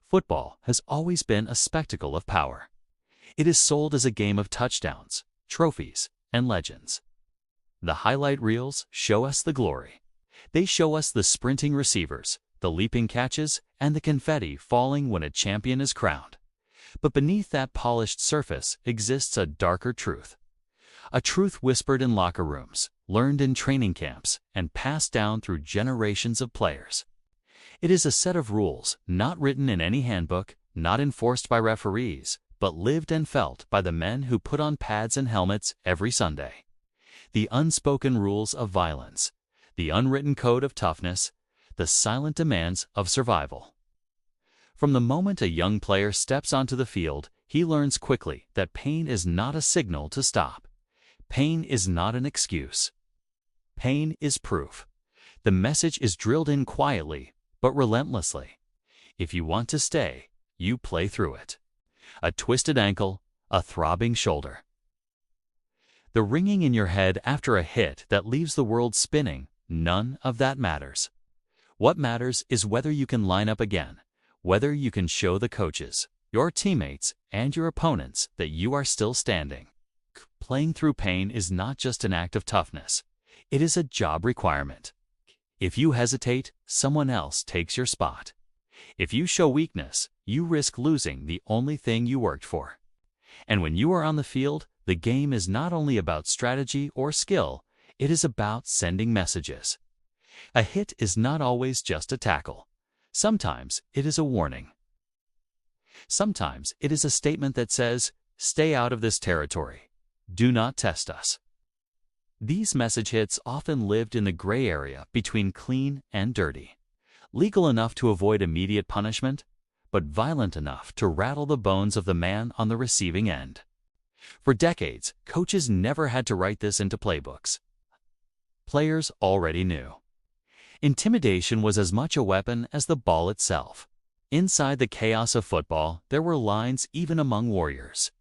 Football has always been a spectacle of power. It is sold as a game of touchdowns, trophies, and legends. The highlight reels show us the glory. They show us the sprinting receivers, the leaping catches, and the confetti falling when a champion is crowned. But beneath that polished surface exists a darker truth. A truth whispered in locker rooms, learned in training camps, and passed down through generations of players. It is a set of rules not written in any handbook, not enforced by referees, but lived and felt by the men who put on pads and helmets every Sunday. The unspoken rules of violence, the unwritten code of toughness, the silent demands of survival. From the moment a young player steps onto the field, he learns quickly that pain is not a signal to stop. Pain is not an excuse. Pain is proof. The message is drilled in quietly, but relentlessly. If you want to stay, you play through it. A twisted ankle, a throbbing shoulder. The ringing in your head after a hit that leaves the world spinning, none of that matters. What matters is whether you can line up again, whether you can show the coaches, your teammates, and your opponents that you are still standing. Playing through pain is not just an act of toughness. It is a job requirement. If you hesitate, someone else takes your spot. If you show weakness, you risk losing the only thing you worked for. And when you are on the field, the game is not only about strategy or skill, it is about sending messages. A hit is not always just a tackle. Sometimes it is a warning. Sometimes it is a statement that says, "Stay out of this territory. Do not test us." These message hits often lived in the gray area between clean and dirty. Legal enough to avoid immediate punishment, but violent enough to rattle the bones of the man on the receiving end. For decades, coaches never had to write this into playbooks. Players already knew. Intimidation was as much a weapon as the ball itself. Inside the chaos of football, there were lines even among warriors.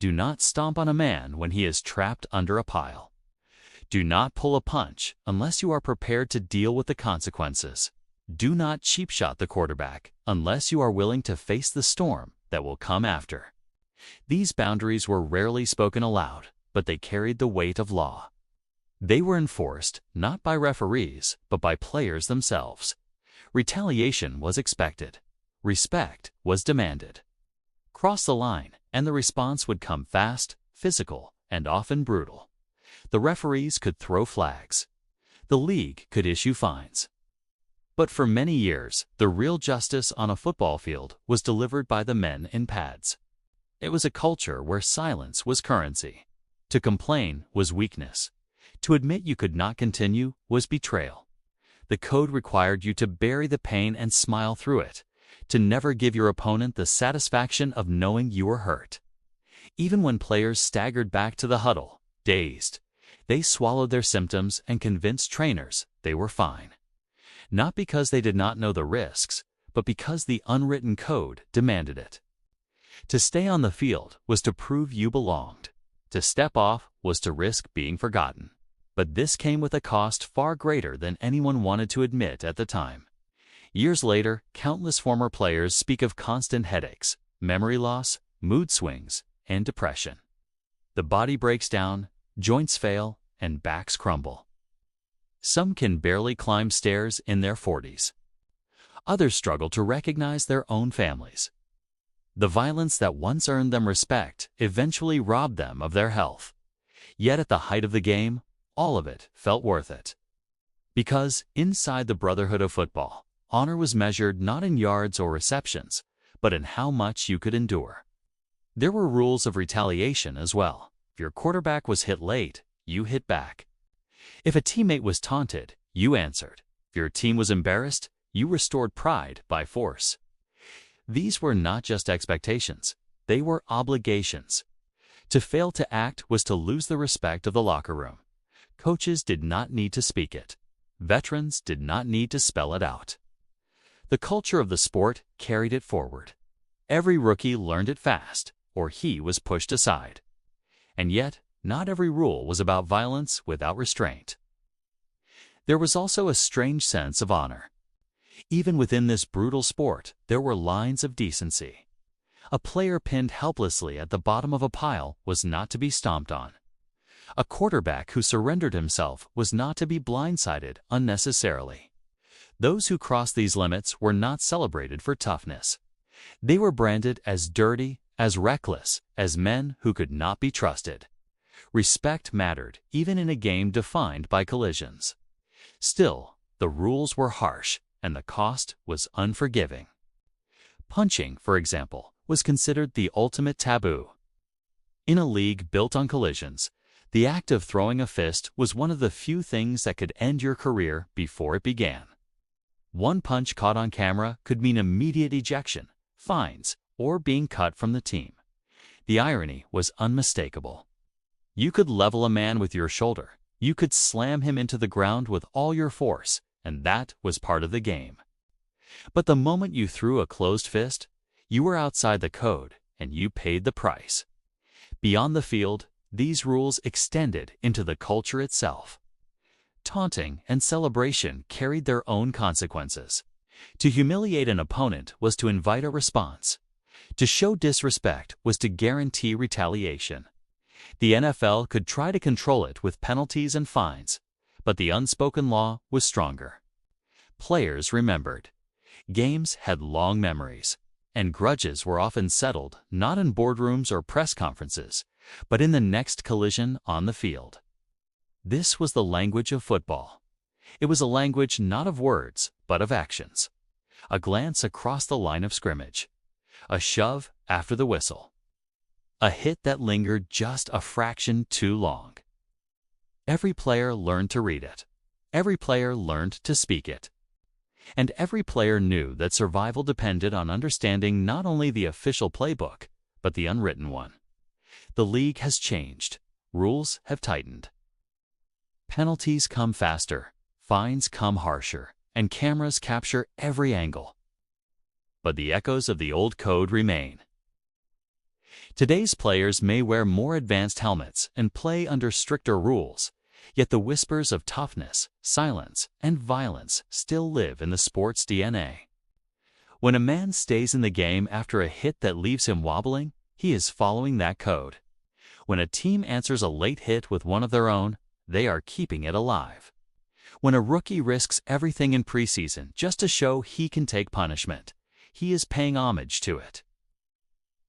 Do not stomp on a man when he is trapped under a pile. Do not pull a punch unless you are prepared to deal with the consequences. Do not cheap shot the quarterback unless you are willing to face the storm that will come after. These boundaries were rarely spoken aloud, but they carried the weight of law. They were enforced not by referees, but by players themselves. Retaliation was expected. Respect was demanded. Cross the line, and the response would come fast, physical, and often brutal. The referees could throw flags. The league could issue fines. But for many years, the real justice on a football field was delivered by the men in pads. It was a culture where silence was currency. To complain was weakness. To admit you could not continue was betrayal. The code required you to bury the pain and smile through it, to never give your opponent the satisfaction of knowing you were hurt. Even when players staggered back to the huddle, dazed, they swallowed their symptoms and convinced trainers they were fine. Not because they did not know the risks, but because the unwritten code demanded it. To stay on the field was to prove you belonged. To step off was to risk being forgotten. But this came with a cost far greater than anyone wanted to admit at the time. Years later, countless former players speak of constant headaches, memory loss, mood swings, and depression. The body breaks down, joints fail, and backs crumble. Some can barely climb stairs in their 40s. Others struggle to recognize their own families. The violence that once earned them respect eventually robbed them of their health. Yet at the height of the game, all of it felt worth it. Because inside the Brotherhood of football, honor was measured not in yards or receptions, but in how much you could endure. There were rules of retaliation as well. If your quarterback was hit late, you hit back. If a teammate was taunted, you answered. If your team was embarrassed, you restored pride by force. These were not just expectations, they were obligations. To fail to act was to lose the respect of the locker room. Coaches did not need to speak it. Veterans did not need to spell it out. The culture of the sport carried it forward. Every rookie learned it fast, or he was pushed aside. And yet, not every rule was about violence without restraint. There was also a strange sense of honor. Even within this brutal sport, there were lines of decency. A player pinned helplessly at the bottom of a pile was not to be stomped on. A quarterback who surrendered himself was not to be blindsided unnecessarily. Those who crossed these limits were not celebrated for toughness. They were branded as dirty, as reckless, as men who could not be trusted. Respect mattered even in a game defined by collisions. Still, the rules were harsh, and the cost was unforgiving. Punching, for example, was considered the ultimate taboo. In a league built on collisions, the act of throwing a fist was one of the few things that could end your career before it began. One punch caught on camera could mean immediate ejection, fines, or being cut from the team. The irony was unmistakable. You could level a man with your shoulder. You could slam him into the ground with all your force, and that was part of the game. But the moment you threw a closed fist, you were outside the code, and you paid the price. Beyond the field, these rules extended into the culture itself. Taunting and celebration carried their own consequences. To humiliate an opponent was to invite a response. To show disrespect was to guarantee retaliation. The NFL could try to control it with penalties and fines, but the unspoken law was stronger. Players remembered. Games had long memories, and grudges were often settled not in boardrooms or press conferences, but in the next collision on the field. This was the language of football. It was a language not of words, but of actions. A glance across the line of scrimmage. A shove after the whistle. A hit that lingered just a fraction too long. Every player learned to read it. Every player learned to speak it. And every player knew that survival depended on understanding not only the official playbook, but the unwritten one. The league has changed. Rules have tightened. Penalties come faster, fines come harsher, and cameras capture every angle. But the echoes of the old code remain. Today's players may wear more advanced helmets and play under stricter rules, yet the whispers of toughness, silence, and violence still live in the sport's DNA. When a man stays in the game after a hit that leaves him wobbling, he is following that code. When a team answers a late hit with one of their own, they are keeping it alive. When a rookie risks everything in preseason just to show he can take punishment, he is paying homage to it.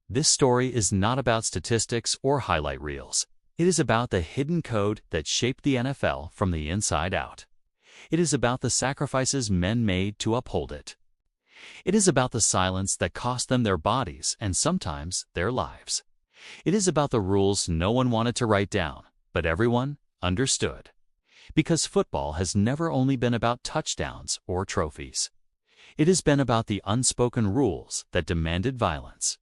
This story is not about statistics or highlight reels. It is about the hidden code that shaped the NFL from the inside out. It is about the sacrifices men made to uphold it. It is about the silence that cost them their bodies and sometimes their lives. It is about the rules no one wanted to write down, but everyone understood. Because football has never only been about touchdowns or trophies. It has been about the unspoken rules that demanded violence,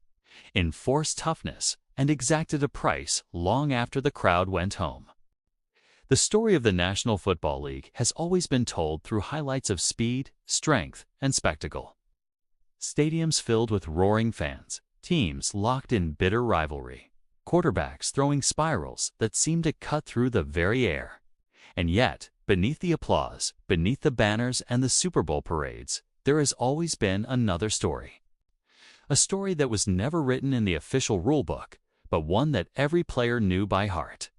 enforced toughness, and exacted a price long after the crowd went home. The story of the National Football League has always been told through highlights of speed, strength, and spectacle. Stadiums filled with roaring fans, teams locked in bitter rivalry, quarterbacks throwing spirals that seemed to cut through the very air. And yet, beneath the applause, beneath the banners and the Super Bowl parades, there has always been another story. A story that was never written in the official rulebook, but one that every player knew by heart.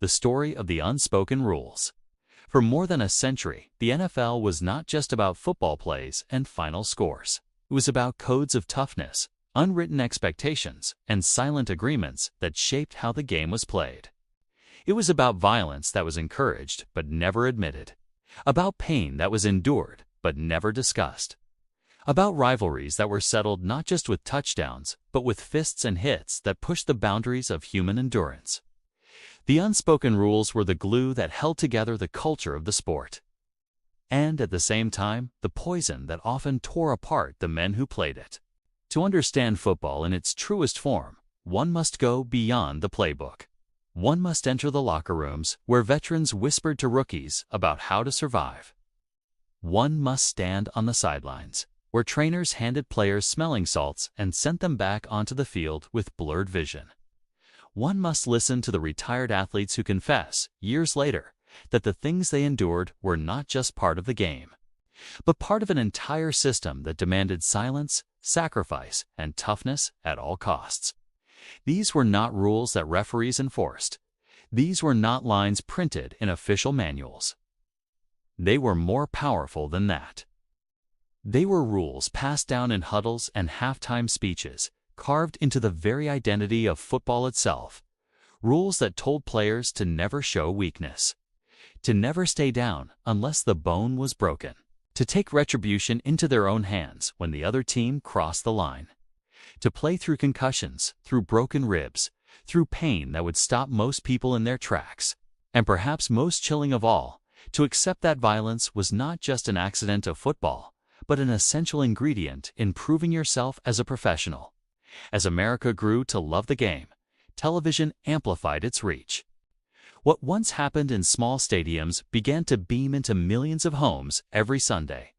The story of the unspoken rules. For more than a century, the NFL was not just about football plays and final scores. It was about codes of toughness, unwritten expectations, and silent agreements that shaped how the game was played. It was about violence that was encouraged but never admitted, about pain that was endured but never discussed, about rivalries that were settled not just with touchdowns but with fists and hits that pushed the boundaries of human endurance. The unspoken rules were the glue that held together the culture of the sport. And at the same time, the poison that often tore apart the men who played it. To understand football in its truest form, one must go beyond the playbook. One must enter the locker rooms where veterans whispered to rookies about how to survive. One must stand on the sidelines, where trainers handed players smelling salts and sent them back onto the field with blurred vision. One must listen to the retired athletes who confess, years later, that the things they endured were not just part of the game. but part of an entire system that demanded silence, sacrifice, and toughness at all costs. These were not rules that referees enforced. These were not lines printed in official manuals. They were more powerful than that. They were rules passed down in huddles and halftime speeches, carved into the very identity of football itself. Rules that told players to never show weakness, to never stay down unless the bone was broken, to take retribution into their own hands when the other team crossed the line, to play through concussions, through broken ribs, through pain that would stop most people in their tracks, and perhaps most chilling of all, to accept that violence was not just an accident of football, but an essential ingredient in proving yourself as a professional. As America grew to love the game, television amplified its reach. What once happened in small stadiums began to beam into millions of homes every Sunday.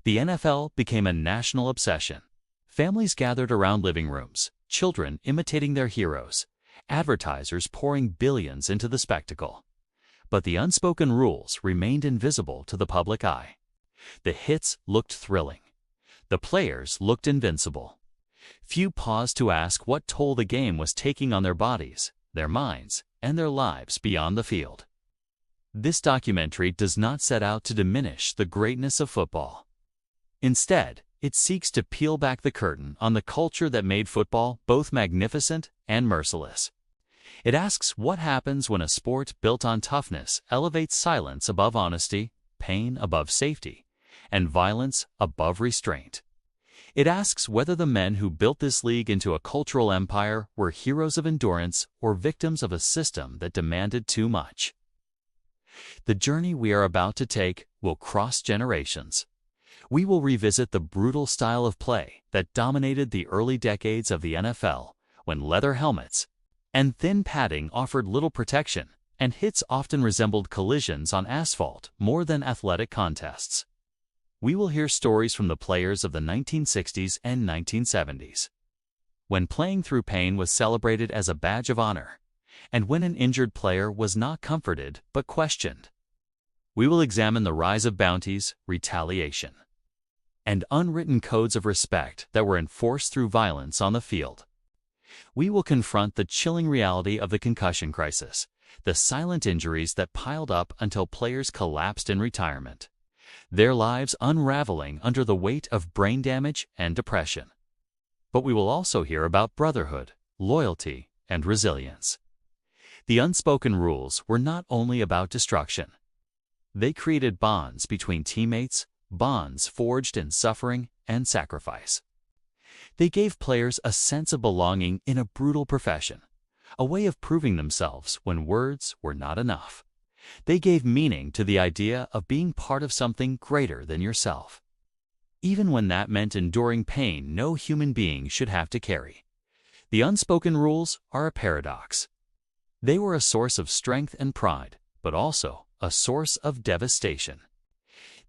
The NFL became a national obsession. Families gathered around living rooms, children imitating their heroes, advertisers pouring billions into the spectacle. But the unspoken rules remained invisible to the public eye. The hits looked thrilling. The players looked invincible. Few paused to ask what toll the game was taking on their bodies, their minds, and their lives beyond the field. This documentary does not set out to diminish the greatness of football. Instead, it seeks to peel back the curtain on the culture that made football both magnificent and merciless. It asks what happens when a sport built on toughness elevates silence above honesty, pain above safety, and violence above restraint. It asks whether the men who built this league into a cultural empire were heroes of endurance or victims of a system that demanded too much. The journey we are about to take will cross generations. We will revisit the brutal style of play that dominated the early decades of the NFL, when leather helmets and thin padding offered little protection, and hits often resembled collisions on asphalt more than athletic contests. We will hear stories from the players of the 1960s and 1970s, when playing through pain was celebrated as a badge of honor, and when an injured player was not comforted but questioned. We will examine the rise of bounties, retaliation, and unwritten codes of respect that were enforced through violence on the field. We will confront the chilling reality of the concussion crisis, the silent injuries that piled up until players collapsed in retirement, their lives unraveling under the weight of brain damage and depression. But we will also hear about brotherhood, loyalty, and resilience. The unspoken rules were not only about destruction. They created bonds between teammates, bonds forged in suffering and sacrifice. They gave players a sense of belonging in a brutal profession, a way of proving themselves when words were not enough. They gave meaning to the idea of being part of something greater than yourself, even when that meant enduring pain no human being should have to carry. The unspoken rules are a paradox. They were a source of strength and pride, but also a source of devastation.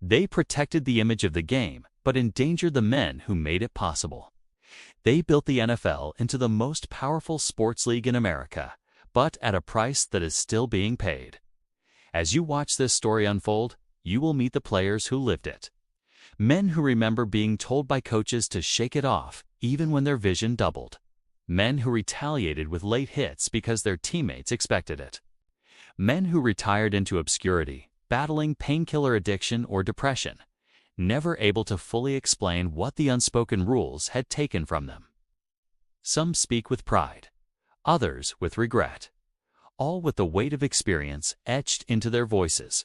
They protected the image of the game, but endangered the men who made it possible. They built the NFL into the most powerful sports league in America, but at a price that is still being paid. As you watch this story unfold, you will meet the players who lived it. Men who remember being told by coaches to shake it off, even when their vision doubled. Men who retaliated with late hits because their teammates expected it. Men who retired into obscurity, battling painkiller addiction or depression, never able to fully explain what the unspoken rules had taken from them. Some speak with pride, others with regret, all with the weight of experience etched into their voices.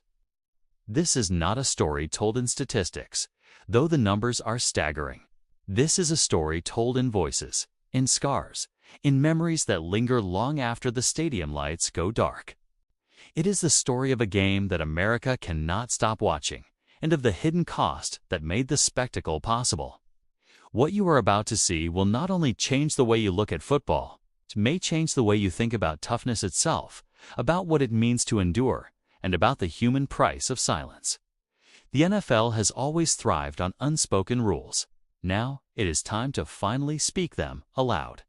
This is not a story told in statistics, though the numbers are staggering. This is a story told in voices, in scars, in memories that linger long after the stadium lights go dark. It is the story of a game that America cannot stop watching, and of the hidden cost that made the spectacle possible. What you are about to see will not only change the way you look at football, it may change the way you think about toughness itself, about what it means to endure, and about the human price of silence. The NFL has always thrived on unspoken rules. Now, it is time to finally speak them aloud.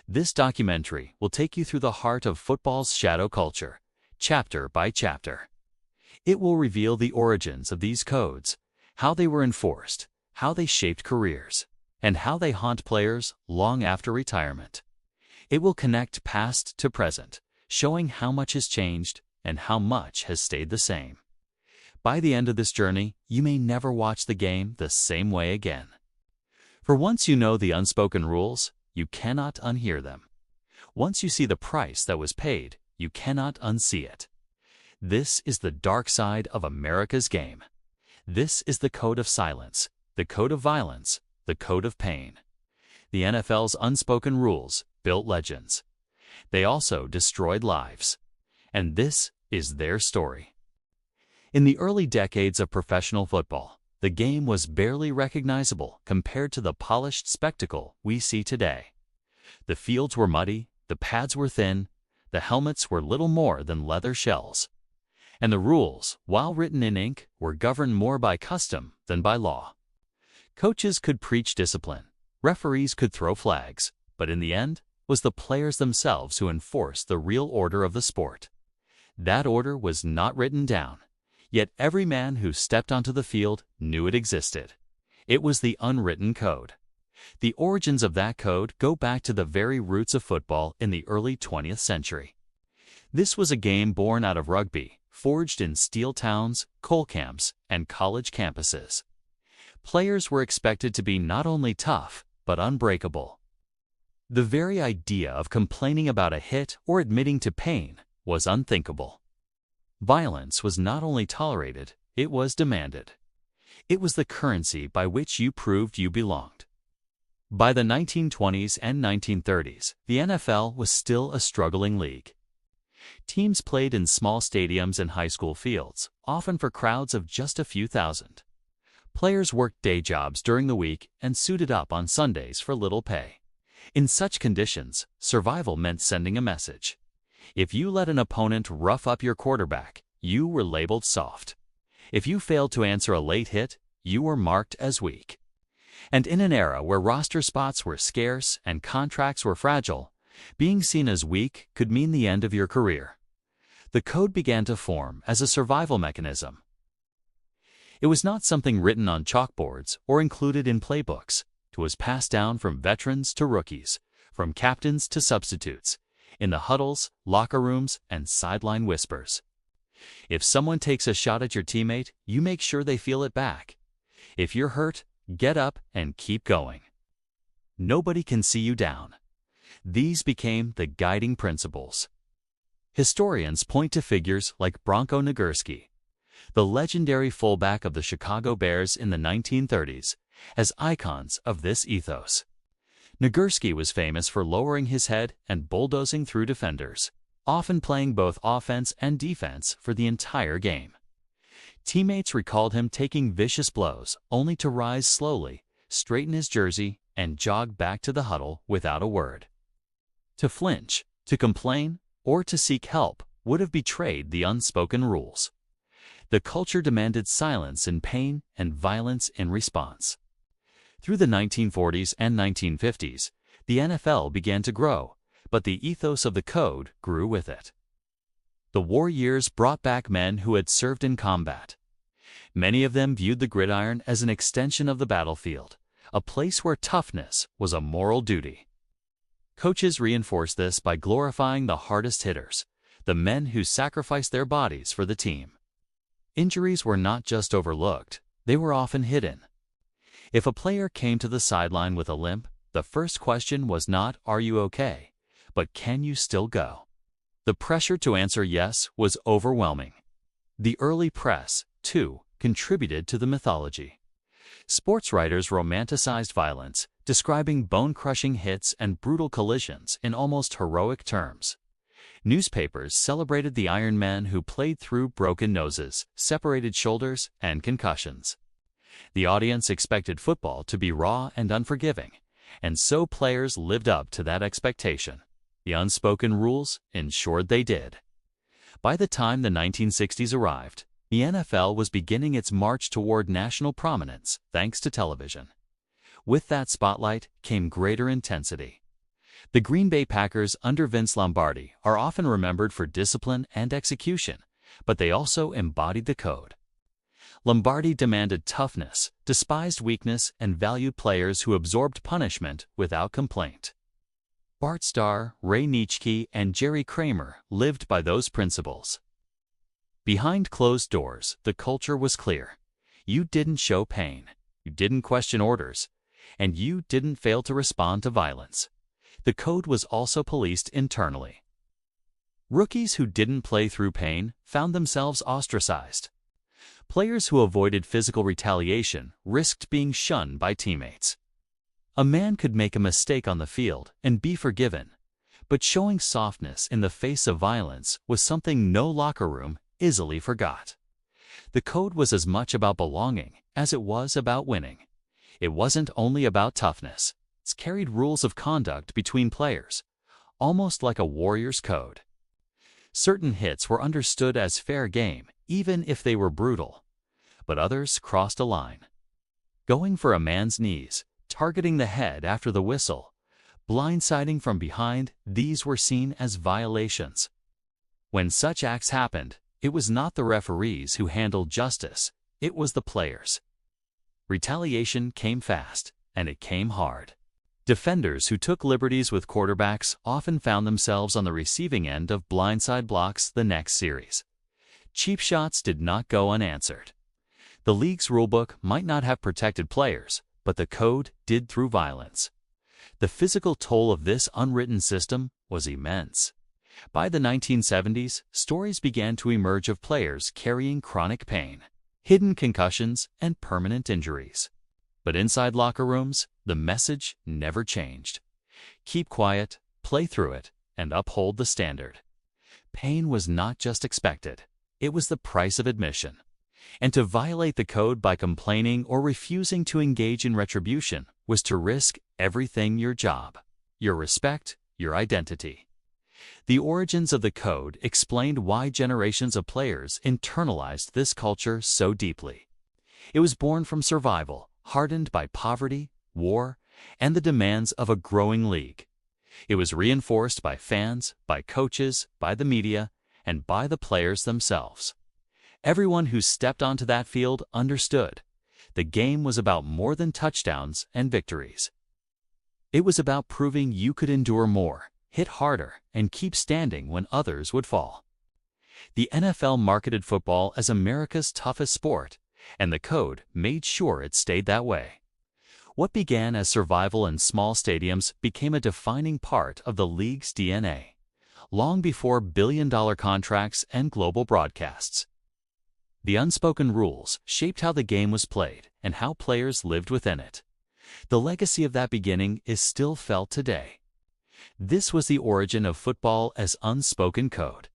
This documentary will take you through the heart of football's shadow culture, chapter by chapter. It will reveal the origins of these codes, how they were enforced, how they shaped careers, and how they haunt players long after retirement. It will connect past to present, showing how much has changed and how much has stayed the same. By the end of this journey, you may never watch the game the same way again. For once you know the unspoken rules, you cannot unhear them. Once you see the price that was paid, you cannot unsee it. This is the dark side of America's game. This is the code of silence, the code of violence, the code of pain. The NFL's unspoken rules built legends. They also destroyed lives. And this is their story. In the early decades of professional football, the game was barely recognizable compared to the polished spectacle we see today. The fields were muddy, the pads were thin, the helmets were little more than leather shells. And the rules, while written in ink, were governed more by custom than by law. Coaches could preach discipline, referees could throw flags, but in the end, it was the players themselves who enforced the real order of the sport. That order was not written down, yet every man who stepped onto the field knew it existed. It was the unwritten code. The origins of that code go back to the very roots of football in the early 20th century. This was a game born out of rugby, forged in steel towns, coal camps, and college campuses. Players were expected to be not only tough, but unbreakable. The very idea of complaining about a hit or admitting to pain was unthinkable. Violence was not only tolerated, it was demanded. It was the currency by which you proved you belonged. By the 1920s and 1930s, the NFL was still a struggling league. Teams played in small stadiums and high school fields, often for crowds of just a few thousand. Players worked day jobs during the week and suited up on Sundays for little pay. In such conditions, survival meant sending a message. If you let an opponent rough up your quarterback, you were labeled soft. If you failed to answer a late hit, you were marked as weak. And in an era where roster spots were scarce and contracts were fragile, being seen as weak could mean the end of your career. The code began to form as a survival mechanism. It was not something written on chalkboards or included in playbooks. It was passed down from veterans to rookies, from captains to substitutes, in the huddles, locker rooms, and sideline whispers. If someone takes a shot at your teammate, you make sure they feel it back. If you're hurt, get up and keep going. Nobody can see you down. These became the guiding principles. Historians point to figures like Bronco Nagurski, the legendary fullback of the Chicago Bears in the 1930s, as icons of this ethos. Nagurski was famous for lowering his head and bulldozing through defenders, often playing both offense and defense for the entire game. Teammates recalled him taking vicious blows only to rise slowly, straighten his jersey, and jog back to the huddle without a word. To flinch, to complain, or to seek help would have betrayed the unspoken rules. The culture demanded silence in pain and violence in response. Through the 1940s and 1950s, the NFL began to grow, but the ethos of the code grew with it. The war years brought back men who had served in combat. Many of them viewed the gridiron as an extension of the battlefield, a place where toughness was a moral duty. Coaches reinforced this by glorifying the hardest hitters, the men who sacrificed their bodies for the team. Injuries were not just overlooked, they were often hidden. If a player came to the sideline with a limp, the first question was not, "Are you okay?" but "Can you still go?" The pressure to answer yes was overwhelming. The early press, too, contributed to the mythology. Sports writers romanticized violence, describing bone-crushing hits and brutal collisions in almost heroic terms. Newspapers celebrated the Iron Men who played through broken noses, separated shoulders, and concussions. The audience expected football to be raw and unforgiving, and so players lived up to that expectation. The unspoken rules ensured they did. By the time the 1960s arrived, the NFL was beginning its march toward national prominence thanks to television. With that spotlight came greater intensity. The Green Bay Packers under Vince Lombardi are often remembered for discipline and execution, but they also embodied the code. Lombardi demanded toughness, despised weakness, and valued players who absorbed punishment without complaint. Bart Starr, Ray Nitschke, and Jerry Kramer lived by those principles. Behind closed doors, the culture was clear. You didn't show pain, you didn't question orders, and you didn't fail to respond to violence. The code was also policed internally. Rookies who didn't play through pain found themselves ostracized. Players who avoided physical retaliation risked being shunned by teammates. A man could make a mistake on the field and be forgiven, but showing softness in the face of violence was something no locker room easily forgot. The code was as much about belonging as it was about winning. It wasn't only about toughness. It carried rules of conduct between players, almost like a warrior's code. Certain hits were understood as fair game, even if they were brutal, but others crossed a line. Going for a man's knees, targeting the head after the whistle, blindsiding from behind, these were seen as violations. When such acts happened, it was not the referees who handled justice, it was the players. Retaliation came fast, and it came hard. Defenders who took liberties with quarterbacks often found themselves on the receiving end of blindside blocks the next series. Cheap shots did not go unanswered. The league's rulebook might not have protected players, but the code did through violence. The physical toll of this unwritten system was immense. By the 1970s, stories began to emerge of players carrying chronic pain, hidden concussions, and permanent injuries. But inside locker rooms, the message never changed. Keep quiet, play through it, and uphold the standard. Pain was not just expected, it was the price of admission. And to violate the code by complaining or refusing to engage in retribution was to risk everything: your job, your respect, your identity. The origins of the code explained why generations of players internalized this culture so deeply. It was born from survival, hardened by poverty, war, and the demands of a growing league. It was reinforced by fans, by coaches, by the media, and by the players themselves. Everyone who stepped onto that field understood. The game was about more than touchdowns and victories. It was about proving you could endure more, hit harder, and keep standing when others would fall. The NFL marketed football as America's toughest sport, and the code made sure it stayed that way. What began as survival in small stadiums became a defining part of the league's DNA, long before billion-dollar contracts and global broadcasts. The unspoken rules shaped how the game was played and how players lived within it. The legacy of that beginning is still felt today. This was the origin of football as unspoken code,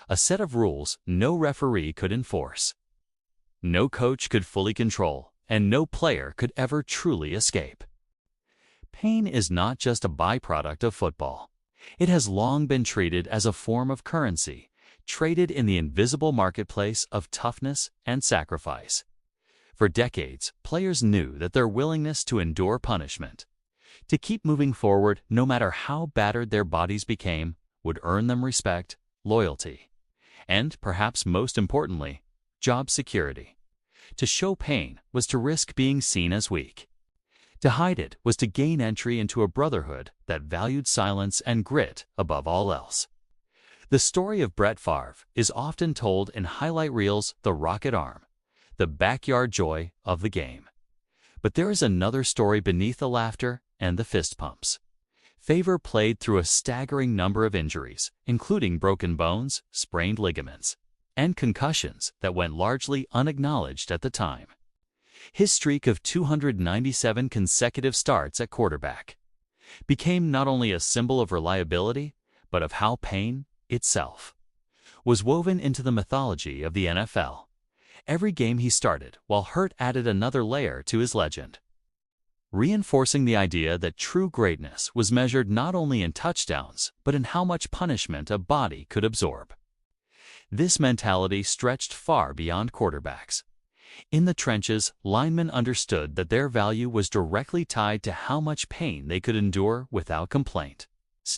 a set of rules no referee could enforce. No coach could fully control, and no player could ever truly escape. Pain is not just a byproduct of football. It has long been treated as a form of currency, traded in the invisible marketplace of toughness and sacrifice. For decades, players knew that their willingness to endure punishment, to keep moving forward no matter how battered their bodies became, would earn them respect, loyalty, and, perhaps most importantly, job security. To show pain was to risk being seen as weak. To hide it was to gain entry into a brotherhood that valued silence and grit above all else. The story of Brett Favre is often told in highlight reels: the rocket arm, the backyard joy of the game. But there is another story beneath the laughter and the fist pumps. Favre played through a staggering number of injuries, including broken bones, sprained ligaments, and concussions that went largely unacknowledged at the time. His streak of 297 consecutive starts at quarterback became not only a symbol of reliability, but of how pain itself was woven into the mythology of the NFL. Every game he started while hurt added another layer to his legend, reinforcing the idea that true greatness was measured not only in touchdowns, but in how much punishment a body could absorb. This mentality stretched far beyond quarterbacks. In the trenches, linemen understood that their value was directly tied to how much pain they could endure without complaint.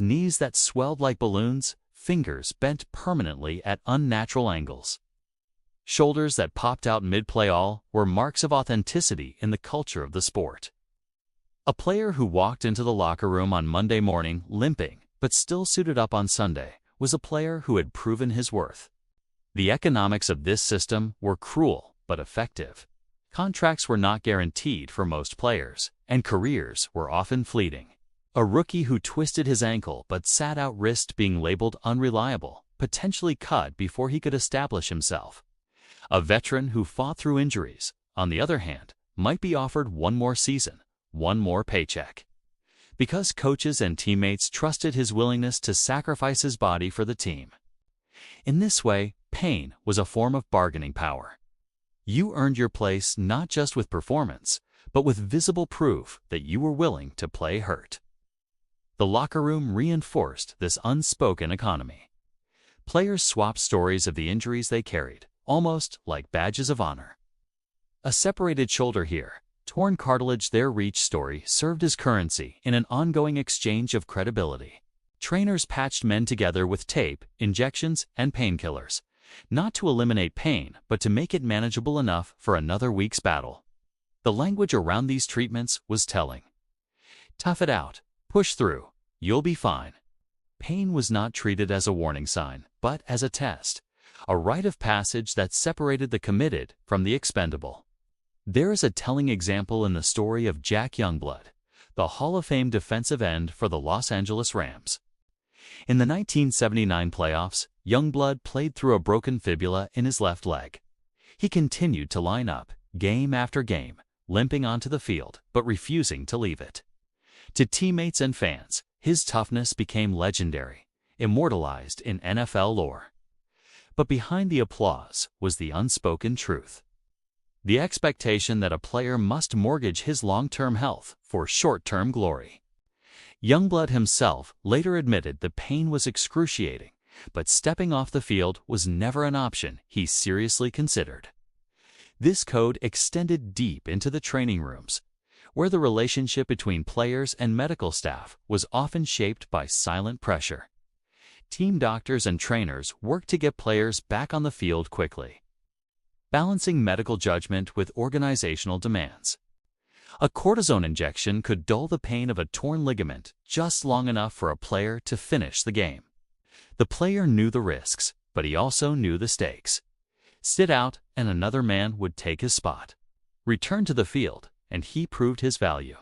Knees that swelled like balloons, fingers bent permanently at unnatural angles. shoulders that popped out mid-play all were marks of authenticity in the culture of the sport. A player who walked into the locker room on Monday morning limping but still suited up on Sunday was a player who had proven his worth. The economics of this system were cruel but effective. Contracts were not guaranteed for most players, and careers were often fleeting. A rookie who twisted his ankle but sat out risked being labeled unreliable, potentially cut before he could establish himself. A veteran who fought through injuries, on the other hand, might be offered one more season, one more paycheck. Because coaches and teammates trusted his willingness to sacrifice his body for the team. In this way, pain was a form of bargaining power. You earned your place not just with performance, but with visible proof that you were willing to play hurt. The locker room reinforced this unspoken economy. Players swapped stories of the injuries they carried, almost like badges of honor. A separated shoulder here, torn cartilage there each story served as currency in an ongoing exchange of credibility. Trainers patched men together with tape, injections, and painkillers, not to eliminate pain, but to make it manageable enough for another week's battle. The language around these treatments was telling. Tough it out. Push through. You'll be fine. Pain was not treated as a warning sign, but as a test, a rite of passage that separated the committed from the expendable. There is a telling example in the story of Jack Youngblood, the Hall of Fame defensive end for the Los Angeles Rams. In the 1979 playoffs, Youngblood played through a broken fibula in his left leg. He continued to line up, game after game, limping onto the field, but refusing to leave it. To teammates and fans, his toughness became legendary, immortalized in NFL lore. But behind the applause was the unspoken truth. The expectation that a player must mortgage his long-term health for short-term glory. Youngblood himself later admitted the pain was excruciating, but stepping off the field was never an option he seriously considered. This code extended deep into the training rooms, where the relationship between players and medical staff was often shaped by silent pressure. Team doctors and trainers worked to get players back on the field quickly, balancing medical judgment with organizational demands. A cortisone injection could dull the pain of a torn ligament just long enough for a player to finish the game. The player knew the risks, but he also knew the stakes. Sit out and another man would take his spot. Return to the field, and he proved his value.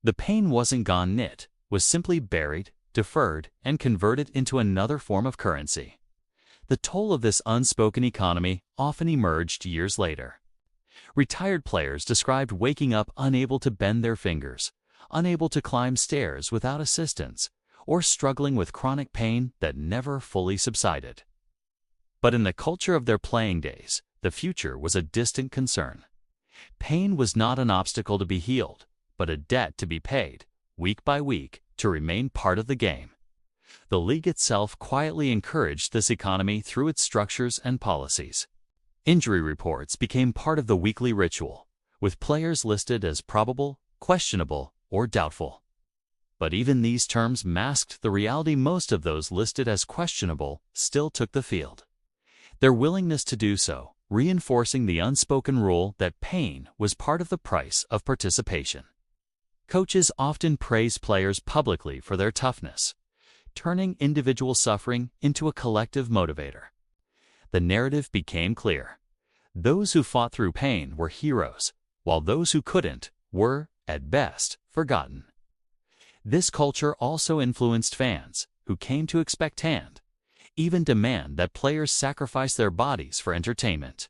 The pain wasn't gone, it was simply buried, deferred, and converted into another form of currency. The toll of this unspoken economy often emerged years later. Retired players described waking up unable to bend their fingers, unable to climb stairs without assistance, or struggling with chronic pain that never fully subsided. But in the culture of their playing days, the future was a distant concern. Pain was not an obstacle to be healed, but a debt to be paid, week by week, to remain part of the game. The league itself quietly encouraged this economy through its structures and policies. Injury reports became part of the weekly ritual, with players listed as probable, questionable, or doubtful. But even these terms masked the reality. Most of those listed as questionable still took the field. Their willingness to do so, reinforcing the unspoken rule that pain was part of the price of participation. Coaches often praise players publicly for their toughness, turning individual suffering into a collective motivator. The narrative became clear. Those who fought through pain were heroes, while those who couldn't were, at best, forgotten. This culture also influenced fans, who came to expect and even demand that players sacrifice their bodies for entertainment.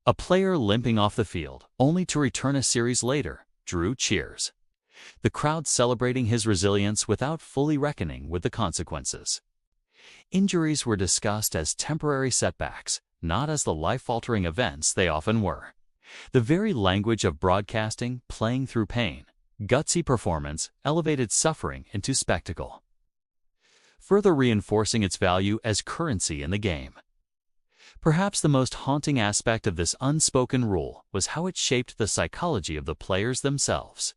A player limping off the field, only to return a series later, drew cheers. The crowd celebrating his resilience without fully reckoning with the consequences. Injuries were discussed as temporary setbacks, not as the life-altering events they often were. The very language of broadcasting, playing through pain, gutsy performance, elevated suffering into spectacle, further reinforcing its value as currency in the game. Perhaps the most haunting aspect of this unspoken rule was how it shaped the psychology of the players themselves.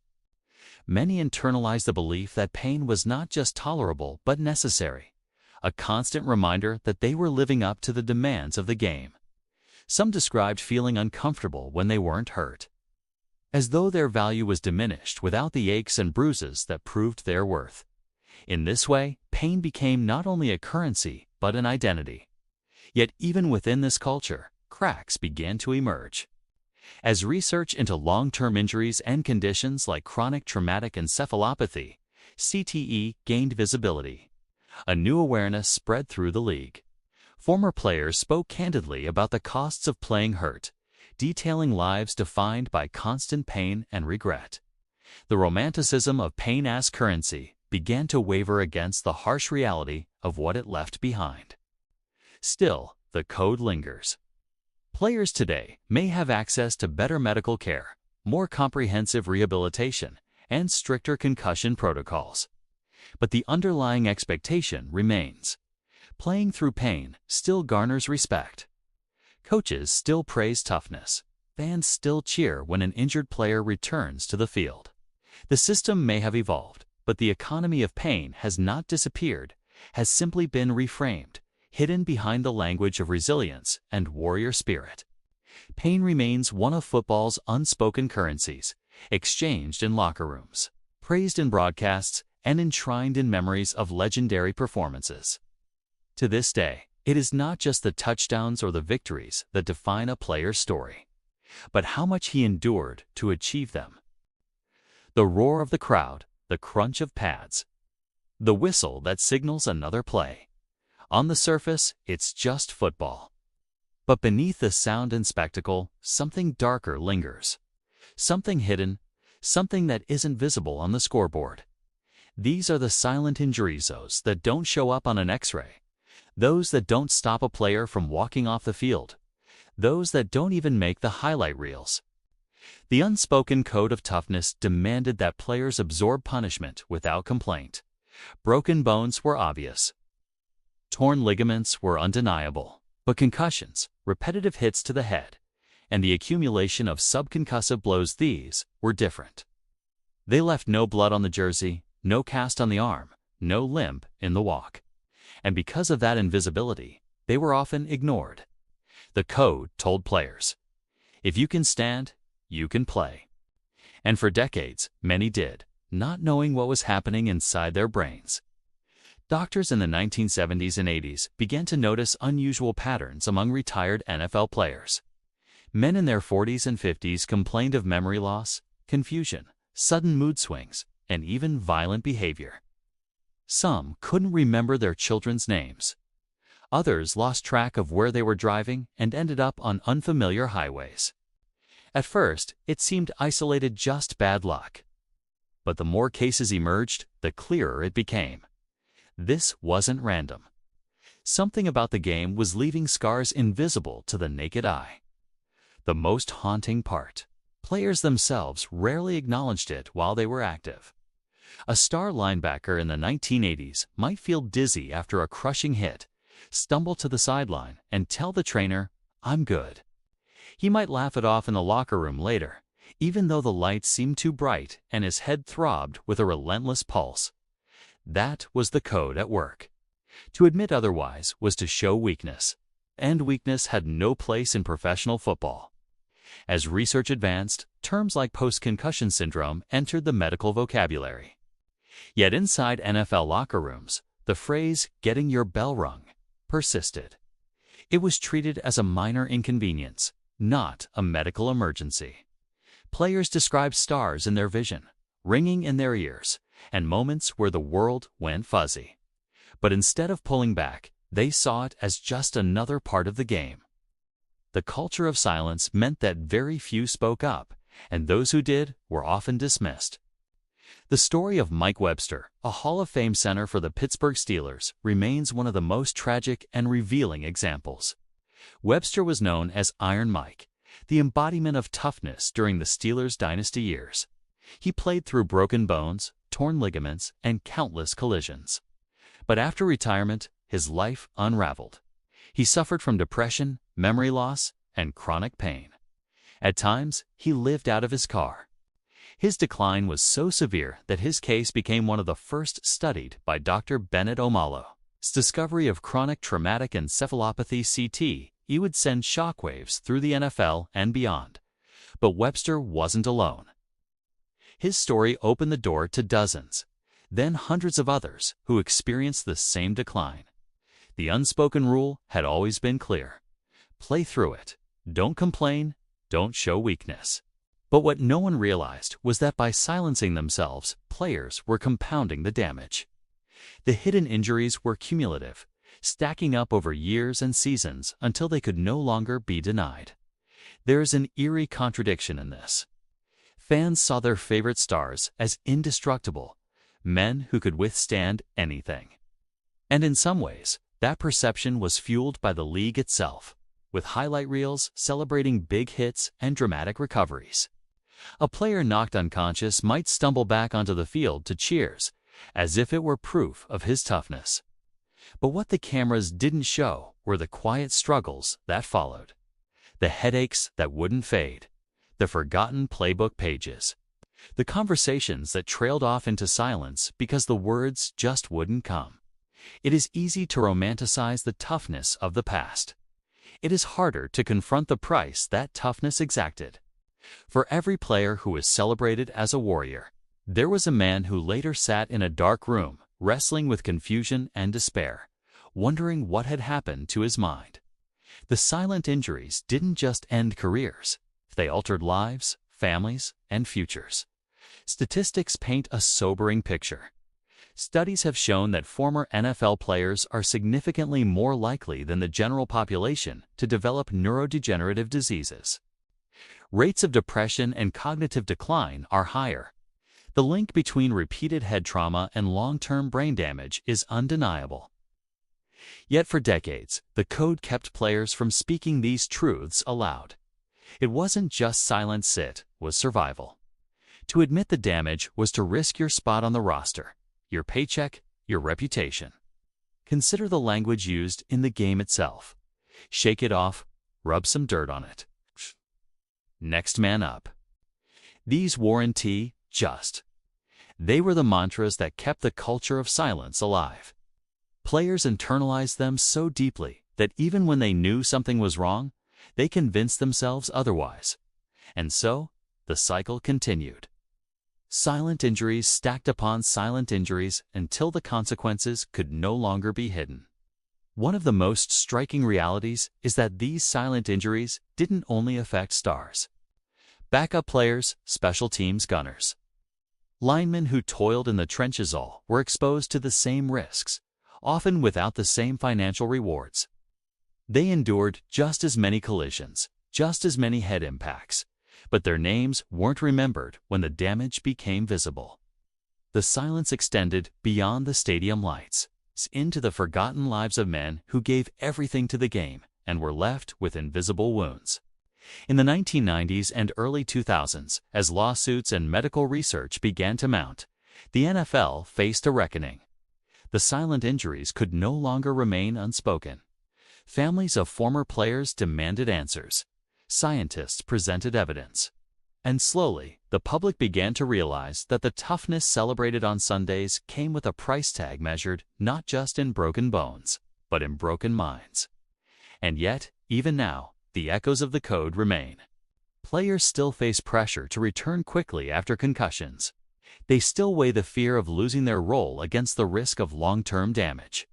Many internalized the belief that pain was not just tolerable but necessary, a constant reminder that they were living up to the demands of the game. Some described feeling uncomfortable when they weren't hurt, as though their value was diminished without the aches and bruises that proved their worth. In this way, pain became not only a currency, but an identity. Yet even within this culture, cracks began to emerge. As research into long-term injuries and conditions like chronic traumatic encephalopathy, CTE, gained visibility, a new awareness spread through the league. Former players spoke candidly about the costs of playing hurt, detailing lives defined by constant pain and regret. The romanticism of pain as currency began to waver against the harsh reality of what it left behind. Still, the code lingers. Players today may have access to better medical care, more comprehensive rehabilitation, and stricter concussion protocols. But the underlying expectation remains. Playing through pain still garners respect. Coaches still praise toughness. Fans still cheer when an injured player returns to the field. The system may have evolved, but the economy of pain has not disappeared, has simply been reframed, hidden behind the language of resilience and warrior spirit. Pain remains one of football's unspoken currencies, exchanged in locker rooms, praised in broadcasts, and enshrined in memories of legendary performances. To this day, it is not just the touchdowns or the victories that define a player's story, but how much he endured to achieve them. The roar of the crowd, the crunch of pads, the whistle that signals another play. On the surface, it's just football. But beneath the sound and spectacle, something darker lingers. Something hidden, something that isn't visible on the scoreboard. These are the silent injury zones that don't show up on an X-ray. Those that don't stop a player from walking off the field. Those that don't even make the highlight reels. The unspoken code of toughness demanded that players absorb punishment without complaint. Broken bones were obvious. Torn ligaments were undeniable. But concussions, repetitive hits to the head, and the accumulation of subconcussive blows, these were different. They left no blood on the jersey, no cast on the arm, no limp in the walk. And because of that invisibility, they were often ignored. The code told players, if you can stand, you can play. And for decades, many did, not knowing what was happening inside their brains. Doctors in the 1970s and 80s began to notice unusual patterns among retired NFL players. Men in their 40s and 50s complained of memory loss, confusion, sudden mood swings, and even violent behavior. Some couldn't remember their children's names. Others lost track of where they were driving and ended up on unfamiliar highways. At first, it seemed isolated, just bad luck. But the more cases emerged, the clearer it became. This wasn't random. Something about the game was leaving scars invisible to the naked eye. The most haunting part, players themselves rarely acknowledged it while they were active. A star linebacker in the 1980s might feel dizzy after a crushing hit, stumble to the sideline, and tell the trainer, "I'm good." He might laugh it off in the locker room later, even though the lights seemed too bright and his head throbbed with a relentless pulse. That was the code at work. To admit otherwise was to show weakness, and weakness had no place in professional football. As research advanced, terms like post-concussion syndrome entered the medical vocabulary. Yet inside NFL locker rooms, the phrase "getting your bell rung" persisted. It was treated as a minor inconvenience, not a medical emergency. Players described stars in their vision, ringing in their ears, and moments where the world went fuzzy. But instead of pulling back, they saw it as just another part of the game. The culture of silence meant that very few spoke up, and those who did were often dismissed. The story of Mike Webster, a Hall of Fame center for the Pittsburgh Steelers, remains one of the most tragic and revealing examples. Webster was known as Iron Mike, the embodiment of toughness during the Steelers' dynasty years. He played through broken bones, torn ligaments, and countless collisions. But after retirement, his life unraveled. He suffered from depression, memory loss, and chronic pain. At times, he lived out of his car. His decline was so severe that his case became one of the first studied by Dr. Bennett Omalo's discovery of chronic traumatic encephalopathy (CT) he would send shockwaves through the NFL and beyond. But Webster wasn't alone. His story opened the door to dozens, then hundreds of others who experienced the same decline. The unspoken rule had always been clear. Play through it. Don't complain. Don't show weakness. But what no one realized was that by silencing themselves, players were compounding the damage. The hidden injuries were cumulative, stacking up over years and seasons until they could no longer be denied. There is an eerie contradiction in this. Fans saw their favorite stars as indestructible, men who could withstand anything. And in some ways, that perception was fueled by the league itself, with highlight reels celebrating big hits and dramatic recoveries. A player knocked unconscious might stumble back onto the field to cheers, as if it were proof of his toughness. But what the cameras didn't show were the quiet struggles that followed, the headaches that wouldn't fade, the forgotten playbook pages, the conversations that trailed off into silence because the words just wouldn't come. It is easy to romanticize the toughness of the past. It is harder to confront the price that toughness exacted. For every player who was celebrated as a warrior, there was a man who later sat in a dark room, wrestling with confusion and despair, wondering what had happened to his mind. The silent injuries didn't just end careers. They altered lives, families, and futures. Statistics paint a sobering picture. Studies have shown that former NFL players are significantly more likely than the general population to develop neurodegenerative diseases. Rates of depression and cognitive decline are higher. The link between repeated head trauma and long-term brain damage is undeniable. Yet for decades, the code kept players from speaking these truths aloud. It wasn't just silence, it was survival. To admit the damage was to risk your spot on the roster, your paycheck, your reputation. Consider the language used in the game itself. Shake it off, rub some dirt on it. Next man up. These weren't just. They were the mantras that kept the culture of silence alive. Players internalized them so deeply that even when they knew something was wrong, they convinced themselves otherwise. And so, the cycle continued. Silent injuries stacked upon silent injuries until the consequences could no longer be hidden. One of the most striking realities is that these silent injuries didn't only affect stars. Backup players, special teams gunners, linemen who toiled in the trenches all were exposed to the same risks, often without the same financial rewards. They endured just as many collisions, just as many head impacts, but their names weren't remembered when the damage became visible. The silence extended beyond the stadium lights, into the forgotten lives of men who gave everything to the game and were left with invisible wounds. In the 1990s and early 2000s, as lawsuits and medical research began to mount, the NFL faced a reckoning. The silent injuries could no longer remain unspoken. Families of former players demanded answers. Scientists presented evidence. And slowly, the public began to realize that the toughness celebrated on Sundays came with a price tag measured not just in broken bones, but in broken minds. And yet, even now, the echoes of the code remain. Players still face pressure to return quickly after concussions. They still weigh the fear of losing their role against the risk of long-term damage.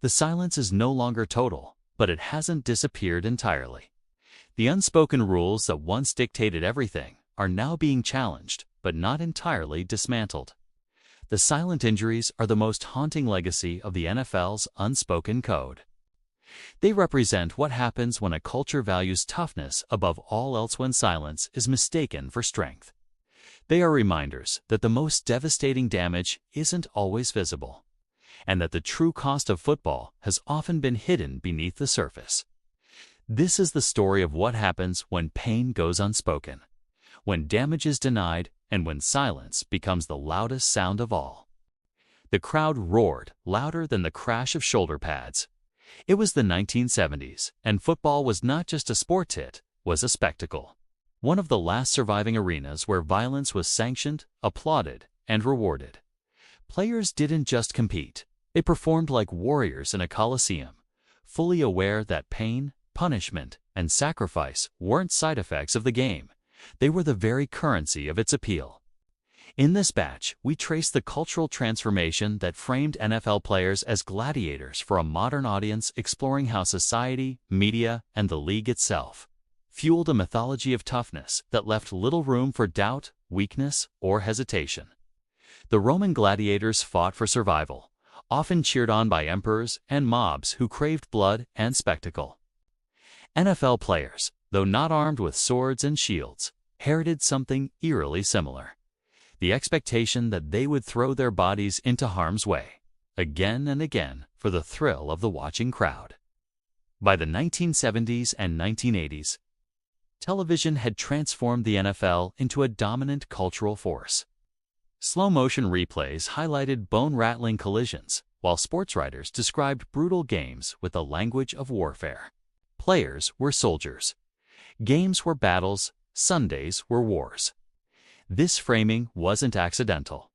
The silence is no longer total, but it hasn't disappeared entirely. The unspoken rules that once dictated everything are now being challenged, but not entirely dismantled. The silent injuries are the most haunting legacy of the NFL's unspoken code. They represent what happens when a culture values toughness above all else, when silence is mistaken for strength. They are reminders that the most devastating damage isn't always visible, and that the true cost of football has often been hidden beneath the surface. This is the story of what happens when pain goes unspoken, when damage is denied, and when silence becomes the loudest sound of all. The crowd roared louder than the crash of shoulder pads. It was the 1970s, and football was not just a sport, it was a spectacle. One of the last surviving arenas where violence was sanctioned, applauded, and rewarded. Players didn't just compete. They performed like warriors in a coliseum, fully aware that pain, punishment, and sacrifice weren't side effects of the game. They were the very currency of its appeal. In this batch, we trace the cultural transformation that framed NFL players as gladiators for a modern audience, exploring how society, media, and the league itself fueled a mythology of toughness that left little room for doubt, weakness, or hesitation. The Roman gladiators fought for survival, often cheered on by emperors and mobs who craved blood and spectacle. NFL players, though not armed with swords and shields, heralded something eerily similar: the expectation that they would throw their bodies into harm's way, again and again, for the thrill of the watching crowd. By the 1970s and 1980s, television had transformed the NFL into a dominant cultural force. Slow-motion replays highlighted bone-rattling collisions, while sportswriters described brutal games with the language of warfare. Players were soldiers. Games were battles. Sundays were wars. This framing wasn't accidental.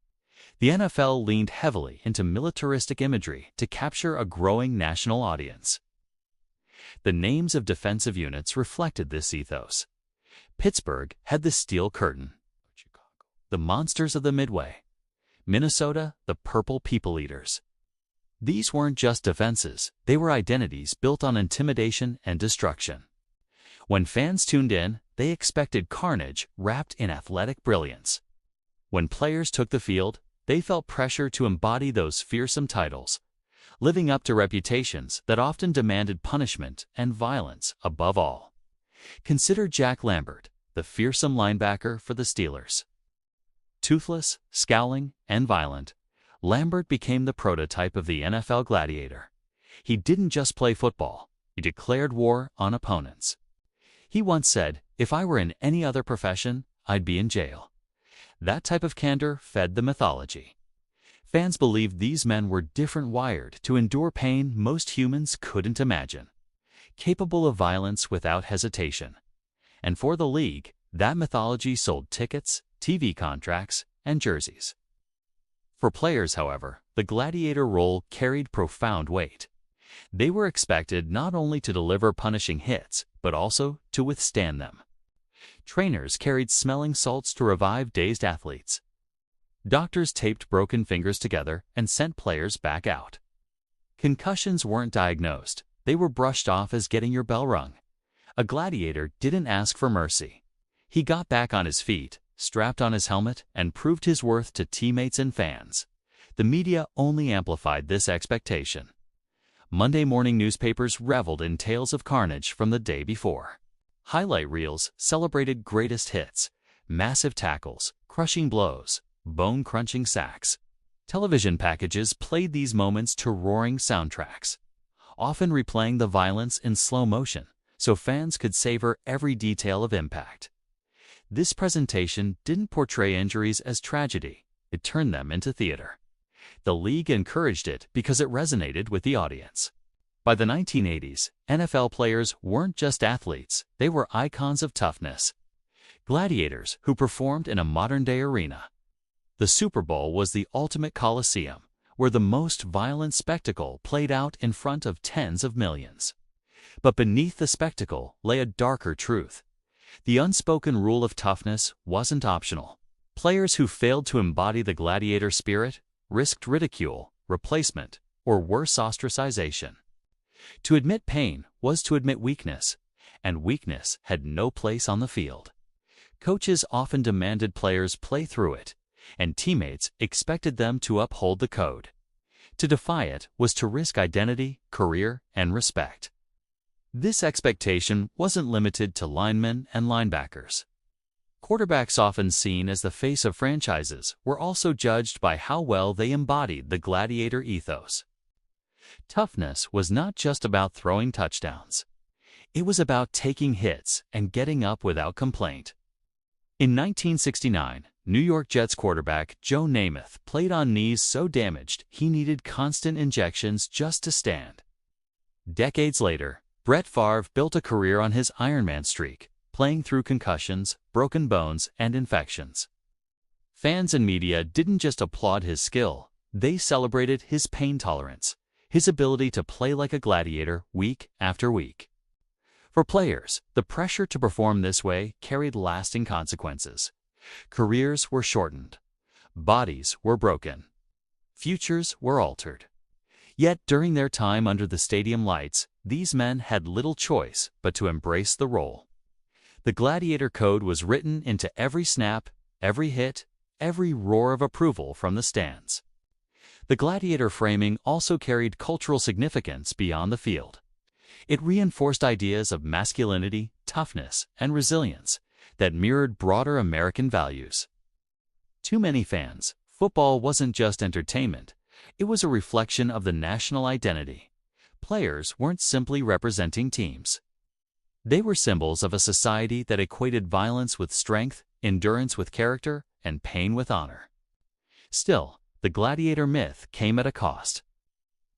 The NFL leaned heavily into militaristic imagery to capture a growing national audience. The names of defensive units reflected this ethos. Pittsburgh had the Steel Curtain, the Monsters of the Midway; Minnesota, the Purple People Eaters. These weren't just defenses, they were identities built on intimidation and destruction. When fans tuned in, they expected carnage wrapped in athletic brilliance. When players took the field, they felt pressure to embody those fearsome titles, living up to reputations that often demanded punishment and violence above all. Consider Jack Lambert, the fearsome linebacker for the Steelers. Toothless, scowling, and violent, Lambert became the prototype of the NFL gladiator. He didn't just play football, he declared war on opponents. He once said, "If I were in any other profession, I'd be in jail." That type of candor fed the mythology. Fans believed these men were different, wired to endure pain most humans couldn't imagine, capable of violence without hesitation. And for the league, that mythology sold tickets, TV contracts, and jerseys. For players, however, the gladiator role carried profound weight. They were expected not only to deliver punishing hits, but also to withstand them. Trainers carried smelling salts to revive dazed athletes. Doctors taped broken fingers together and sent players back out. Concussions weren't diagnosed, they were brushed off as getting your bell rung. A gladiator didn't ask for mercy. He got back on his feet, strapped on his helmet, and proved his worth to teammates and fans. The media only amplified this expectation. Monday morning newspapers reveled in tales of carnage from the day before. Highlight reels celebrated greatest hits, massive tackles, crushing blows, bone-crunching sacks. Television packages played these moments to roaring soundtracks, often replaying the violence in slow motion, so fans could savor every detail of impact. This presentation didn't portray injuries as tragedy, it turned them into theater. The league encouraged it because it resonated with the audience. By the 1980s, NFL players weren't just athletes, they were icons of toughness. Gladiators who performed in a modern-day arena. The Super Bowl was the ultimate coliseum, where the most violent spectacle played out in front of tens of millions. But beneath the spectacle lay a darker truth. The unspoken rule of toughness wasn't optional. Players who failed to embody the gladiator spirit risked ridicule, replacement, or worse, ostracization. To admit pain was to admit weakness, and weakness had no place on the field. Coaches often demanded players play through it, and teammates expected them to uphold the code. To defy it was to risk identity, career, and respect. This expectation wasn't limited to linemen and linebackers. Quarterbacks, often seen as the face of franchises, were also judged by how well they embodied the gladiator ethos. Toughness was not just about throwing touchdowns. It was about taking hits and getting up without complaint. In 1969, New York Jets quarterback Joe Namath played on knees so damaged he needed constant injections just to stand. Decades later, Brett Favre built a career on his Ironman streak, playing through concussions, broken bones, and infections. Fans and media didn't just applaud his skill, they celebrated his pain tolerance, his ability to play like a gladiator week after week. For players, the pressure to perform this way carried lasting consequences. Careers were shortened. Bodies were broken. Futures were altered. Yet during their time under the stadium lights, these men had little choice but to embrace the role. The Gladiator Code was written into every snap, every hit, every roar of approval from the stands. The Gladiator framing also carried cultural significance beyond the field. It reinforced ideas of masculinity, toughness, and resilience that mirrored broader American values. To many fans, football wasn't just entertainment, it was a reflection of the national identity. Players weren't simply representing teams. They were symbols of a society that equated violence with strength, endurance with character, and pain with honor. Still, the gladiator myth came at a cost.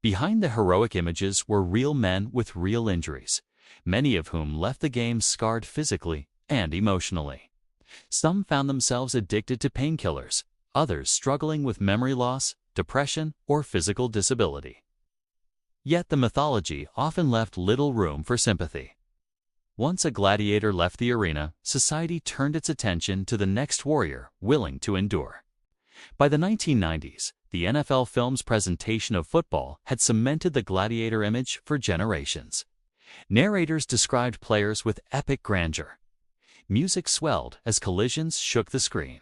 Behind the heroic images were real men with real injuries, many of whom left the game scarred physically and emotionally. Some found themselves addicted to painkillers, others struggling with memory loss, depression, or physical disability. Yet the mythology often left little room for sympathy. Once a gladiator left the arena, society turned its attention to the next warrior willing to endure. By the 1990s, the NFL film's presentation of football had cemented the gladiator image for generations. Narrators described players with epic grandeur. Music swelled as collisions shook the screen.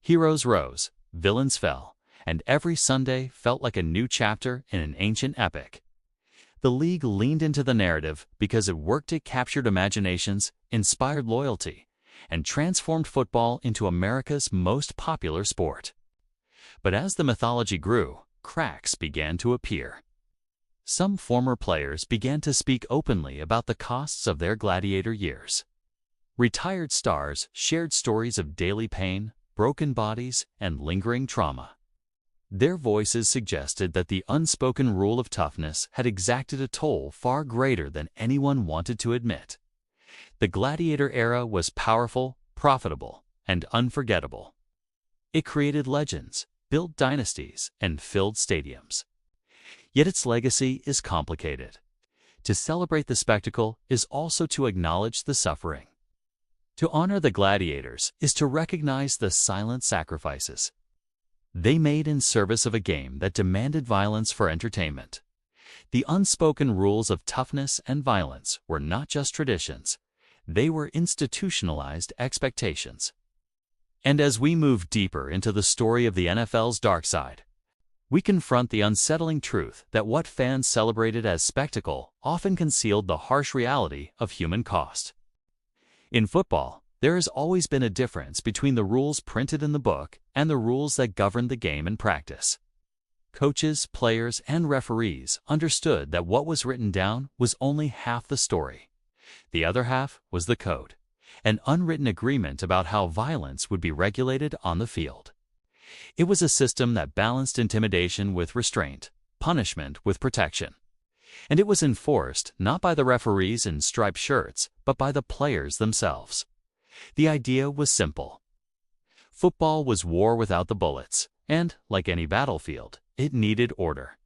Heroes rose, villains fell, and every Sunday felt like a new chapter in an ancient epic. The league leaned into the narrative because it worked to capture imaginations, inspired loyalty, and transformed football into America's most popular sport. But as the mythology grew, cracks began to appear. Some former players began to speak openly about the costs of their gladiator years. Retired stars shared stories of daily pain, broken bodies, and lingering trauma. Their voices suggested that the unspoken rule of toughness had exacted a toll far greater than anyone wanted to admit. The gladiator era was powerful, profitable, and unforgettable. It created legends, built dynasties, and filled stadiums. Yet its legacy is complicated. To celebrate the spectacle is also to acknowledge the suffering. To honor the gladiators is to recognize the silent sacrifices they made in service of a game that demanded violence for entertainment. The unspoken rules of toughness and violence were not just traditions, they were institutionalized expectations. And as we move deeper into the story of the NFL's dark side, we confront the unsettling truth that what fans celebrated as spectacle often concealed the harsh reality of human cost. In football, there has always been a difference between the rules printed in the book and the rules that govern the game in practice. Coaches, players, and referees understood that what was written down was only half the story. The other half was the code, an unwritten agreement about how violence would be regulated on the field. It was a system that balanced intimidation with restraint, punishment with protection. And it was enforced not by the referees in striped shirts, but by the players themselves. The idea was simple. Football was war without the bullets, and, like any battlefield, it needed order.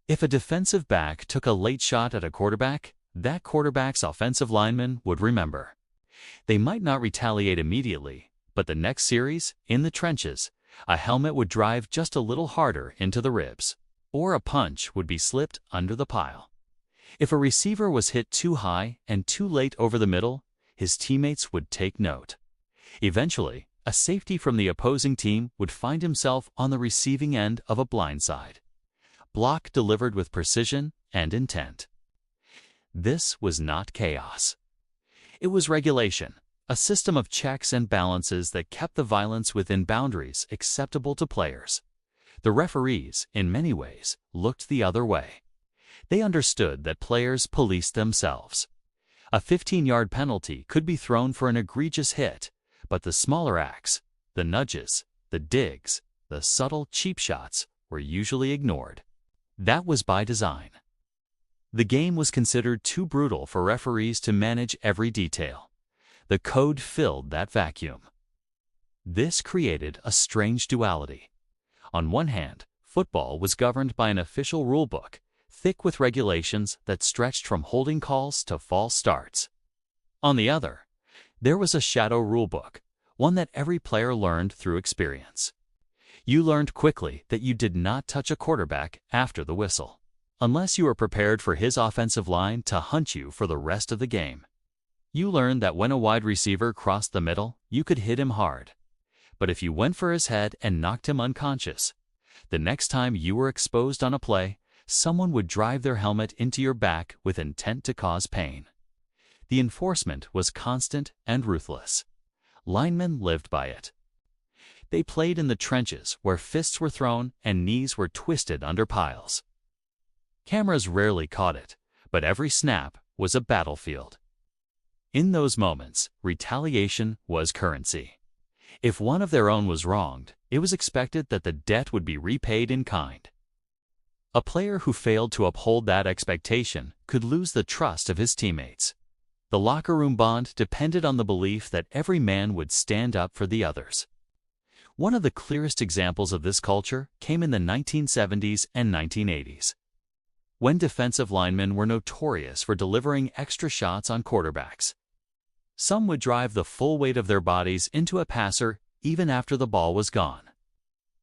If a defensive back took a late shot at a quarterback, that quarterback's offensive lineman would remember. They might not retaliate immediately, but the next series, in the trenches, a helmet would drive just a little harder into the ribs, or a punch would be slipped under the pile. If a receiver was hit too high and too late over the middle, his teammates would take note. Eventually, a safety from the opposing team would find himself on the receiving end of a blindside. Block delivered with precision and intent. This was not chaos. It was regulation, a system of checks and balances that kept the violence within boundaries acceptable to players. The referees, in many ways, looked the other way. They understood that players policed themselves. A 15-yard penalty could be thrown for an egregious hit, but the smaller acts, the nudges, the digs, the subtle cheap shots were usually ignored. That was by design. The game was considered too brutal for referees to manage every detail. The code filled that vacuum. This created a strange duality. On one hand, football was governed by an official rulebook, thick with regulations that stretched from holding calls to false starts. On the other, there was a shadow rulebook, one that every player learned through experience. You learned quickly that you did not touch a quarterback after the whistle, unless you were prepared for his offensive line to hunt you for the rest of the game. You learned that when a wide receiver crossed the middle, you could hit him hard. But if you went for his head and knocked him unconscious, the next time you were exposed on a play, someone would drive their helmet into your back with intent to cause pain. The enforcement was constant and ruthless. Linemen lived by it. They played in the trenches where fists were thrown and knees were twisted under piles. Cameras rarely caught it, but every snap was a battlefield. In those moments, retaliation was currency. If one of their own was wronged, it was expected that the debt would be repaid in kind. A player who failed to uphold that expectation could lose the trust of his teammates. The locker room bond depended on the belief that every man would stand up for the others. One of the clearest examples of this culture came in the 1970s and 1980s, when defensive linemen were notorious for delivering extra shots on quarterbacks. Some would drive the full weight of their bodies into a passer even after the ball was gone,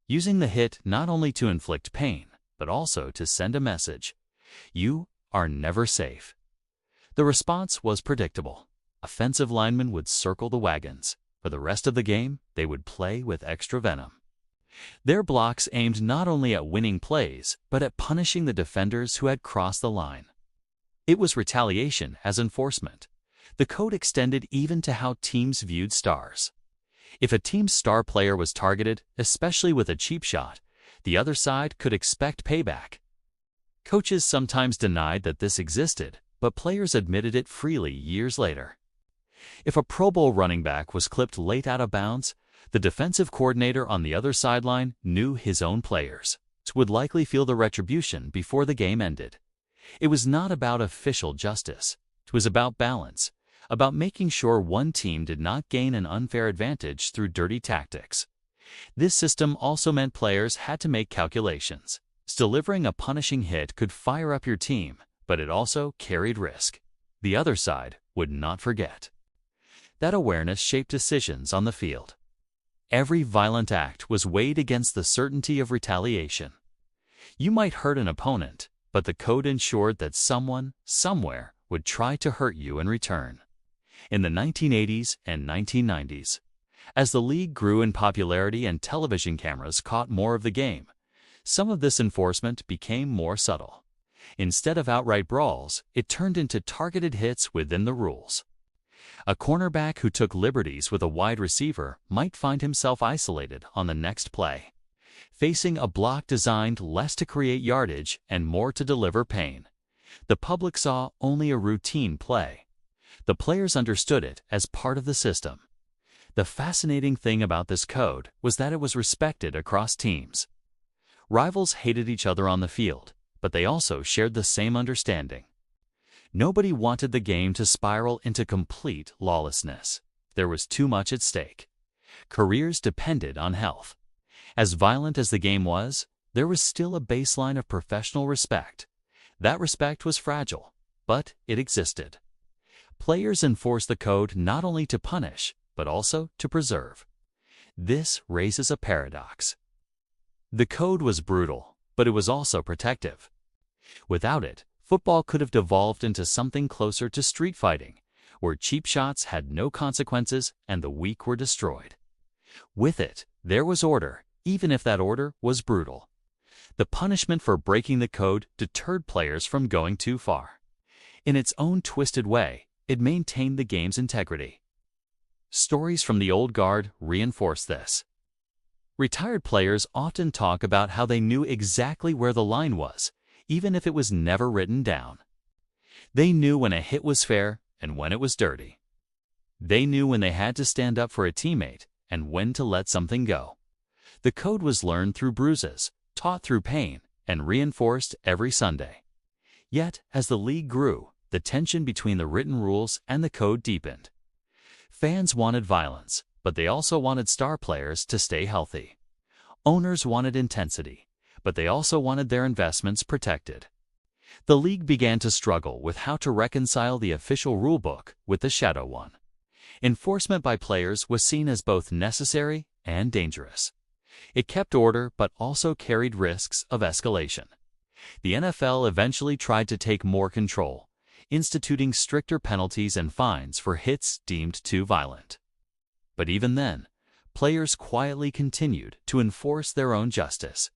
using the hit not only to inflict pain, but also to send a message: you are never safe. The response was predictable. Offensive linemen would circle the wagons. For the rest of the game, they would play with extra venom. Their blocks aimed not only at winning plays, but at punishing the defenders who had crossed the line. It was retaliation as enforcement. The code extended even to how teams viewed stars. If a team's star player was targeted, especially with a cheap shot, the other side could expect payback. Coaches sometimes denied that this existed, but players admitted it freely years later. If a Pro Bowl running back was clipped late out of bounds, the defensive coordinator on the other sideline knew his own players would likely feel the retribution before the game ended. It was not about official justice. It was about balance, about making sure one team did not gain an unfair advantage through dirty tactics. This system also meant players had to make calculations. Delivering a punishing hit could fire up your team, but it also carried risk. The other side would not forget. That awareness shaped decisions on the field. Every violent act was weighed against the certainty of retaliation. You might hurt an opponent, but the code ensured that someone, somewhere, would try to hurt you in return. In the 1980s and 1990s, as the league grew in popularity and television cameras caught more of the game, some of this enforcement became more subtle. Instead of outright brawls, it turned into targeted hits within the rules. A cornerback who took liberties with a wide receiver might find himself isolated on the next play, facing a block designed less to create yardage and more to deliver pain. The public saw only a routine play. The players understood it as part of the system. The fascinating thing about this code was that it was respected across teams. Rivals hated each other on the field, but they also shared the same understanding. Nobody wanted the game to spiral into complete lawlessness. There was too much at stake. Careers depended on health. As violent as the game was, there was still a baseline of professional respect. That respect was fragile, but it existed. Players enforced the code not only to punish, but also to preserve. This raises a paradox. The code was brutal, but it was also protective. Without it, football could have devolved into something closer to street fighting, where cheap shots had no consequences and the weak were destroyed. With it, there was order, even if that order was brutal. The punishment for breaking the code deterred players from going too far. In its own twisted way, it maintained the game's integrity. Stories from the old guard reinforce this. Retired players often talk about how they knew exactly where the line was, even if it was never written down. They knew when a hit was fair and when it was dirty. They knew when they had to stand up for a teammate and when to let something go. The code was learned through bruises, taught through pain, and reinforced every Sunday. Yet, as the league grew, the tension between the written rules and the code deepened. Fans wanted violence, but they also wanted star players to stay healthy. Owners wanted intensity, but they also wanted their investments protected. The league began to struggle with how to reconcile the official rulebook with the shadow one. Enforcement by players was seen as both necessary and dangerous. It kept order but also carried risks of escalation. The NFL eventually tried to take more control, instituting stricter penalties and fines for hits deemed too violent. But even then, players quietly continued to enforce their own justice.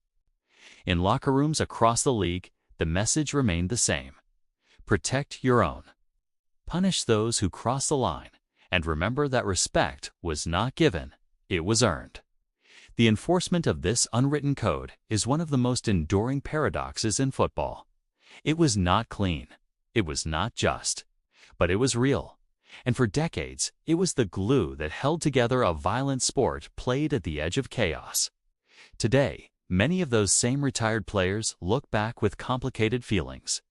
In locker rooms across the league, the message remained the same: protect your own. Punish those who cross the line, and remember that respect was not given, it was earned. The enforcement of this unwritten code is one of the most enduring paradoxes in football. It was not clean, it was not just, but it was real. And for decades, it was the glue that held together a violent sport played at the edge of chaos. Today, many of those same retired players look back with complicated feelings.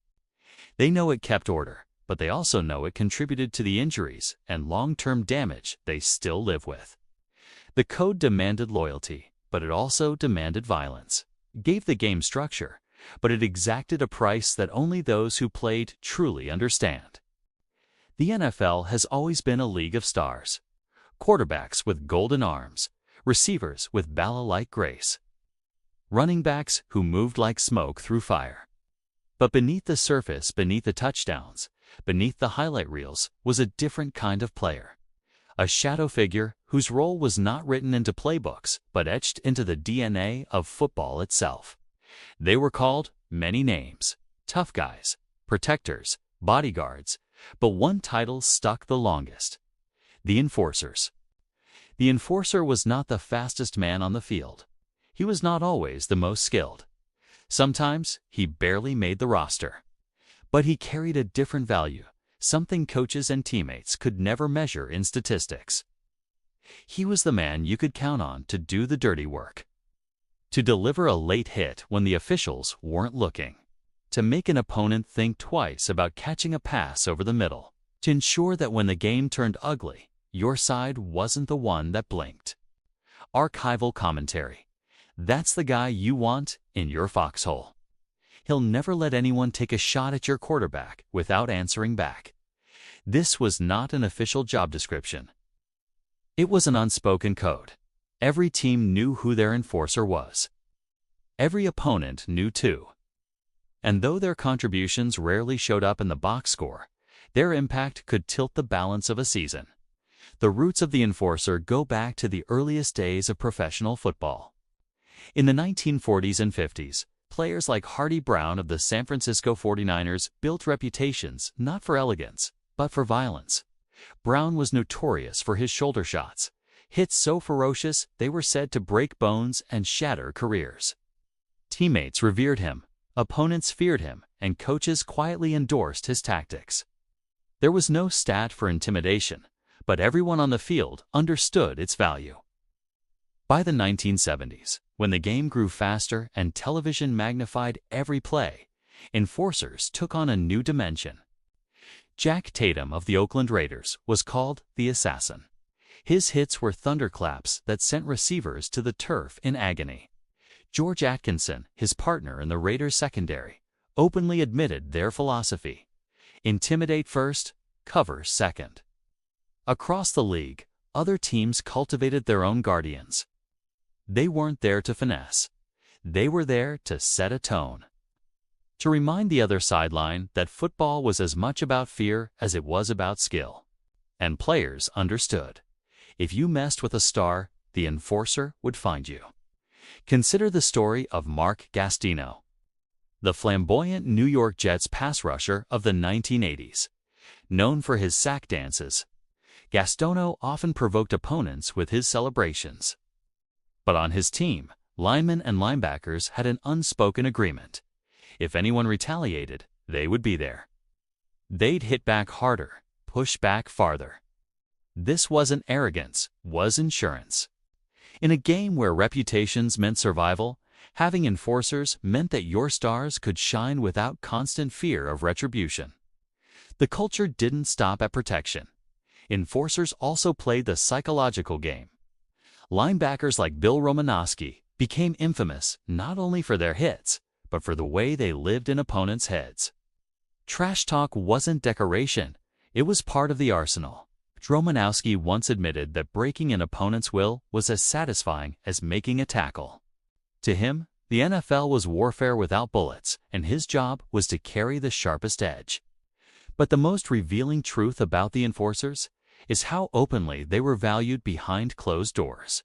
They know it kept order, but they also know it contributed to the injuries and long-term damage they still live with. The code demanded loyalty, but it also demanded violence. It gave the game structure, but it exacted a price that only those who played truly understand. The NFL has always been a league of stars. Quarterbacks with golden arms, receivers with Bala-like grace, running backs who moved like smoke through fire. But beneath the surface, beneath the touchdowns, beneath the highlight reels, was a different kind of player. A shadow figure whose role was not written into playbooks, but etched into the DNA of football itself. They were called many names: tough guys, protectors, bodyguards, but one title stuck the longest: the enforcers. The enforcer was not the fastest man on the field. He was not always the most skilled. Sometimes he barely made the roster. But he carried a different value, something coaches and teammates could never measure in statistics. He was the man you could count on to do the dirty work, to deliver a late hit when the officials weren't looking, to make an opponent think twice about catching a pass over the middle, to ensure that when the game turned ugly, your side wasn't the one that blinked. Archival commentary. That's the guy you want in your foxhole. He'll never let anyone take a shot at your quarterback without answering back. This was not an official job description. It was an unspoken code. Every team knew who their enforcer was. Every opponent knew too. And though their contributions rarely showed up in the box score, their impact could tilt the balance of a season. The roots of the enforcer go back to the earliest days of professional football. In the 1940s and 50s, players like Hardy Brown of the San Francisco 49ers built reputations not for elegance, but for violence. Brown was notorious for his shoulder shots, hits so ferocious they were said to break bones and shatter careers. Teammates revered him, opponents feared him, and coaches quietly endorsed his tactics. There was no stat for intimidation, but everyone on the field understood its value. By the 1970s, when the game grew faster and television magnified every play, enforcers took on a new dimension. Jack Tatum of the Oakland Raiders was called the Assassin. His hits were thunderclaps that sent receivers to the turf in agony. George Atkinson, his partner in the Raiders secondary, openly admitted their philosophy: intimidate first, cover second. Across the league, other teams cultivated their own guardians. They weren't there to finesse. They were there to set a tone, to remind the other sideline that football was as much about fear as it was about skill. And players understood. If you messed with a star, the enforcer would find you. Consider the story of Mark Gastineau, the flamboyant New York Jets pass rusher of the 1980s. Known for his sack dances, Gastineau often provoked opponents with his celebrations. But on his team, linemen and linebackers had an unspoken agreement. If anyone retaliated, they would be there. They'd hit back harder, push back farther. This wasn't arrogance, was insurance. In a game where reputations meant survival, having enforcers meant that your stars could shine without constant fear of retribution. The culture didn't stop at protection. Enforcers also played the psychological game. Linebackers like Bill Romanowski became infamous not only for their hits, but for the way they lived in opponents' heads. Trash talk wasn't decoration, it was part of the arsenal. Romanowski once admitted that breaking an opponent's will was as satisfying as making a tackle. To him, the NFL was warfare without bullets, and his job was to carry the sharpest edge. But the most revealing truth about the enforcers is how openly they were valued behind closed doors.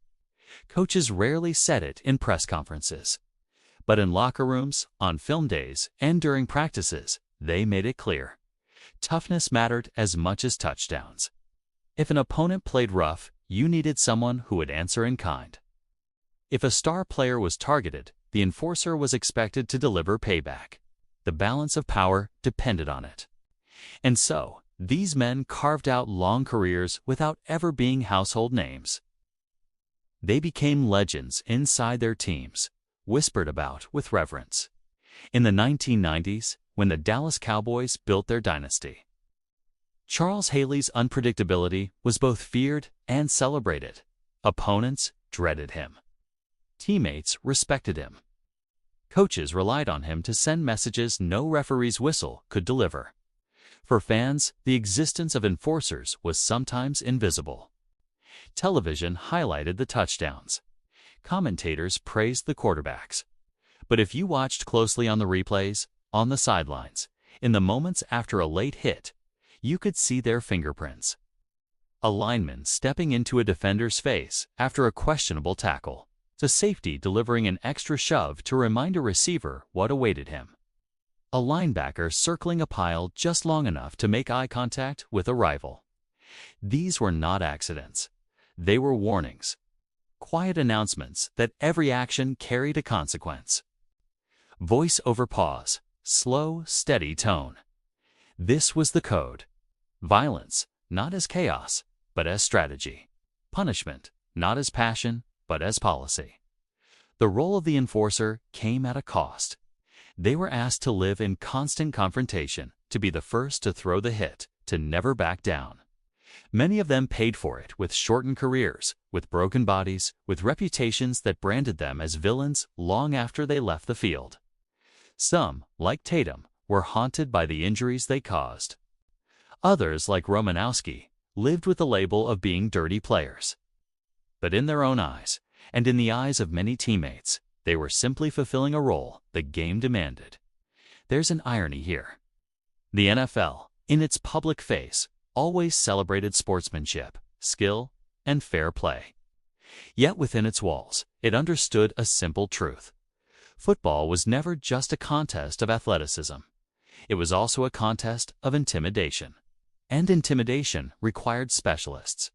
Coaches rarely said it in press conferences, but in locker rooms, on film days, and during practices, they made it clear. Toughness mattered as much as touchdowns. If an opponent played rough, you needed someone who would answer in kind. If a star player was targeted, the enforcer was expected to deliver payback. The balance of power depended on it. And so, these men carved out long careers without ever being household names. They became legends inside their teams, whispered about with reverence. In the 1990s, when the Dallas Cowboys built their dynasty, Charles Haley's unpredictability was both feared and celebrated. Opponents dreaded him. Teammates respected him. Coaches relied on him to send messages no referee's whistle could deliver. For fans, the existence of enforcers was sometimes invisible. Television highlighted the touchdowns. Commentators praised the quarterbacks. But if you watched closely on the replays, on the sidelines, in the moments after a late hit, you could see their fingerprints. A lineman stepping into a defender's face after a questionable tackle, to safety delivering an extra shove to remind a receiver what awaited him. A linebacker circling a pile just long enough to make eye contact with a rival. These were not accidents. They were warnings. Quiet announcements that every action carried a consequence. Voice over pause, slow, steady tone. This was the code. Violence, not as chaos, but as strategy. Punishment, not as passion, but as policy. The role of the enforcer came at a cost. They were asked to live in constant confrontation, to be the first to throw the hit, to never back down. Many of them paid for it with shortened careers, with broken bodies, with reputations that branded them as villains long after they left the field. Some, like Tatum, were haunted by the injuries they caused. Others, like Romanowski, lived with the label of being dirty players. But in their own eyes, and in the eyes of many teammates, they were simply fulfilling a role the game demanded. There's an irony here. The NFL, in its public face, always celebrated sportsmanship, skill, and fair play. Yet within its walls, it understood a simple truth. Football was never just a contest of athleticism. It was also a contest of intimidation. And intimidation required specialists.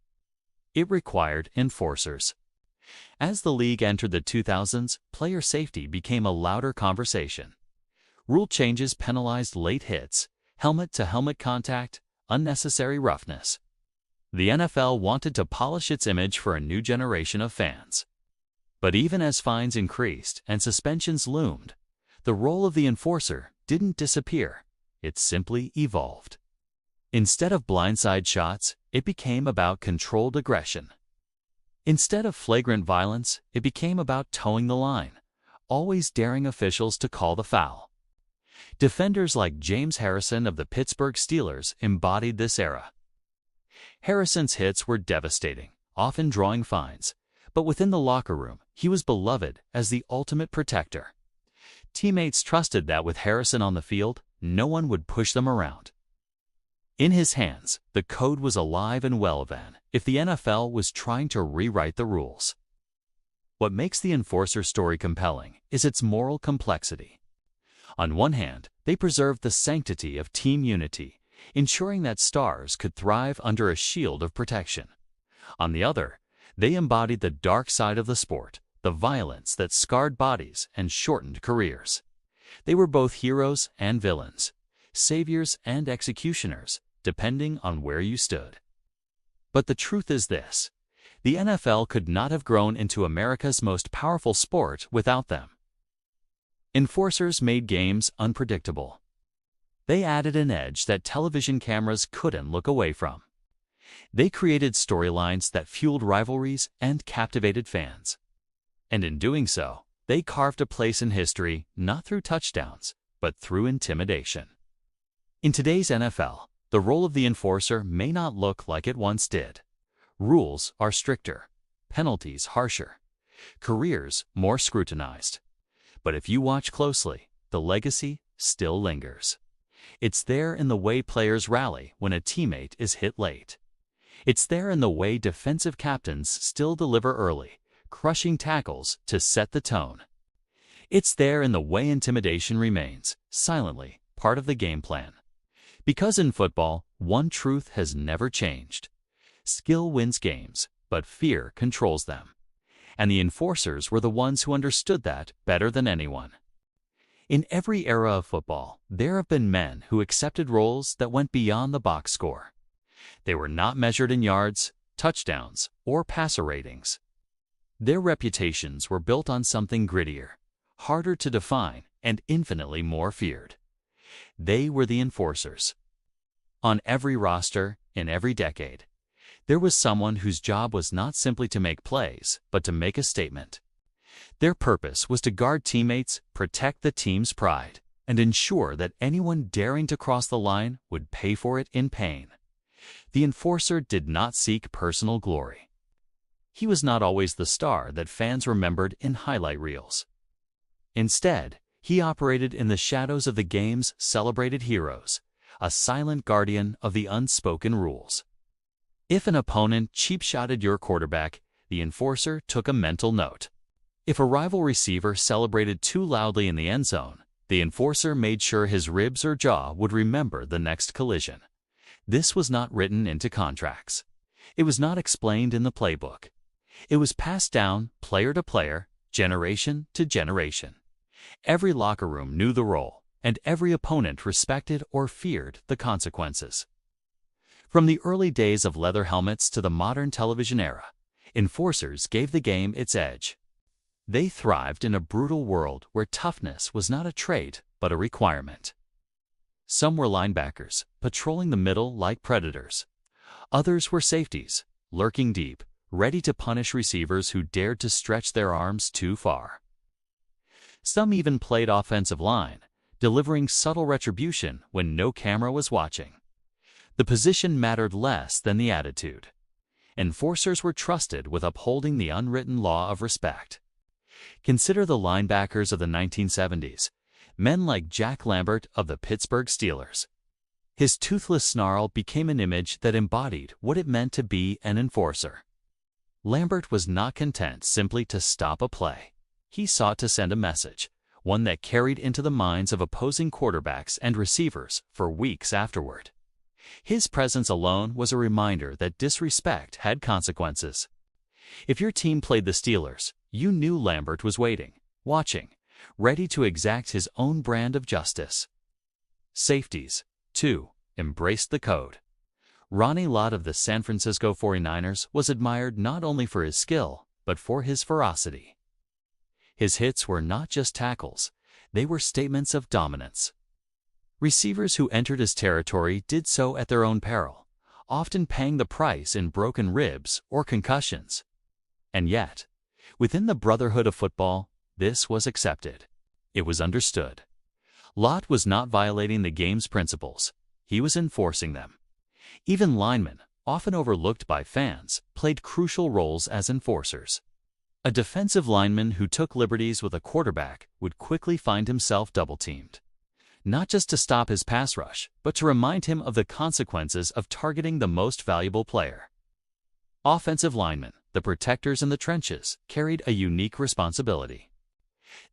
It required enforcers. As the league entered the 2000s, player safety became a louder conversation. Rule changes penalized late hits, helmet-to-helmet contact, unnecessary roughness. The NFL wanted to polish its image for a new generation of fans. But even as fines increased and suspensions loomed, the role of the enforcer didn't disappear. It simply evolved. Instead of blindside shots, it became about controlled aggression. Instead of flagrant violence, it became about towing the line, always daring officials to call the foul. Defenders like James Harrison of the Pittsburgh Steelers embodied this era. Harrison's hits were devastating, often drawing fines, but within the locker room, he was beloved as the ultimate protector. Teammates trusted that with Harrison on the field, no one would push them around. In his hands, the code was alive and well then, if the NFL was trying to rewrite the rules. What makes the enforcer story compelling is its moral complexity. On one hand, they preserved the sanctity of team unity, ensuring that stars could thrive under a shield of protection. On the other, they embodied the dark side of the sport, the violence that scarred bodies and shortened careers. They were both heroes and villains, saviors and executioners, depending on where you stood. But the truth is this: the NFL could not have grown into America's most powerful sport without them. Enforcers made games unpredictable. They added an edge that television cameras couldn't look away from. They created storylines that fueled rivalries and captivated fans. And in doing so, they carved a place in history not through touchdowns, but through intimidation. In today's NFL, the role of the enforcer may not look like it once did. Rules are stricter, penalties harsher, careers more scrutinized. But if you watch closely, the legacy still lingers. It's there in the way players rally when a teammate is hit late. It's there in the way defensive captains still deliver early, crushing tackles to set the tone. It's there in the way intimidation remains, silently, part of the game plan. Because in football, one truth has never changed. Skill wins games, but fear controls them. And the enforcers were the ones who understood that better than anyone. In every era of football, there have been men who accepted roles that went beyond the box score. They were not measured in yards, touchdowns, or passer ratings. Their reputations were built on something grittier, harder to define, and infinitely more feared. They were the enforcers. On every roster, in every decade, there was someone whose job was not simply to make plays, but to make a statement. Their purpose was to guard teammates, protect the team's pride, and ensure that anyone daring to cross the line would pay for it in pain. The enforcer did not seek personal glory. He was not always the star that fans remembered in highlight reels. Instead, he operated in the shadows of the game's celebrated heroes, a silent guardian of the unspoken rules. If an opponent cheap-shotted your quarterback, the enforcer took a mental note. If a rival receiver celebrated too loudly in the end zone, the enforcer made sure his ribs or jaw would remember the next collision. This was not written into contracts. It was not explained in the playbook. It was passed down, player to player, generation to generation. Every locker room knew the role, and every opponent respected or feared the consequences. From the early days of leather helmets to the modern television era, enforcers gave the game its edge. They thrived in a brutal world where toughness was not a trait but a requirement. Some were linebackers, patrolling the middle like predators. Others were safeties, lurking deep, ready to punish receivers who dared to stretch their arms too far. Some even played offensive line, delivering subtle retribution when no camera was watching. The position mattered less than the attitude. Enforcers were trusted with upholding the unwritten law of respect. Consider the linebackers of the 1970s, men like Jack Lambert of the Pittsburgh Steelers. His toothless snarl became an image that embodied what it meant to be an enforcer. Lambert was not content simply to stop a play. He sought to send a message, one that carried into the minds of opposing quarterbacks and receivers for weeks afterward. His presence alone was a reminder that disrespect had consequences. If your team played the Steelers, you knew Lambert was waiting, watching, ready to exact his own brand of justice. Safeties, too, embraced the code. Ronnie Lott of the San Francisco 49ers was admired not only for his skill, but for his ferocity. His hits were not just tackles, they were statements of dominance. Receivers who entered his territory did so at their own peril, often paying the price in broken ribs or concussions. And yet, within the brotherhood of football, this was accepted. It was understood. Lott was not violating the game's principles. He was enforcing them. Even linemen, often overlooked by fans, played crucial roles as enforcers. A defensive lineman who took liberties with a quarterback would quickly find himself double-teamed. Not just to stop his pass rush, but to remind him of the consequences of targeting the most valuable player. Offensive linemen, the protectors in the trenches, carried a unique responsibility.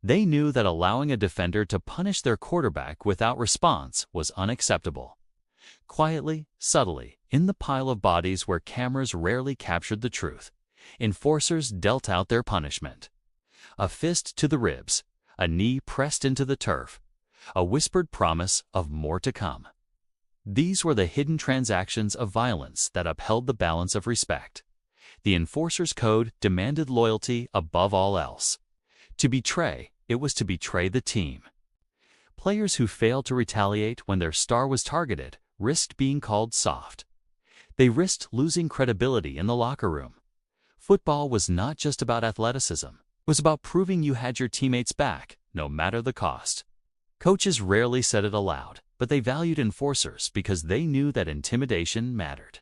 They knew that allowing a defender to punish their quarterback without response was unacceptable. Quietly, subtly, in the pile of bodies where cameras rarely captured the truth, enforcers dealt out their punishment. A fist to the ribs, a knee pressed into the turf, a whispered promise of more to come. These were the hidden transactions of violence that upheld the balance of respect. The enforcer's code demanded loyalty above all else. To betray, it was to betray the team. Players who failed to retaliate when their star was targeted risked being called soft. They risked losing credibility in the locker room. Football was not just about athleticism. It was about proving you had your teammates back, no matter the cost. Coaches rarely said it aloud, but they valued enforcers because they knew that intimidation mattered.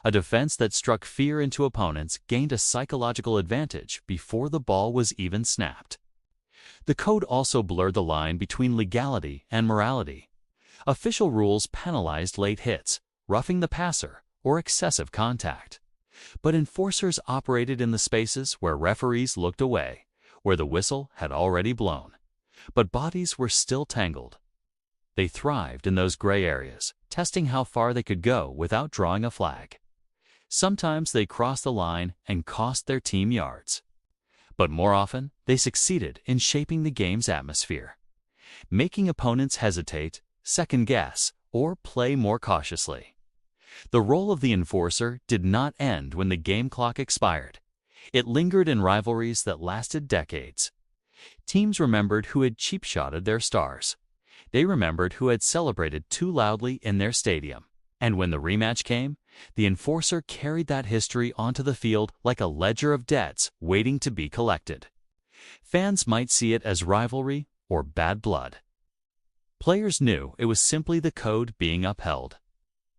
A defense that struck fear into opponents gained a psychological advantage before the ball was even snapped. The code also blurred the line between legality and morality. Official rules penalized late hits, roughing the passer, or excessive contact. But enforcers operated in the spaces where referees looked away, where the whistle had already blown, but bodies were still tangled. They thrived in those gray areas, testing how far they could go without drawing a flag. Sometimes they crossed the line and cost their team yards. But more often, they succeeded in shaping the game's atmosphere, making opponents hesitate, second-guess, or play more cautiously. The role of the enforcer did not end when the game clock expired. It lingered in rivalries that lasted decades. Teams remembered who had cheap-shotted their stars. They remembered who had celebrated too loudly in their stadium. And when the rematch came, the enforcer carried that history onto the field like a ledger of debts waiting to be collected. Fans might see it as rivalry or bad blood. Players knew it was simply the code being upheld.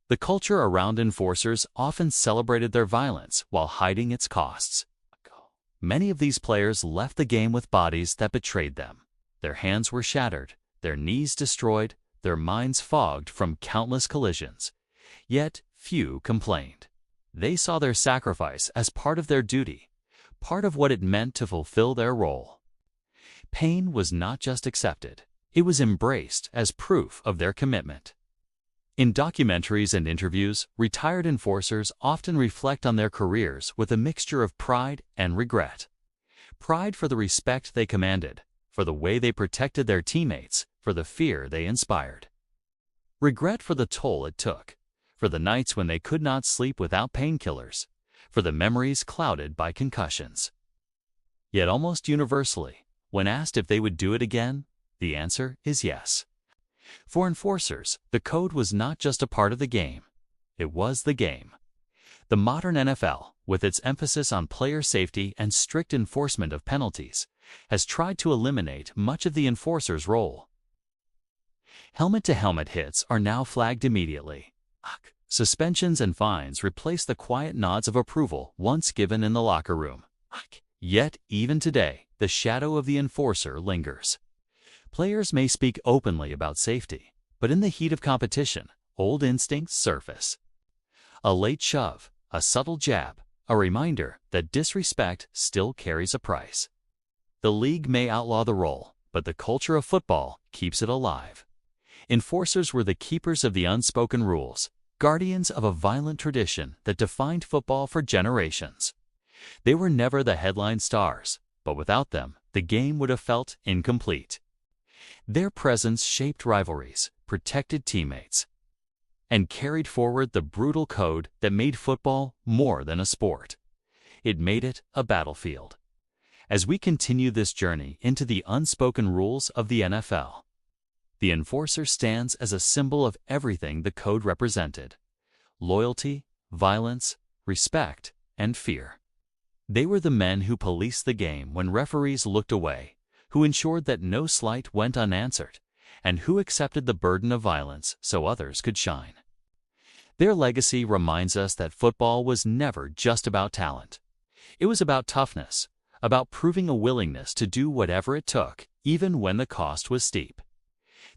The culture around enforcers often celebrated their violence while hiding its costs. Many of these players left the game with bodies that betrayed them. Their hands were shattered, their knees destroyed, their minds fogged from countless collisions. Yet few complained. They saw their sacrifice as part of their duty, part of what it meant to fulfill their role. Pain was not just accepted, it was embraced as proof of their commitment. In documentaries and interviews, retired enforcers often reflect on their careers with a mixture of pride and regret. Pride for the respect they commanded, for the way they protected their teammates, for the fear they inspired. Regret for the toll it took, for the nights when they could not sleep without painkillers, for the memories clouded by concussions. Yet almost universally, when asked if they would do it again, the answer is yes. For enforcers, the code was not just a part of the game, it was the game. The modern NFL, with its emphasis on player safety and strict enforcement of penalties, has tried to eliminate much of the enforcer's role. Helmet-to-helmet hits are now flagged immediately. Suspensions and fines replace the quiet nods of approval once given in the locker room. Yet, even today, the shadow of the enforcer lingers. Players may speak openly about safety, but in the heat of competition, old instincts surface. A late shove, a subtle jab, a reminder that disrespect still carries a price. The league may outlaw the role, but the culture of football keeps it alive. Enforcers were the keepers of the unspoken rules, guardians of a violent tradition that defined football for generations. They were never the headline stars, but without them, the game would have felt incomplete. Their presence shaped rivalries, protected teammates, and carried forward the brutal code that made football more than a sport. It made it a battlefield. As we continue this journey into the unspoken rules of the NFL, the enforcer stands as a symbol of everything the code represented: loyalty, violence, respect, and fear. They were the men who policed the game when referees looked away, who ensured that no slight went unanswered, and who accepted the burden of violence so others could shine. Their legacy reminds us that football was never just about talent. It was about toughness, about proving a willingness to do whatever it took, even when the cost was steep.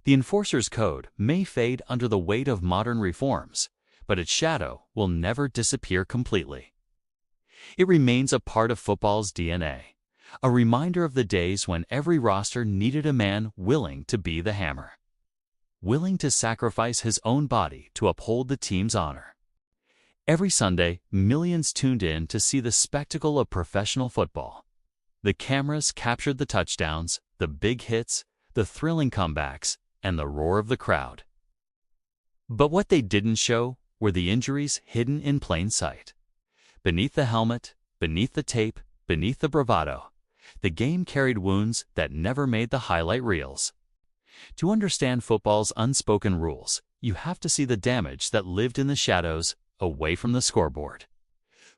The enforcer's code may fade under the weight of modern reforms, but its shadow will never disappear completely. It remains a part of football's DNA, a reminder of the days when every roster needed a man willing to be the hammer, willing to sacrifice his own body to uphold the team's honor. Every Sunday, millions tuned in to see the spectacle of professional football. The cameras captured the touchdowns, the big hits, the thrilling comebacks, and the roar of the crowd. But what they didn't show were the injuries hidden in plain sight. Beneath the helmet, beneath the tape, beneath the bravado, the game carried wounds that never made the highlight reels. To understand football's unspoken rules, you have to see the damage that lived in the shadows, away from the scoreboard.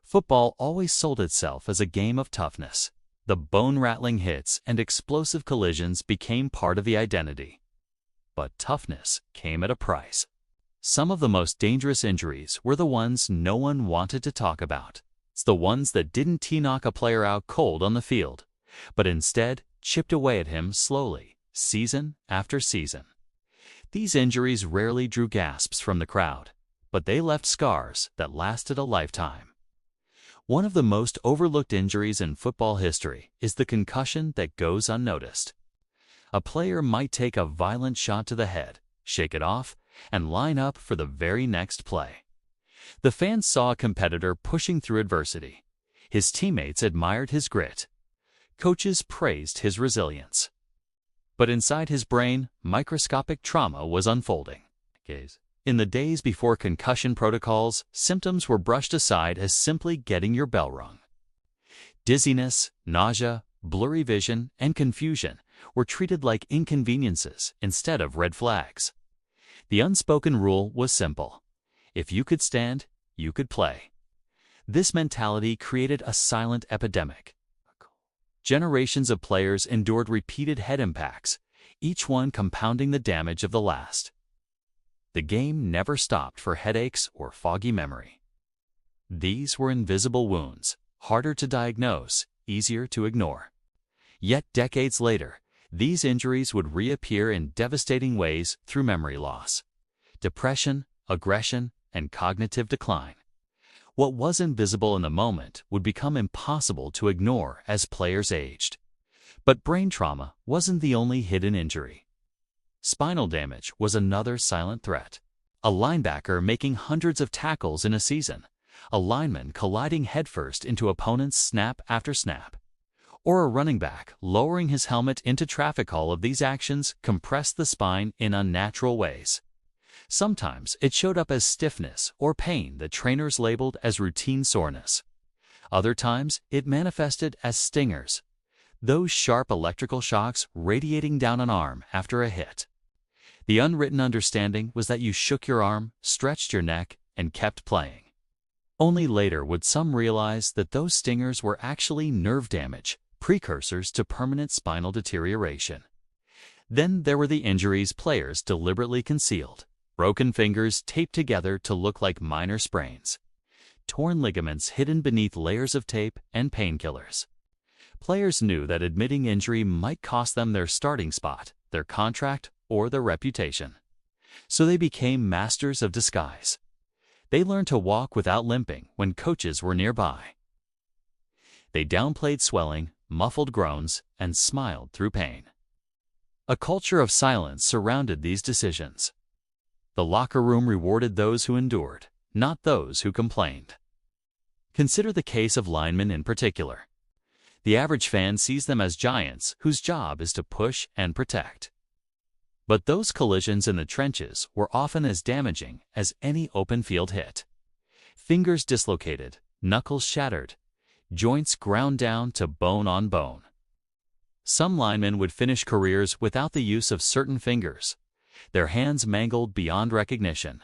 Football always sold itself as a game of toughness. The bone-rattling hits and explosive collisions became part of the identity. but toughness came at a price. Some of the most dangerous injuries were the ones no one wanted to talk about. It's the ones that didn't knock a player out cold on the field, but instead chipped away at him slowly, season after season. These injuries rarely drew gasps from the crowd, but they left scars that lasted a lifetime. One of the most overlooked injuries in football history is the concussion that goes unnoticed. A player might take a violent shot to the head, shake it off, and line up for the very next play. The fans saw a competitor pushing through adversity. His teammates admired his grit. Coaches praised his resilience. But inside his brain, microscopic trauma was unfolding. In the days before concussion protocols, symptoms were brushed aside as simply getting your bell rung. Dizziness, nausea, blurry vision, and confusion were treated like inconveniences instead of red flags. The unspoken rule was simple. If you could stand, you could play. This mentality created a silent epidemic. Generations of players endured repeated head impacts, each one compounding the damage of the last. The game never stopped for headaches or foggy memory. These were invisible wounds, harder to diagnose, easier to ignore. Yet decades later, these injuries would reappear in devastating ways through memory loss, depression, aggression, and cognitive decline. What was invisible in the moment would become impossible to ignore as players aged. But brain trauma wasn't the only hidden injury. Spinal damage was another silent threat. A linebacker making hundreds of tackles in a season, a lineman colliding headfirst into opponents snap after snap, or a running back lowering his helmet into traffic. All of these actions compressed the spine in unnatural ways. Sometimes it showed up as stiffness or pain that trainers labeled as routine soreness. Other times it manifested as stingers, those sharp electrical shocks radiating down an arm after a hit. The unwritten understanding was that you shook your arm, stretched your neck, and kept playing. Only later would some realize that those stingers were actually nerve damage, precursors to permanent spinal deterioration. Then there were the injuries players deliberately concealed. Broken fingers taped together to look like minor sprains. Torn ligaments hidden beneath layers of tape and painkillers. Players knew that admitting injury might cost them their starting spot, their contract, or their reputation. So they became masters of disguise. They learned to walk without limping when coaches were nearby. They downplayed swelling, muffled groans, and smiled through pain. A culture of silence surrounded these decisions. The locker room rewarded those who endured, not those who complained. Consider the case of linemen in particular. The average fan sees them as giants whose job is to push and protect. But those collisions in the trenches were often as damaging as any open field hit. Fingers dislocated, knuckles shattered, joints ground down to bone on bone. Some linemen would finish careers without the use of certain fingers, their hands mangled beyond recognition.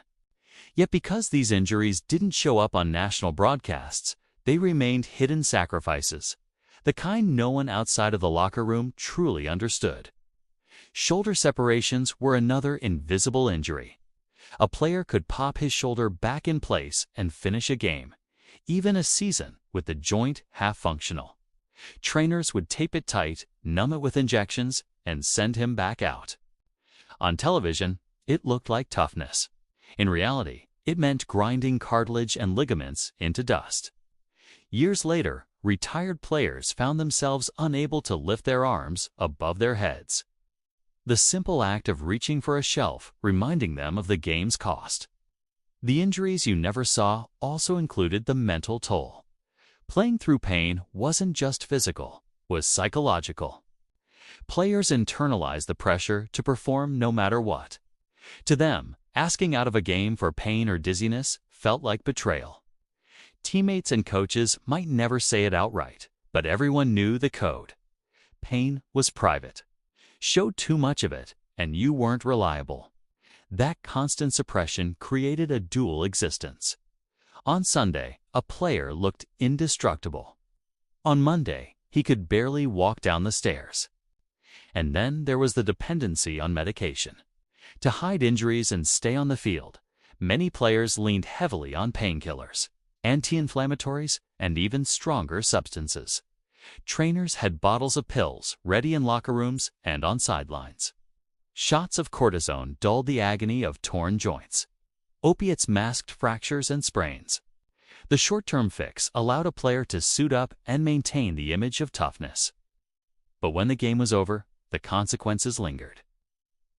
Yet because these injuries didn't show up on national broadcasts, they remained hidden sacrifices, the kind no one outside of the locker room truly understood. Shoulder separations were another invisible injury. A player could pop his shoulder back in place and finish a game, even a season, with the joint half functional. Trainers would tape it tight, numb it with injections, and send him back out. On television, it looked like toughness. In reality, it meant grinding cartilage and ligaments into dust. Years later, retired players found themselves unable to lift their arms above their heads. The simple act of reaching for a shelf reminding them of the game's cost. The injuries you never saw also included the mental toll. Playing through pain wasn't just physical, it was psychological. Players internalized the pressure to perform no matter what. To them, asking out of a game for pain or dizziness felt like betrayal. Teammates and coaches might never say it outright, but everyone knew the code. Pain was private. Show too much of it, and you weren't reliable. That constant suppression created a dual existence. On Sunday, a player looked indestructible. On Monday, he could barely walk down the stairs. And then there was the dependency on medication. To hide injuries and stay on the field, many players leaned heavily on painkillers, anti-inflammatories, and even stronger substances. Trainers had bottles of pills ready in locker rooms and on sidelines. Shots of cortisone dulled the agony of torn joints. Opiates masked fractures and sprains. The short-term fix allowed a player to suit up and maintain the image of toughness. But when the game was over, the consequences lingered.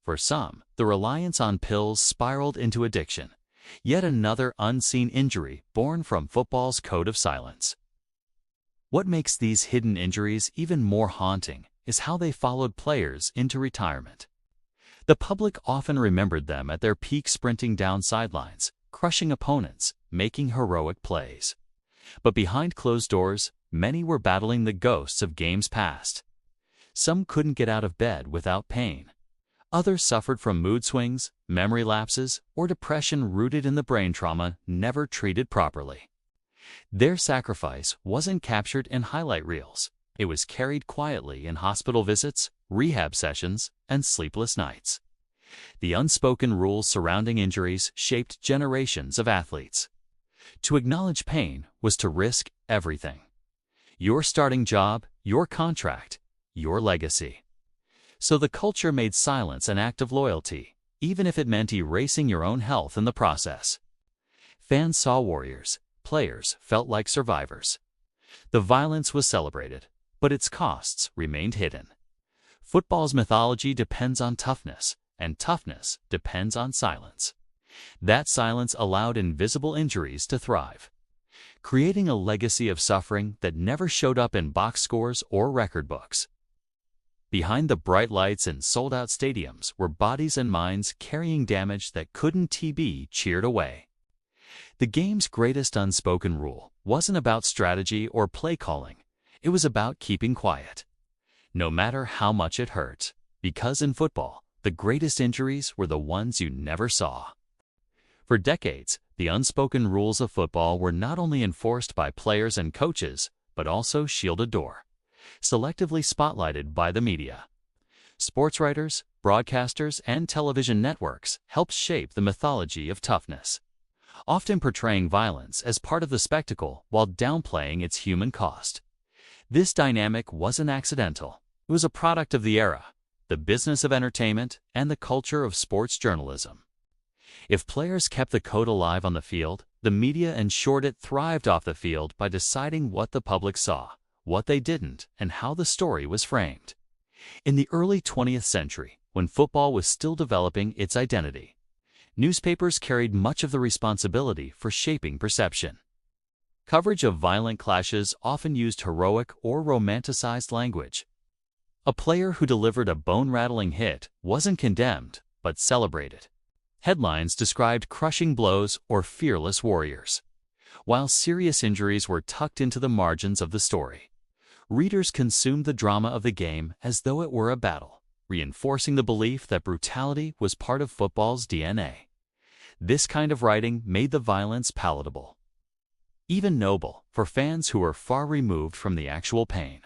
For some, the reliance on pills spiraled into addiction, yet another unseen injury born from football's code of silence. What makes these hidden injuries even more haunting is how they followed players into retirement. The public often remembered them at their peak, sprinting down sidelines, crushing opponents, making heroic plays. But behind closed doors, many were battling the ghosts of games past. Some couldn't get out of bed without pain. Others suffered from mood swings, memory lapses, or depression rooted in the brain trauma never treated properly. Their sacrifice wasn't captured in highlight reels. It was carried quietly in hospital visits, rehab sessions, and sleepless nights. The unspoken rules surrounding injuries shaped generations of athletes. To acknowledge pain was to risk everything. Your starting job, your contract, your legacy. So the culture made silence an act of loyalty, even if it meant erasing your own health in the process. Fans saw warriors. Players felt like survivors. The violence was celebrated, but its costs remained hidden. Football's mythology depends on toughness, and toughness depends on silence. That silence allowed invisible injuries to thrive, creating a legacy of suffering that never showed up in box scores or record books. Behind the bright lights and sold-out stadiums were bodies and minds carrying damage that couldn't be cheered away. The game's greatest unspoken rule wasn't about strategy or play calling. It was about keeping quiet, no matter how much it hurt. Because in football, the greatest injuries were the ones you never saw. For decades, the unspoken rules of football were not only enforced by players and coaches, but also shielded door, selectively spotlighted by the media. Sports writers, broadcasters, and television networks helped shape the mythology of toughness, often portraying violence as part of the spectacle while downplaying its human cost. This dynamic wasn't accidental. It was a product of the era, the business of entertainment, and the culture of sports journalism. If players kept the code alive on the field, the media ensured it thrived off the field by deciding what the public saw, what they didn't, and how the story was framed. In the early 20th century, when football was still developing its identity, newspapers carried much of the responsibility for shaping perception. Coverage of violent clashes often used heroic or romanticized language. A player who delivered a bone-rattling hit wasn't condemned, but celebrated. Headlines described crushing blows or fearless warriors, while serious injuries were tucked into the margins of the story. Readers consumed the drama of the game as though it were a battle, reinforcing the belief that brutality was part of football's DNA. This kind of writing made the violence palatable, even noble, for fans who were far removed from the actual pain.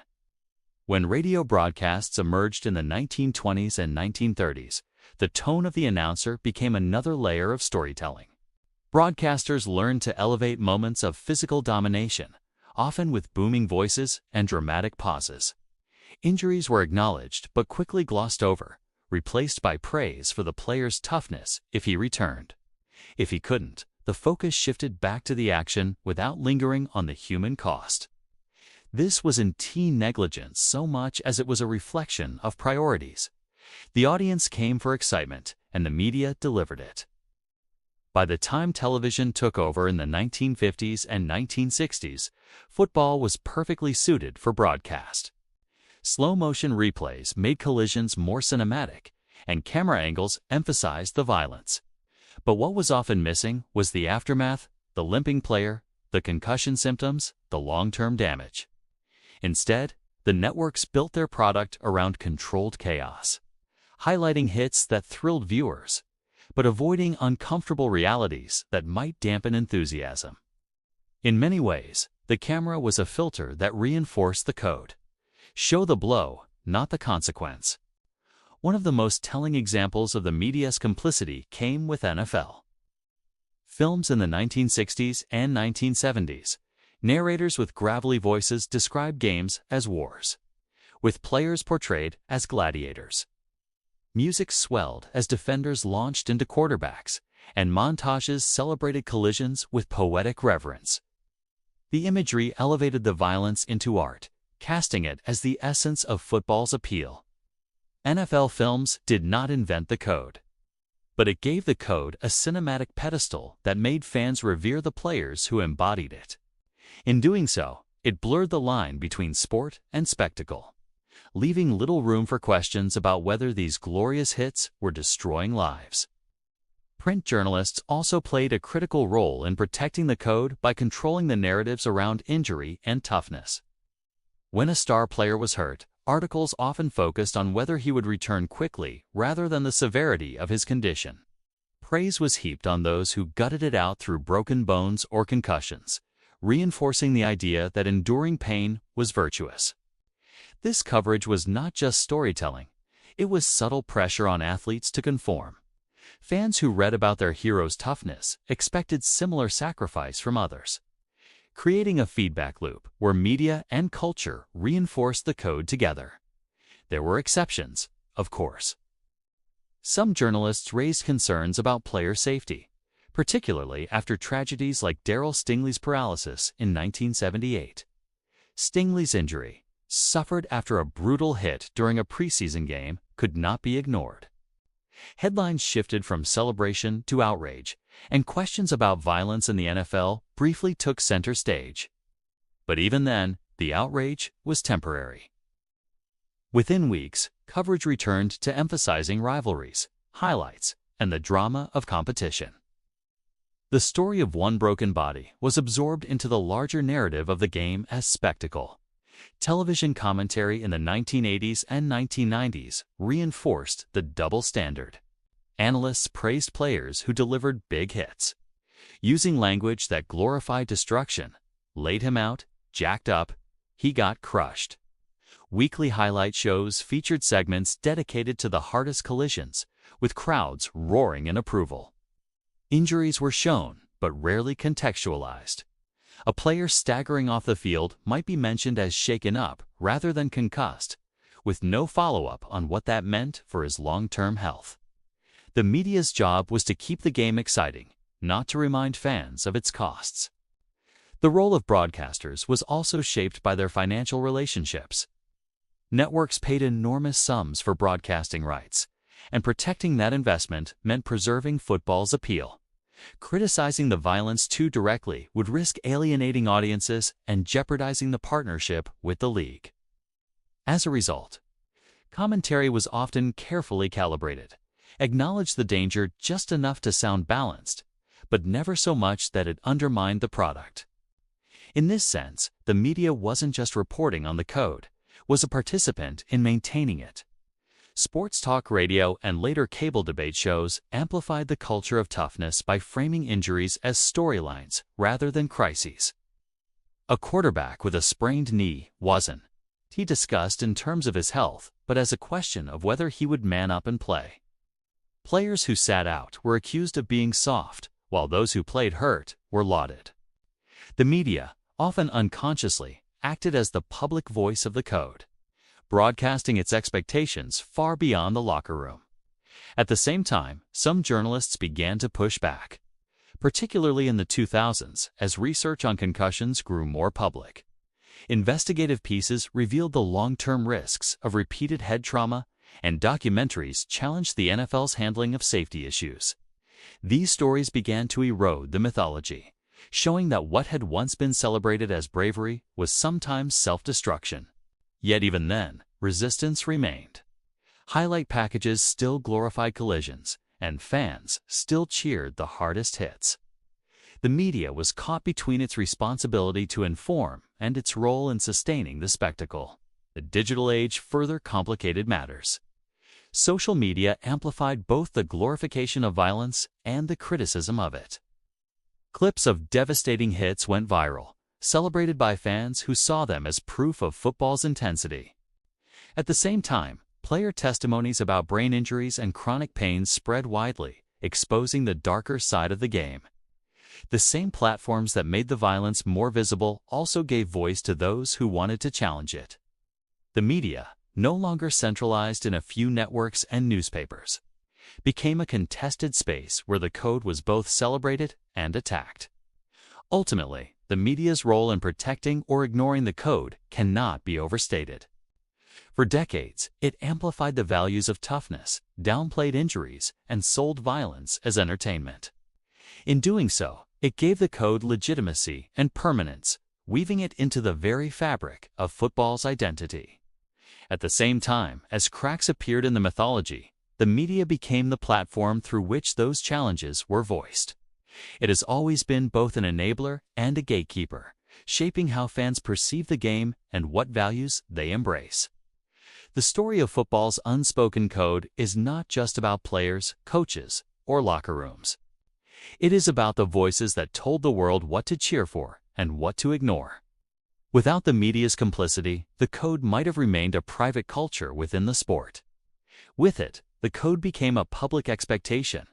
When radio broadcasts emerged in the 1920s and 1930s, the tone of the announcer became another layer of storytelling. Broadcasters learned to elevate moments of physical domination, often with booming voices and dramatic pauses. Injuries were acknowledged but quickly glossed over, replaced by praise for the player's toughness if he returned. If he couldn't, the focus shifted back to the action without lingering on the human cost. This wasn't team negligence so much as it was a reflection of priorities. The audience came for excitement, and the media delivered it. By the time television took over in the 1950s and 1960s, football was perfectly suited for broadcast. Slow-motion replays made collisions more cinematic, and camera angles emphasized the violence. But what was often missing was the aftermath, the limping player, the concussion symptoms, the long-term damage. Instead, the networks built their product around controlled chaos, highlighting hits that thrilled viewers, but avoiding uncomfortable realities that might dampen enthusiasm. In many ways, the camera was a filter that reinforced the code. Show the blow, not the consequence. One of the most telling examples of the media's complicity came with NFL. Films in the 1960s and 1970s, narrators with gravelly voices described games as wars, with players portrayed as gladiators. Music swelled as defenders launched into quarterbacks, and montages celebrated collisions with poetic reverence. The imagery elevated the violence into art, casting it as the essence of football's appeal. NFL films did not invent the code, but it gave the code a cinematic pedestal that made fans revere the players who embodied it. In doing so, it blurred the line between sport and spectacle, leaving little room for questions about whether these glorious hits were destroying lives. Print journalists also played a critical role in protecting the code by controlling the narratives around injury and toughness. When a star player was hurt, articles often focused on whether he would return quickly rather than the severity of his condition. Praise was heaped on those who gutted it out through broken bones or concussions, reinforcing the idea that enduring pain was virtuous. This coverage was not just storytelling, it was subtle pressure on athletes to conform. Fans who read about their heroes' toughness expected similar sacrifice from others, creating a feedback loop where media and culture reinforced the code together. There were exceptions, of course. Some journalists raised concerns about player safety, particularly after tragedies like Darryl Stingley's paralysis in 1978. Stingley's injury, suffered after a brutal hit during a preseason game, could not be ignored. Headlines shifted from celebration to outrage, and questions about violence in the NFL briefly took center stage. But even then, the outrage was temporary. Within weeks, coverage returned to emphasizing rivalries, highlights, and the drama of competition. The story of one broken body was absorbed into the larger narrative of the game as spectacle. Television commentary in the 1980s and 1990s reinforced the double standard. Analysts praised players who delivered big hits, using language that glorified destruction. Laid him out, jacked up, he got crushed. Weekly highlight shows featured segments dedicated to the hardest collisions, with crowds roaring in approval. Injuries were shown, but rarely contextualized. A player staggering off the field might be mentioned as shaken up rather than concussed, with no follow-up on what that meant for his long-term health. The media's job was to keep the game exciting, not to remind fans of its costs. The role of broadcasters was also shaped by their financial relationships. Networks paid enormous sums for broadcasting rights, and protecting that investment meant preserving football's appeal. Criticizing the violence too directly would risk alienating audiences and jeopardizing the partnership with the league. As a result, commentary was often carefully calibrated, acknowledged the danger just enough to sound balanced, but never so much that it undermined the product. In this sense, the media wasn't just reporting on the code, was a participant in maintaining it. Sports talk radio and later cable debate shows amplified the culture of toughness by framing injuries as storylines rather than crises. A quarterback with a sprained knee wasn't discussed in terms of his health, but as a question of whether he would man up and play. Players who sat out were accused of being soft, while those who played hurt were lauded. The media, often unconsciously, acted as the public voice of the code, broadcasting its expectations far beyond the locker room. At the same time, some journalists began to push back, particularly in the 2000s as research on concussions grew more public. Investigative pieces revealed the long-term risks of repeated head trauma, and documentaries challenged the NFL's handling of safety issues. These stories began to erode the mythology, showing that what had once been celebrated as bravery was sometimes self-destruction. Yet even then, resistance remained. Highlight packages still glorified collisions, and fans still cheered the hardest hits. The media was caught between its responsibility to inform and its role in sustaining the spectacle. The digital age further complicated matters. Social media amplified both the glorification of violence and the criticism of it. Clips of devastating hits went viral, celebrated by fans who saw them as proof of football's intensity. At the same time, Player testimonies about brain injuries and chronic pains spread widely, exposing the darker side of the game. The same platforms that made the violence more visible also gave voice to those who wanted to challenge it. The media, no longer centralized in a few networks and newspapers, became a contested space where the code was both celebrated and attacked. Ultimately, the media's role in protecting or ignoring the code cannot be overstated. For decades, it amplified the values of toughness, downplayed injuries, and sold violence as entertainment. In doing so, it gave the code legitimacy and permanence, weaving it into the very fabric of football's identity. At the same time, as cracks appeared in the mythology, the media became the platform through which those challenges were voiced. It has always been both an enabler and a gatekeeper, shaping how fans perceive the game and what values they embrace. The story of football's unspoken code is not just about players, coaches, or locker rooms. It is about the voices that told the world what to cheer for and what to ignore. Without the media's complicity, the code might have remained a private culture within the sport. With it, the code became a public expectation,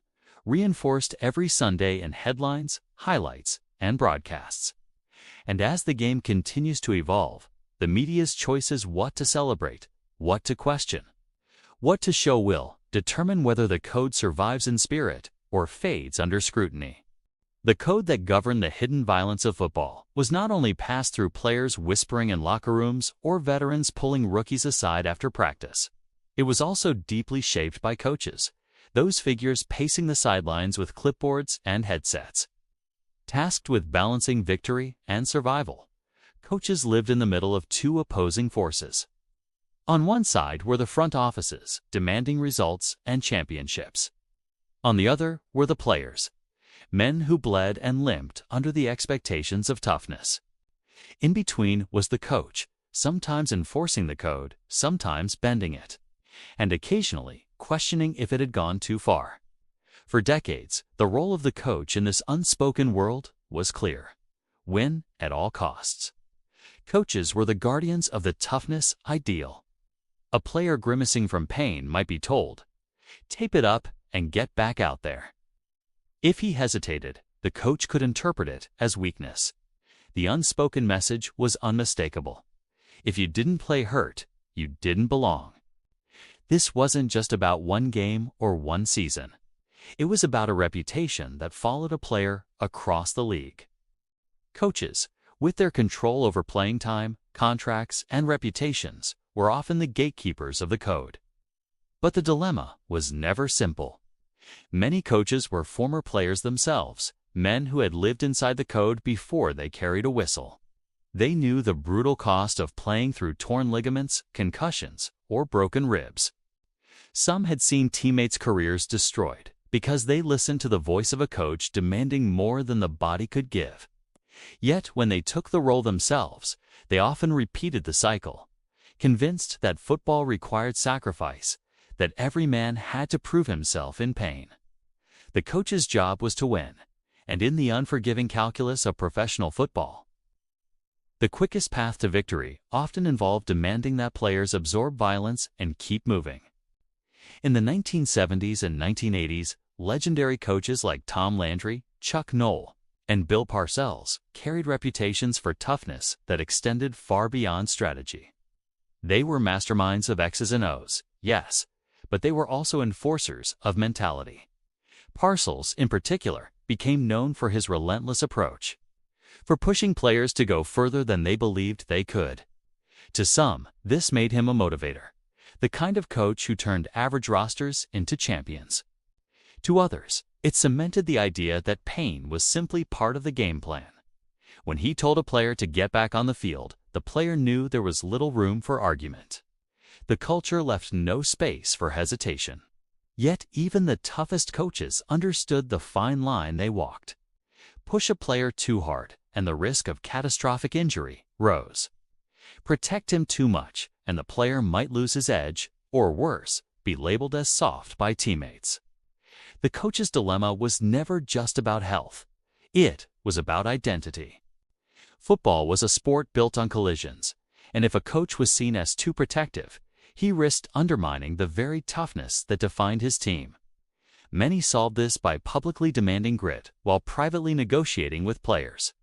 reinforced every Sunday in headlines, highlights, and broadcasts. And as the game continues to evolve, the media's choices what to celebrate, what to question, what to show will determine whether the code survives in spirit or fades under scrutiny. The code that governed the hidden violence of football was not only passed through players whispering in locker rooms or veterans pulling rookies aside after practice. It was also deeply shaped by coaches, those figures pacing the sidelines with clipboards and headsets. Tasked with balancing victory and survival, coaches lived in the middle of two opposing forces. On one side were the front offices, demanding results and championships. On the other were the players, men who bled and limped under the expectations of toughness. In between was the coach, sometimes enforcing the code, sometimes bending it, and occasionally questioning if it had gone too far. For decades, the role of the coach in this unspoken world was clear: win at all costs. Coaches were the guardians of the toughness ideal. A player grimacing from pain might be told, "Tape it up and get back out there." If he hesitated, the coach could interpret it as weakness. The unspoken message was unmistakable: if you didn't play hurt, you didn't belong. This wasn't just about one game or one season. It was about a reputation that followed a player across the league. Coaches, with their control over playing time, contracts, and reputations, were often the gatekeepers of the code. But the dilemma was never simple. Many coaches were former players themselves, men who had lived inside the code before they carried a whistle. They knew the brutal cost of playing through torn ligaments, concussions, or broken ribs. Some had seen teammates' careers destroyed because they listened to the voice of a coach demanding more than the body could give. Yet when they took the role themselves, they often repeated the cycle, convinced that football required sacrifice, that every man had to prove himself in pain. The coach's job was to win, and in the unforgiving calculus of professional football, the quickest path to victory often involved demanding that players absorb violence and keep moving. In the 1970s and 1980s, legendary coaches like Tom Landry, Chuck Noll, and Bill Parcells carried reputations for toughness that extended far beyond strategy. They were masterminds of X's and O's, yes, but they were also enforcers of mentality. Parcells, in particular, became known for his relentless approach, for pushing players to go further than they believed they could. To some, this made him a motivator, the kind of coach who turned average rosters into champions. To others, it cemented the idea that pain was simply part of the game plan. When he told a player to get back on the field, the player knew there was little room for argument. The culture left no space for hesitation. Yet even the toughest coaches understood the fine line they walked. Push a player too hard, and the risk of catastrophic injury rose. Protect him too much, and the player might lose his edge, or worse, be labeled as soft by teammates. The coach's dilemma was never just about health. It was about identity. Football was a sport built on collisions, and if a coach was seen as too protective, He risked undermining the very toughness that defined his team. Many solved this by publicly demanding grit while privately negotiating with players.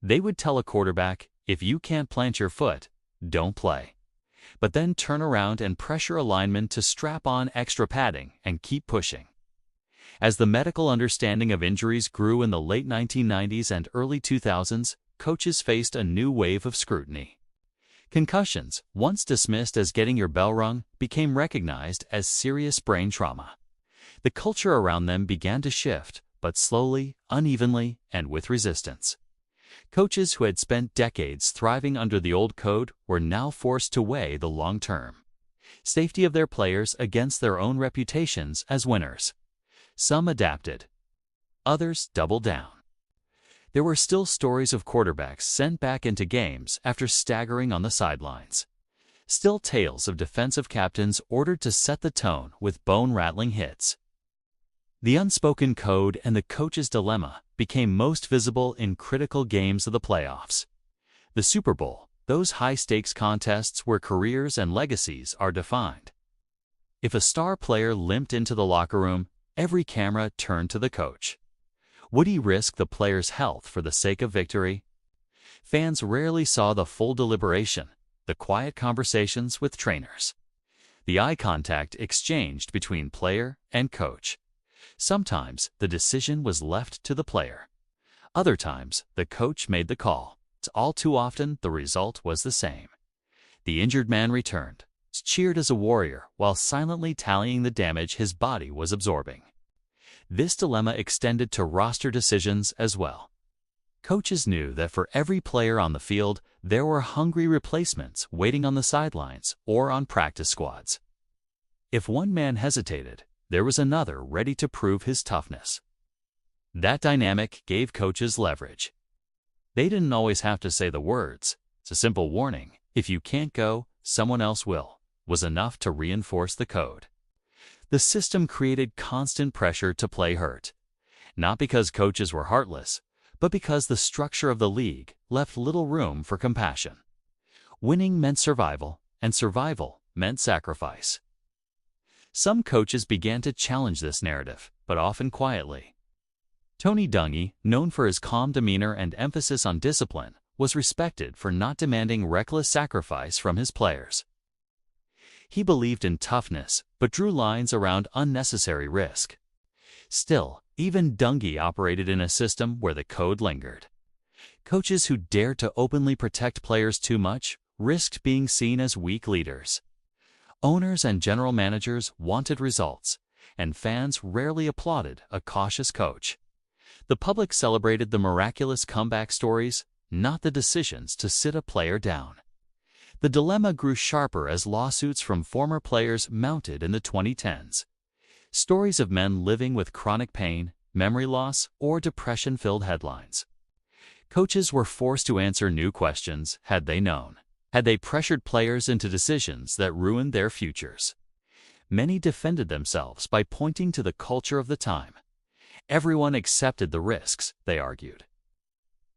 They would tell a quarterback, "If you can't plant your foot, don't play." But then turn around and pressure a lineman to strap on extra padding and keep pushing. As the medical understanding of injuries grew in the late 1990s and early 2000s, coaches faced a new wave of scrutiny. Concussions, once dismissed as getting your bell rung, became recognized as serious brain trauma. The culture around them began to shift, but slowly, unevenly, and with resistance. Coaches who had spent decades thriving under the old code were now forced to weigh the long-term safety of their players against their own reputations as winners. Some adapted. Others doubled down. There were still stories of quarterbacks sent back into games after staggering on the sidelines. Still tales of defensive captains ordered to set the tone with bone-rattling hits. The unspoken code and the coach's dilemma became most visible in critical games of the playoffs. The Super Bowl, those high-stakes contests where careers and legacies are defined. If a star player limped into the locker room, every camera turned to the coach. Would he risk the player's health for the sake of victory? Fans rarely saw the full deliberation, the quiet conversations with trainers, the eye contact exchanged between player and coach. Sometimes the decision was left to the player. Other times, the coach made the call. All too often, the result was the same. The injured man returned, cheered as a warrior while silently tallying the damage his body was absorbing. This dilemma extended to roster decisions as well. Coaches knew that for every player on the field, there were hungry replacements waiting on the sidelines or on practice squads. If one man hesitated, there was another ready to prove his toughness. That dynamic gave coaches leverage. They didn't always have to say the words. It's a simple warning, "If you can't go, someone else will," was enough to reinforce the code. The system created constant pressure to play hurt, not because coaches were heartless, but because the structure of the league left little room for compassion. Winning meant survival, and survival meant sacrifice. Some coaches began to challenge this narrative, but often quietly. Tony Dungy, known for his calm demeanor and emphasis on discipline, was respected for not demanding reckless sacrifice from his players. He believed in toughness, but drew lines around unnecessary risk. Still, even Dungy operated in a system where the code lingered. Coaches who dared to openly protect players too much risked being seen as weak leaders. Owners and general managers wanted results, and fans rarely applauded a cautious coach. The public celebrated the miraculous comeback stories, not the decisions to sit a player down. The dilemma grew sharper as lawsuits from former players mounted in the 2010s. Stories of men living with chronic pain, memory loss, or depression-filled headlines. Coaches were forced to answer new questions had they known. Had they pressured players into decisions that ruined their futures? Many defended themselves by pointing to the culture of the time. Everyone accepted the risks, they argued.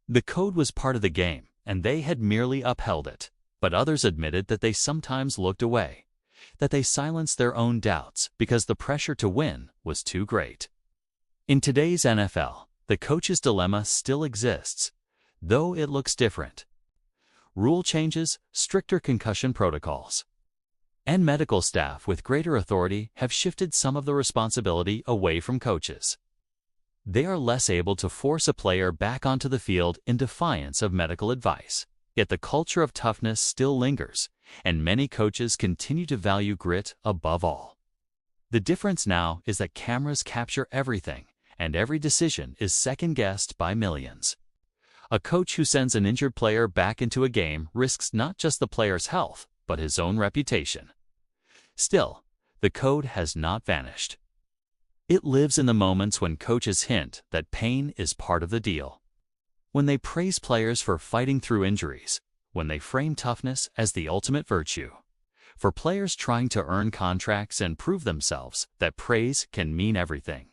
The code was part of the game, and they had merely upheld it. But others admitted that they sometimes looked away, that they silenced their own doubts because the pressure to win was too great. In today's NFL, the coach's dilemma still exists, though it looks different. Rule changes, stricter concussion protocols, and medical staff with greater authority have shifted some of the responsibility away from coaches. They are less able to force a player back onto the field in defiance of medical advice. Yet the culture of toughness still lingers, and many coaches continue to value grit above all. The difference now is that cameras capture everything, and every decision is second-guessed by millions. A coach who sends an injured player back into a game risks not just the player's health, but his own reputation. Still, the code has not vanished. It lives in the moments when coaches hint that pain is part of the deal. When they praise players for fighting through injuries, when they frame toughness as the ultimate virtue. For players trying to earn contracts and prove themselves, that praise can mean everything.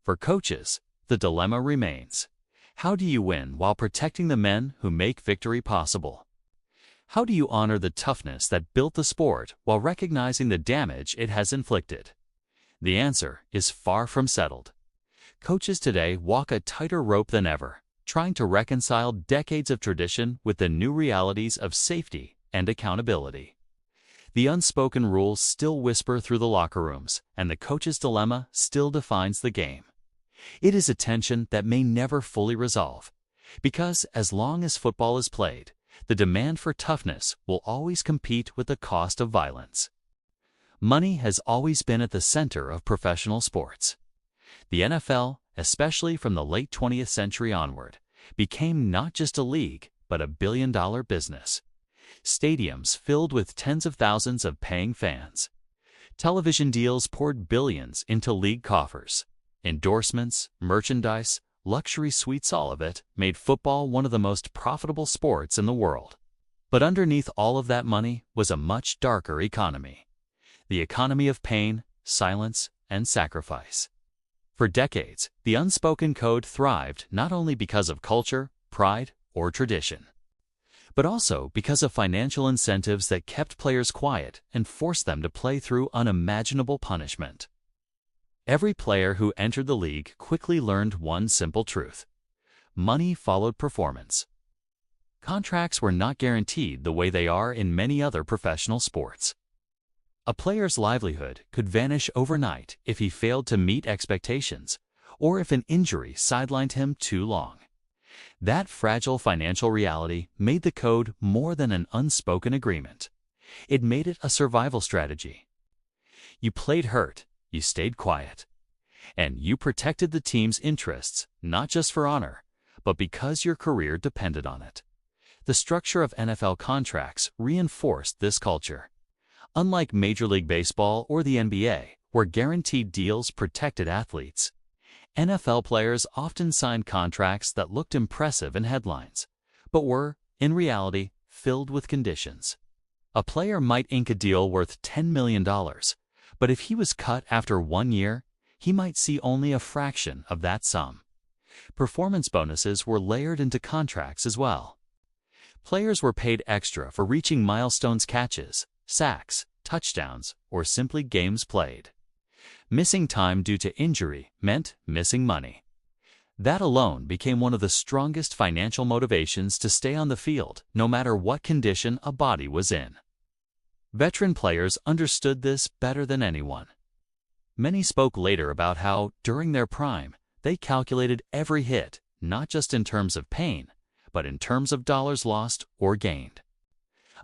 For coaches, the dilemma remains. How do you win while protecting the men who make victory possible? How do you honor the toughness that built the sport while recognizing the damage it has inflicted? The answer is far from settled. Coaches today walk a tighter rope than ever, trying to reconcile decades of tradition with the new realities of safety and accountability. The unspoken rules still whisper through the locker rooms, and the coach's dilemma still defines the game. It is a tension that may never fully resolve, because as long as football is played, the demand for toughness will always compete with the cost of violence. Money has always been at the center of professional sports. The NFL, especially from the late 20th century onward, became not just a league, but a billion-dollar business. Stadiums filled with tens of thousands of paying fans. Television deals poured billions into league coffers. Endorsements, merchandise, luxury suites, all of it made football one of the most profitable sports in the world. But underneath all of that money was a much darker economy. The economy of pain, silence, and sacrifice. For decades, the unspoken code thrived not only because of culture, pride, or tradition, but also because of financial incentives that kept players quiet and forced them to play through unimaginable punishment. Every player who entered the league quickly learned one simple truth: money followed performance. Contracts were not guaranteed the way they are in many other professional sports. A player's livelihood could vanish overnight if he failed to meet expectations, or if an injury sidelined him too long. That fragile financial reality made the code more than an unspoken agreement. It made it a survival strategy. You played hurt, you stayed quiet, and you protected the team's interests, not just for honor, but because your career depended on it. The structure of NFL contracts reinforced this culture. Unlike Major League Baseball or the NBA, where guaranteed deals protected athletes, NFL players often signed contracts that looked impressive in headlines, but were, in reality, filled with conditions. A player might ink a deal worth $10 million, but if he was cut after 1 year, he might see only a fraction of that sum. Performance bonuses were layered into contracts as well. Players were paid extra for reaching milestones: catches, sacks, touchdowns, or simply games played. Missing time due to injury meant missing money. That alone became one of the strongest financial motivations to stay on the field, no matter what condition a body was in. Veteran players understood this better than anyone. Many spoke later about how, during their prime, they calculated every hit, not just in terms of pain, but in terms of dollars lost or gained.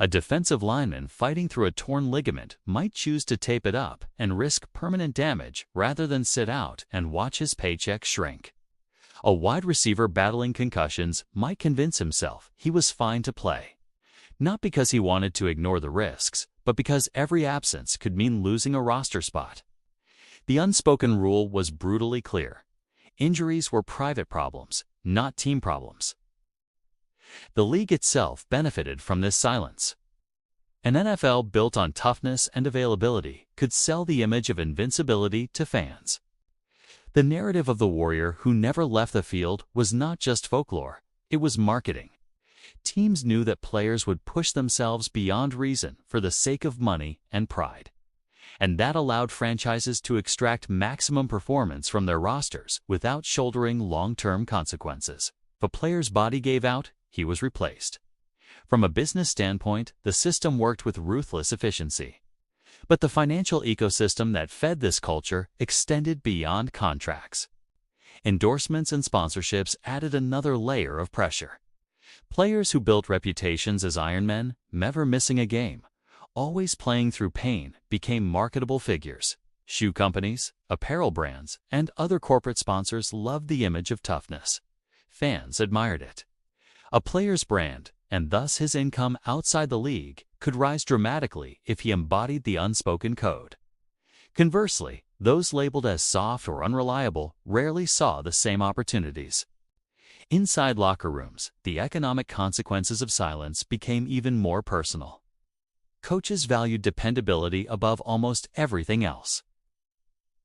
A defensive lineman fighting through a torn ligament might choose to tape it up and risk permanent damage rather than sit out and watch his paycheck shrink. A wide receiver battling concussions might convince himself he was fine to play, not because he wanted to ignore the risks, but because every absence could mean losing a roster spot. The unspoken rule was brutally clear: injuries were private problems, not team problems. The league itself benefited from this silence. An NFL built on toughness and availability could sell the image of invincibility to fans. The narrative of the warrior who never left the field was not just folklore, it was marketing. Teams knew that players would push themselves beyond reason for the sake of money and pride. And that allowed franchises to extract maximum performance from their rosters without shouldering long-term consequences. If a player's body gave out, he was replaced. From a business standpoint, the system worked with ruthless efficiency. But the financial ecosystem that fed this culture extended beyond contracts. Endorsements and sponsorships added another layer of pressure. Players who built reputations as Iron Men, never missing a game, always playing through pain, became marketable figures. Shoe companies, apparel brands, and other corporate sponsors loved the image of toughness. Fans admired it. A player's brand, and thus his income outside the league, could rise dramatically if he embodied the unspoken code. Conversely, those labeled as soft or unreliable rarely saw the same opportunities. Inside locker rooms, the economic consequences of silence became even more personal. Coaches valued dependability above almost everything else.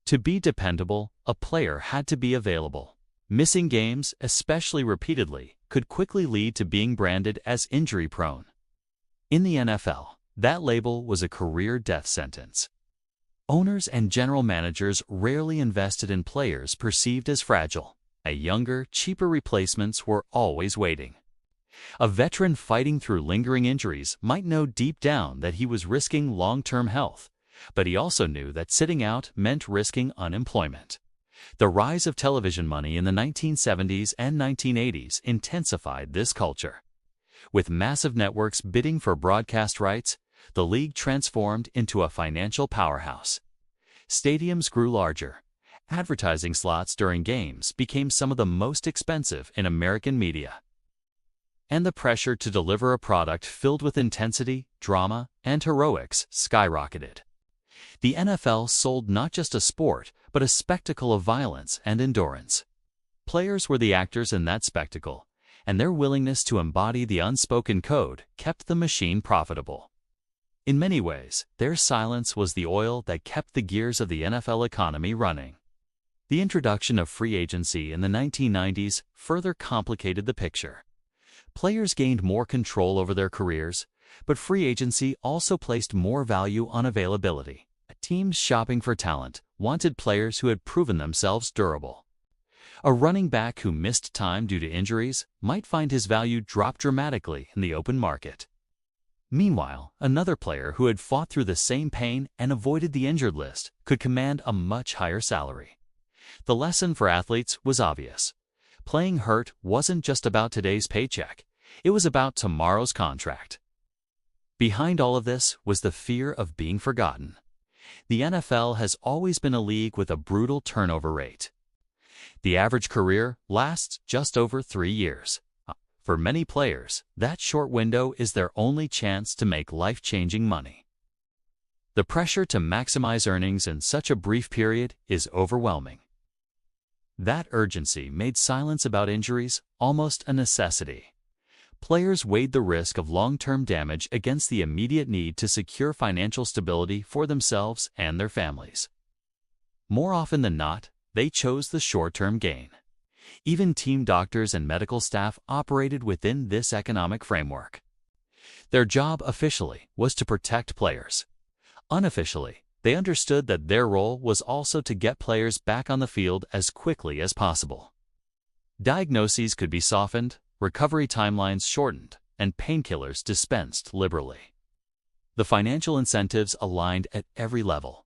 To be dependable, a player had to be available. Missing games, especially repeatedly, could quickly lead to being branded as injury-prone. In the NFL, that label was a career death sentence. Owners and general managers rarely invested in players perceived as fragile. Younger, cheaper replacements were always waiting. A veteran fighting through lingering injuries might know deep down that he was risking long-term health, but he also knew that sitting out meant risking unemployment. The rise of television money in the 1970s and 1980s intensified this culture. With massive networks bidding for broadcast rights, the league transformed into a financial powerhouse. Stadiums grew larger. Advertising slots during games became some of the most expensive in American media. And the pressure to deliver a product filled with intensity, drama, and heroics skyrocketed. The NFL sold not just a sport, but a spectacle of violence and endurance. Players were the actors in that spectacle, and their willingness to embody the unspoken code kept the machine profitable. In many ways, their silence was the oil that kept the gears of the NFL economy running. The introduction of free agency in the 1990s further complicated the picture. Players gained more control over their careers, but free agency also placed more value on availability. Teams shopping for talent wanted players who had proven themselves durable. A running back who missed time due to injuries might find his value drop dramatically in the open market. Meanwhile, another player who had fought through the same pain and avoided the injured list could command a much higher salary. The lesson for athletes was obvious. Playing hurt wasn't just about today's paycheck, it was about tomorrow's contract. Behind all of this was the fear of being forgotten. The NFL has always been a league with a brutal turnover rate. The average career lasts just over 3 years. For many players, that short window is their only chance to make life-changing money. The pressure to maximize earnings in such a brief period is overwhelming. That urgency made silence about injuries almost a necessity. Players weighed the risk of long-term damage against the immediate need to secure financial stability for themselves and their families. More often than not, they chose the short-term gain. Even team doctors and medical staff operated within this economic framework. Their job officially was to protect players. Unofficially, they understood that their role was also to get players back on the field as quickly as possible. Diagnoses could be softened, recovery timelines shortened, and painkillers dispensed liberally. The financial incentives aligned at every level.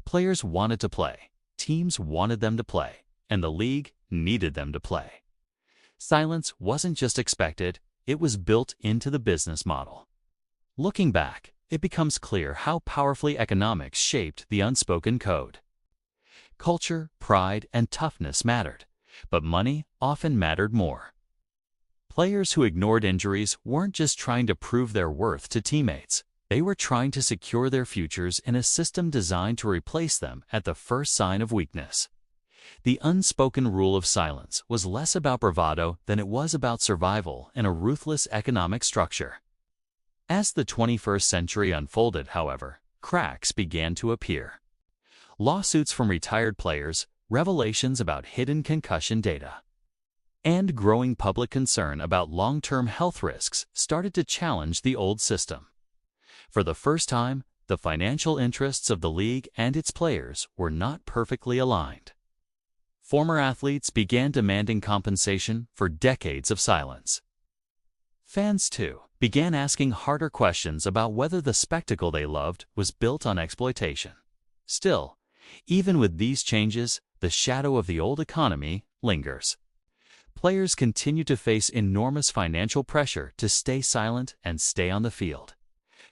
Players wanted to play, teams wanted them to play, and the league needed them to play. Silence wasn't just expected, it was built into the business model. Looking back, it becomes clear how powerfully economics shaped the unspoken code. Culture, pride, and toughness mattered, but money often mattered more. Players who ignored injuries weren't just trying to prove their worth to teammates. They were trying to secure their futures in a system designed to replace them at the first sign of weakness. The unspoken rule of silence was less about bravado than it was about survival in a ruthless economic structure. As the 21st century unfolded, however, cracks began to appear. Lawsuits from retired players, revelations about hidden concussion data, and growing public concern about long-term health risks started to challenge the old system. For the first time, the financial interests of the league and its players were not perfectly aligned. Former athletes began demanding compensation for decades of silence. Fans, too, began asking harder questions about whether the spectacle they loved was built on exploitation. Still, even with these changes, the shadow of the old economy lingers. Players continue to face enormous financial pressure to stay silent and stay on the field.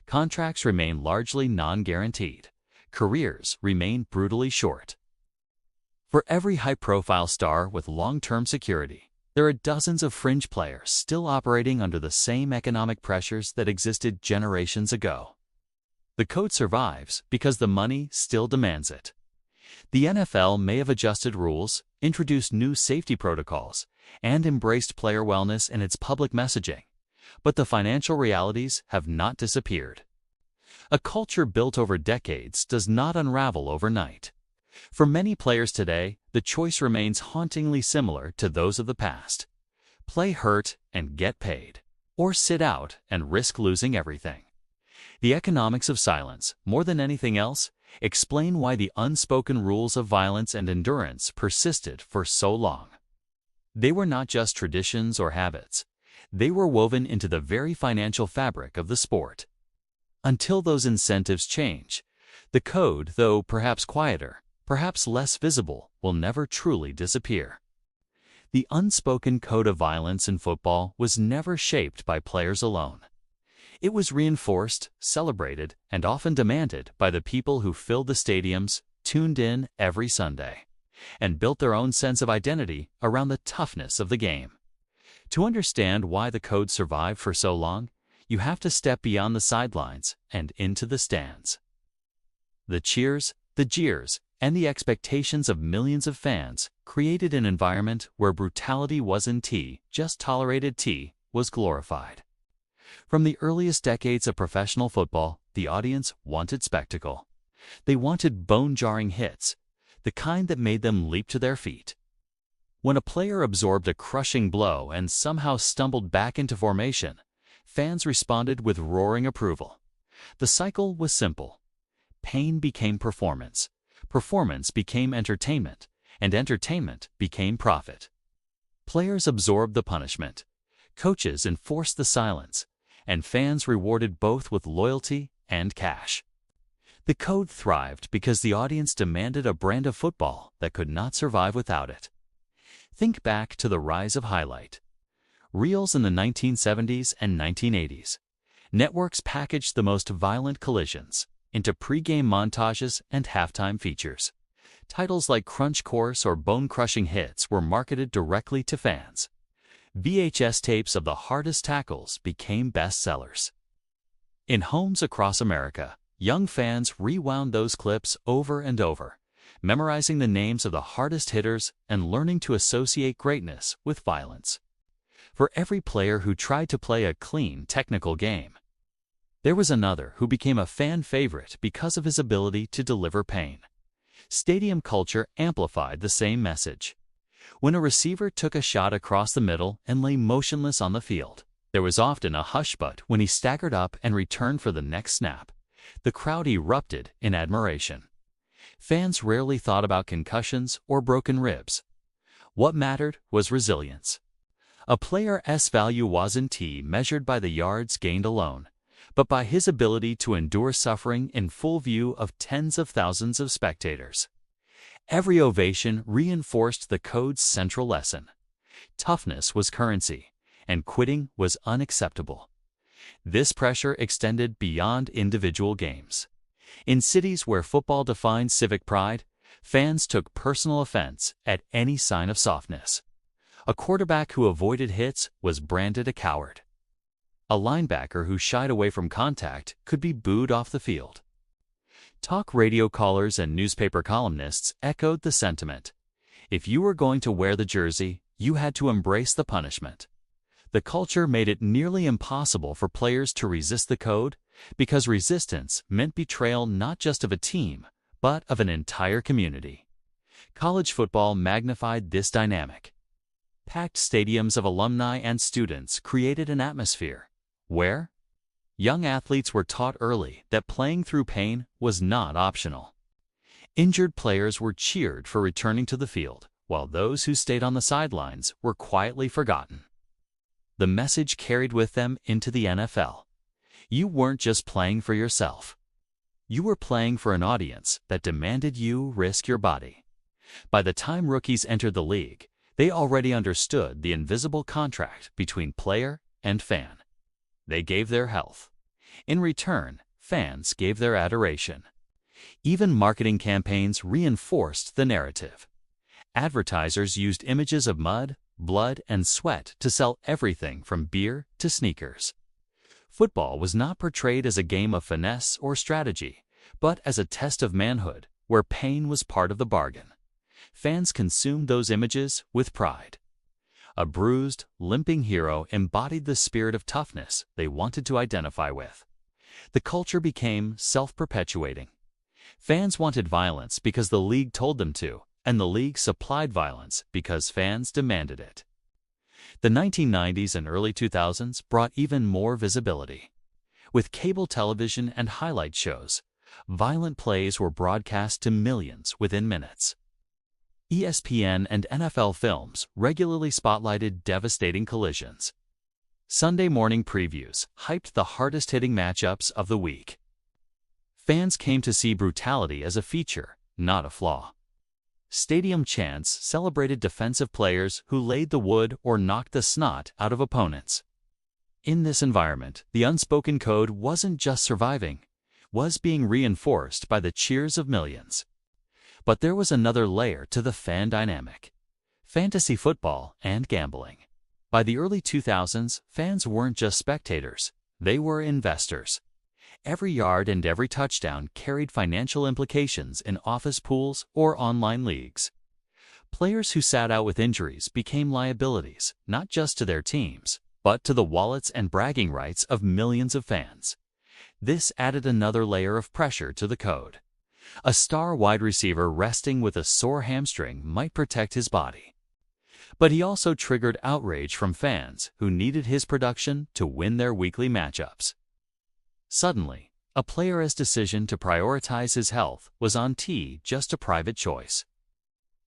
Contracts remain largely non-guaranteed. Careers remain brutally short. For every high-profile star with long-term security, there are dozens of fringe players still operating under the same economic pressures that existed generations ago. The code survives because the money still demands it. The NFL may have adjusted rules, introduced new safety protocols, and embraced player wellness in its public messaging, but the financial realities have not disappeared. A culture built over decades does not unravel overnight. For many players today, the choice remains hauntingly similar to those of the past. Play hurt and get paid, or sit out and risk losing everything. The economics of silence, more than anything else, explain why the unspoken rules of violence and endurance persisted for so long. They were not just traditions or habits. They were woven into the very financial fabric of the sport. Until those incentives change, the code, though perhaps quieter, perhaps less visible, will never truly disappear. The unspoken code of violence in football was never shaped by players alone. It was reinforced, celebrated, and often demanded by the people who filled the stadiums, tuned in every Sunday, and built their own sense of identity around the toughness of the game. To understand why the code survived for so long, you have to step beyond the sidelines and into the stands. The cheers, the jeers, and the expectations of millions of fans created an environment where brutality wasn't just tolerated, was glorified. From the earliest decades of professional football, the audience wanted spectacle. They wanted bone-jarring hits, the kind that made them leap to their feet. When a player absorbed a crushing blow and somehow stumbled back into formation, fans responded with roaring approval. The cycle was simple. Pain became performance, performance became entertainment, and entertainment became profit. Players absorbed the punishment, coaches enforced the silence, and fans rewarded both with loyalty and cash. The code thrived because the audience demanded a brand of football that could not survive without it. Think back to the rise of highlight reels in the 1970s and 1980s. Networks packaged the most violent collisions into pre-game montages and halftime features. Titles like Crunch Course or Bone-Crushing Hits were marketed directly to fans. VHS tapes of the hardest tackles became bestsellers. In homes across America, young fans rewound those clips over and over, memorizing the names of the hardest hitters and learning to associate greatness with violence. For every player who tried to play a clean, technical game, there was another who became a fan favorite because of his ability to deliver pain. Stadium culture amplified the same message. When a receiver took a shot across the middle and lay motionless on the field, there was often a hush, but when he staggered up and returned for the next snap, the crowd erupted in admiration. Fans rarely thought about concussions or broken ribs. What mattered was resilience. A player's value wasn't measured by the yards gained alone, but by his ability to endure suffering in full view of tens of thousands of spectators. Every ovation reinforced the code's central lesson. Toughness was currency, and quitting was unacceptable. This pressure extended beyond individual games. In cities where football defined civic pride, fans took personal offense at any sign of softness. A quarterback who avoided hits was branded a coward. A linebacker who shied away from contact could be booed off the field. Talk radio callers and newspaper columnists echoed the sentiment. If you were going to wear the jersey, you had to embrace the punishment. The culture made it nearly impossible for players to resist the code because resistance meant betrayal not just of a team, but of an entire community. College football magnified this dynamic. Packed stadiums of alumni and students created an atmosphere where young athletes were taught early that playing through pain was not optional. Injured players were cheered for returning to the field, while those who stayed on the sidelines were quietly forgotten. The message carried with them into the NFL. You weren't just playing for yourself. You were playing for an audience that demanded you risk your body. By the time rookies entered the league, they already understood the invisible contract between player and fan. They gave their health. In return, fans gave their adoration. Even marketing campaigns reinforced the narrative. Advertisers used images of mud, blood, and sweat to sell everything from beer to sneakers. Football was not portrayed as a game of finesse or strategy, but as a test of manhood, where pain was part of the bargain. Fans consumed those images with pride. A bruised, limping hero embodied the spirit of toughness they wanted to identify with. The culture became self-perpetuating. Fans wanted violence because the league told them to, and the league supplied violence because fans demanded it. The 1990s and early 2000s brought even more visibility. With cable television and highlight shows, violent plays were broadcast to millions within minutes. ESPN and NFL Films regularly spotlighted devastating collisions. Sunday morning previews hyped the hardest-hitting matchups of the week. Fans came to see brutality as a feature, not a flaw. Stadium chants celebrated defensive players who laid the wood or knocked the snot out of opponents. In this environment, the unspoken code wasn't just surviving, it was being reinforced by the cheers of millions. But there was another layer to the fan dynamic: fantasy football and gambling. By the early 2000s, fans weren't just spectators, they were investors. Every yard and every touchdown carried financial implications in office pools or online leagues. Players who sat out with injuries became liabilities, not just to their teams, but to the wallets and bragging rights of millions of fans. This added another layer of pressure to the code. A star wide receiver resting with a sore hamstring might protect his body. But he also triggered outrage from fans who needed his production to win their weekly matchups. Suddenly, a player's decision to prioritize his health was on just a private choice.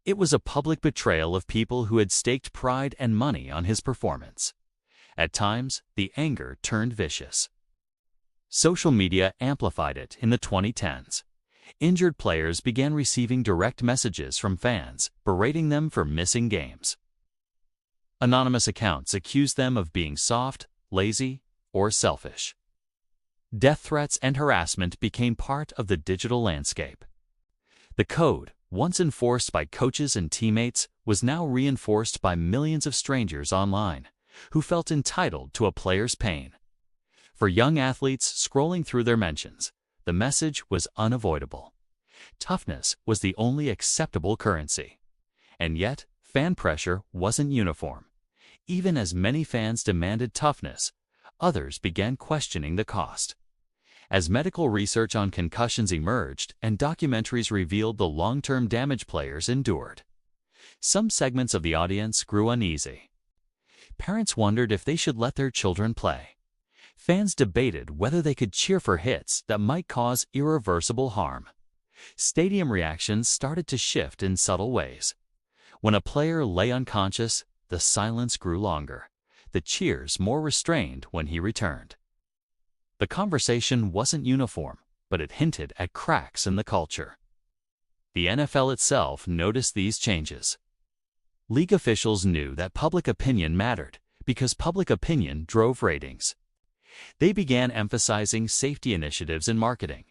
It was a public betrayal of people who had staked pride and money on his performance. At times, the anger turned vicious. Social media amplified it in the 2010s. Injured players began receiving direct messages from fans, berating them for missing games. Anonymous accounts accused them of being soft, lazy, or selfish. Death threats and harassment became part of the digital landscape. The code, once enforced by coaches and teammates, was now reinforced by millions of strangers online, who felt entitled to a player's pain. For young athletes scrolling through their mentions, the message was unavoidable. Toughness was the only acceptable currency. And yet, fan pressure wasn't uniform. Even as many fans demanded toughness, others began questioning the cost. As medical research on concussions emerged and documentaries revealed the long-term damage players endured, some segments of the audience grew uneasy. Parents wondered if they should let their children play. Fans debated whether they could cheer for hits that might cause irreversible harm. Stadium reactions started to shift in subtle ways. When a player lay unconscious, the silence grew longer, the cheers more restrained when he returned. The conversation wasn't uniform, but it hinted at cracks in the culture. The NFL itself noticed these changes. League officials knew that public opinion mattered because public opinion drove ratings. They began emphasizing safety initiatives in marketing,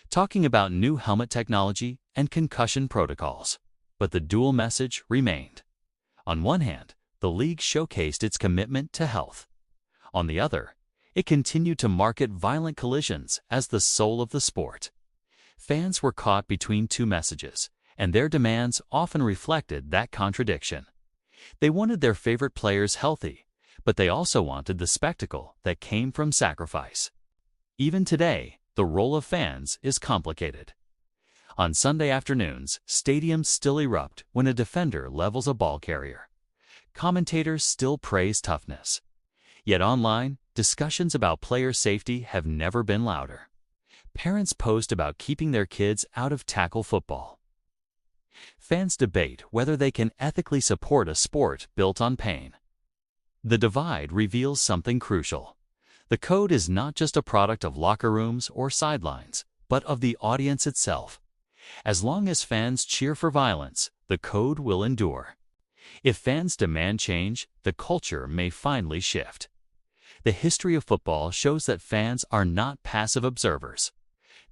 talking about new helmet technology and concussion protocols. But the dual message remained. On one hand, the league showcased its commitment to health. On the other, it continued to market violent collisions as the soul of the sport. Fans were caught between two messages, and their demands often reflected that contradiction. They wanted their favorite players healthy, but they also wanted the spectacle that came from sacrifice. Even today, the role of fans is complicated. On Sunday afternoons, stadiums still erupt when a defender levels a ball carrier. Commentators still praise toughness. Yet online, discussions about player safety have never been louder. Parents post about keeping their kids out of tackle football. Fans debate whether they can ethically support a sport built on pain. The divide reveals something crucial. The code is not just a product of locker rooms or sidelines, but of the audience itself. As long as fans cheer for violence, the code will endure. If fans demand change, the culture may finally shift. The history of football shows that fans are not passive observers.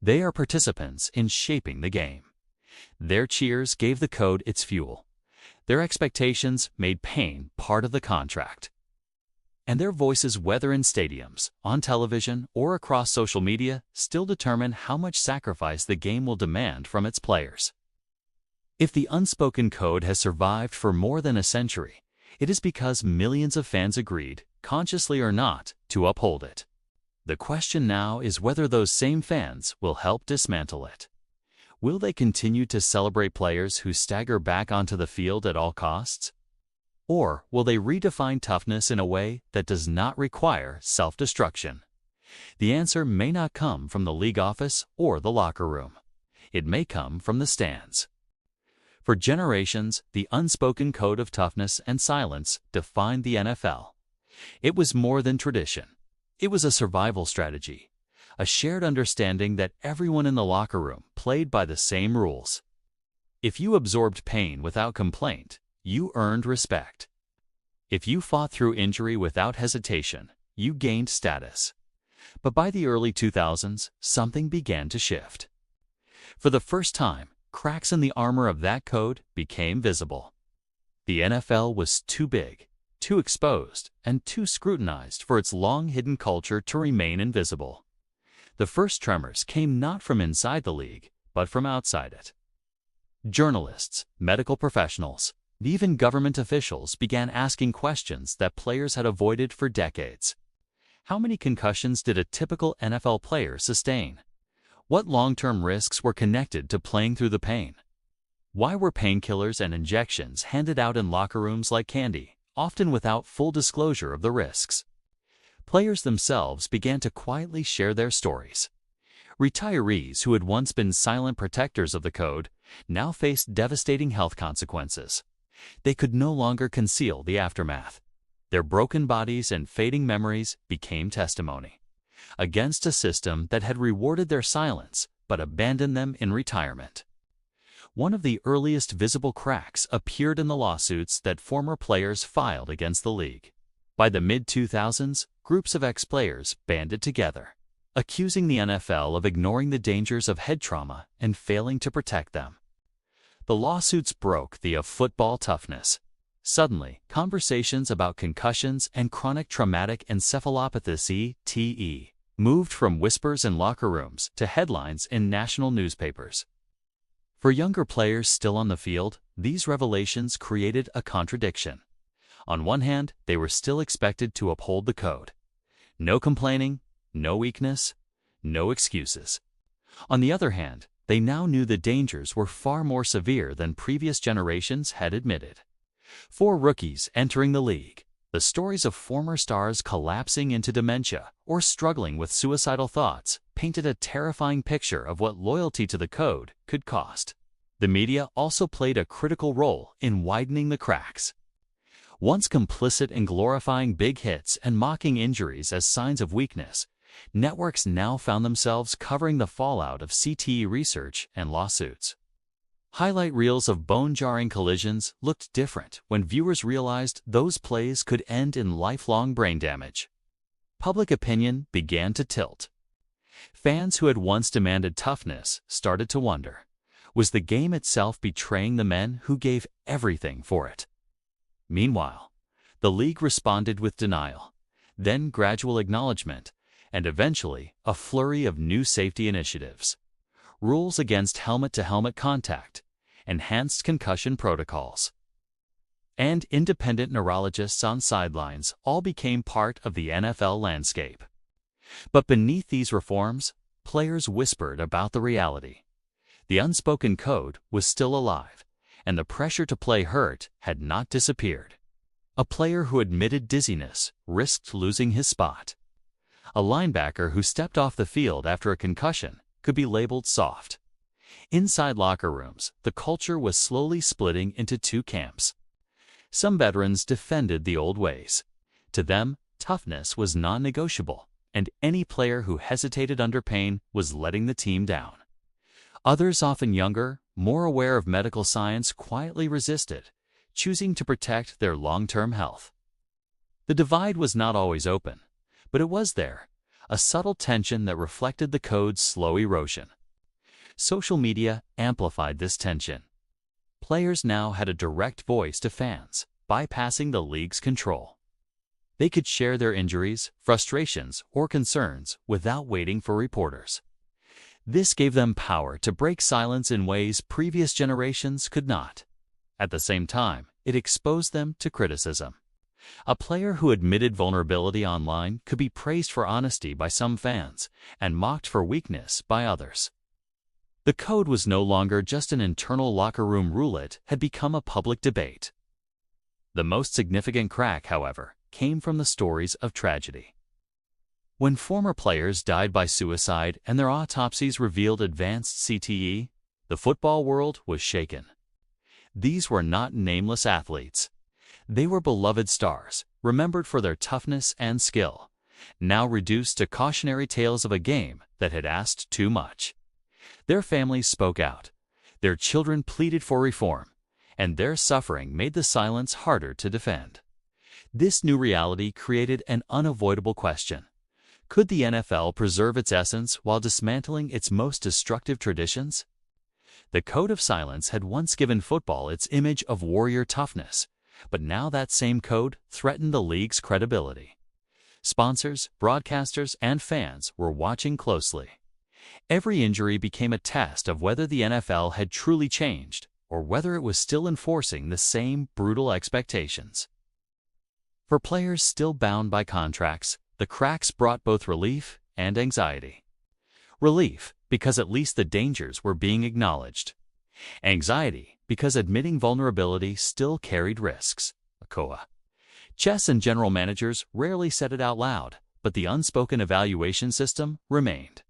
They are participants in shaping the game. Their cheers gave the code its fuel. Their expectations made pain part of the contract. And their voices, whether in stadiums, on television, or across social media, still determine how much sacrifice the game will demand from its players. If the unspoken code has survived for more than a century, it is because millions of fans agreed, consciously or not, to uphold it. The question now is whether those same fans will help dismantle it. Will they continue to celebrate players who stagger back onto the field at all costs? Or will they redefine toughness in a way that does not require self-destruction? The answer may not come from the league office or the locker room. It may come from the stands. For generations, the unspoken code of toughness and silence defined the NFL. It was more than tradition. It was a survival strategy, a shared understanding that everyone in the locker room played by the same rules. If you absorbed pain without complaint, you earned respect. If you fought through injury without hesitation, you gained status. But by the early 2000s, something began to shift. For the first time, cracks in the armor of that code became visible. The NFL was too big, too exposed, and too scrutinized for its long-hidden culture to remain invisible. The first tremors came not from inside the league, but from outside it. Journalists, medical professionals, and even government officials began asking questions that players had avoided for decades. How many concussions did a typical NFL player sustain? What long-term risks were connected to playing through the pain? Why were painkillers and injections handed out in locker rooms like candy, often without full disclosure of the risks? Players themselves began to quietly share their stories. Retirees who had once been silent protectors of the code now faced devastating health consequences. They could no longer conceal the aftermath. Their broken bodies and fading memories became testimony against a system that had rewarded their silence but abandoned them in retirement. One of the earliest visible cracks appeared in the lawsuits that former players filed against the league. By the mid-2000s, groups of ex-players banded together, accusing the NFL of ignoring the dangers of head trauma and failing to protect them. The lawsuits broke the of football toughness. Suddenly, conversations about concussions and chronic traumatic encephalopathy (CTE) moved from whispers in locker rooms to headlines in national newspapers. For younger players still on the field, these revelations created a contradiction. On one hand, they were still expected to uphold the code. No complaining, no weakness, no excuses. On the other hand, they now knew the dangers were far more severe than previous generations had admitted. For rookies entering the league, the stories of former stars collapsing into dementia or struggling with suicidal thoughts painted a terrifying picture of what loyalty to the code could cost. The media also played a critical role in widening the cracks. Once complicit in glorifying big hits and mocking injuries as signs of weakness, networks now found themselves covering the fallout of CTE research and lawsuits. Highlight reels of bone-jarring collisions looked different when viewers realized those plays could end in lifelong brain damage. Public opinion began to tilt. Fans who had once demanded toughness started to wonder, was the game itself betraying the men who gave everything for it? Meanwhile, the league responded with denial, then gradual acknowledgement, and eventually a flurry of new safety initiatives. Rules against helmet-to-helmet contact, enhanced concussion protocols, and independent neurologists on sidelines all became part of the NFL landscape. But beneath these reforms, players whispered about the reality. The unspoken code was still alive, and the pressure to play hurt had not disappeared. A player who admitted dizziness risked losing his spot. A linebacker who stepped off the field after a concussion could be labeled soft. Inside locker rooms, the culture was slowly splitting into two camps. Some veterans defended the old ways. To them, toughness was non-negotiable, and any player who hesitated under pain was letting the team down. Others, often younger, more aware of medical science, quietly resisted, choosing to protect their long-term health. The divide was not always open, but it was there, a subtle tension that reflected the code's slow erosion. Social media amplified this tension. Players now had a direct voice to fans, bypassing the league's control. They could share their injuries, frustrations, or concerns without waiting for reporters. This gave them power to break silence in ways previous generations could not. At the same time, it exposed them to criticism. A player who admitted vulnerability online could be praised for honesty by some fans and mocked for weakness by others. The code was no longer just an internal locker room rule, it had become a public debate. The most significant crack, however, came from the stories of tragedy. When former players died by suicide and their autopsies revealed advanced CTE, the football world was shaken. These were not nameless athletes. They were beloved stars, remembered for their toughness and skill, now reduced to cautionary tales of a game that had asked too much. Their families spoke out. Their children pleaded for reform, and their suffering made the silence harder to defend. This new reality created an unavoidable question. Could the NFL preserve its essence while dismantling its most destructive traditions? The code of silence had once given football its image of warrior toughness, but now that same code threatened the league's credibility. Sponsors, broadcasters, and fans were watching closely. Every injury became a test of whether the NFL had truly changed or whether it was still enforcing the same brutal expectations. For players still bound by contracts, the cracks brought both relief and anxiety. Relief, because at least the dangers were being acknowledged. Anxiety, because admitting vulnerability still carried risks. Chess and general managers rarely said it out loud, but the unspoken evaluation system remained.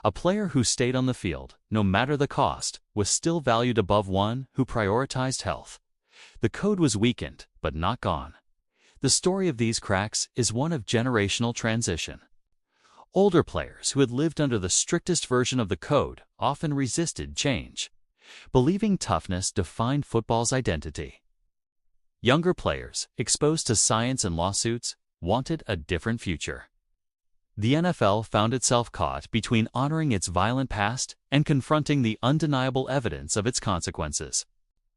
A player who stayed on the field, no matter the cost, was still valued above one who prioritized health. The code was weakened, but not gone. The story of these cracks is one of generational transition. Older players who had lived under the strictest version of the code often resisted change, believing toughness defined football's identity. Younger players, exposed to science and lawsuits, wanted a different future. The NFL found itself caught between honoring its violent past and confronting the undeniable evidence of its consequences.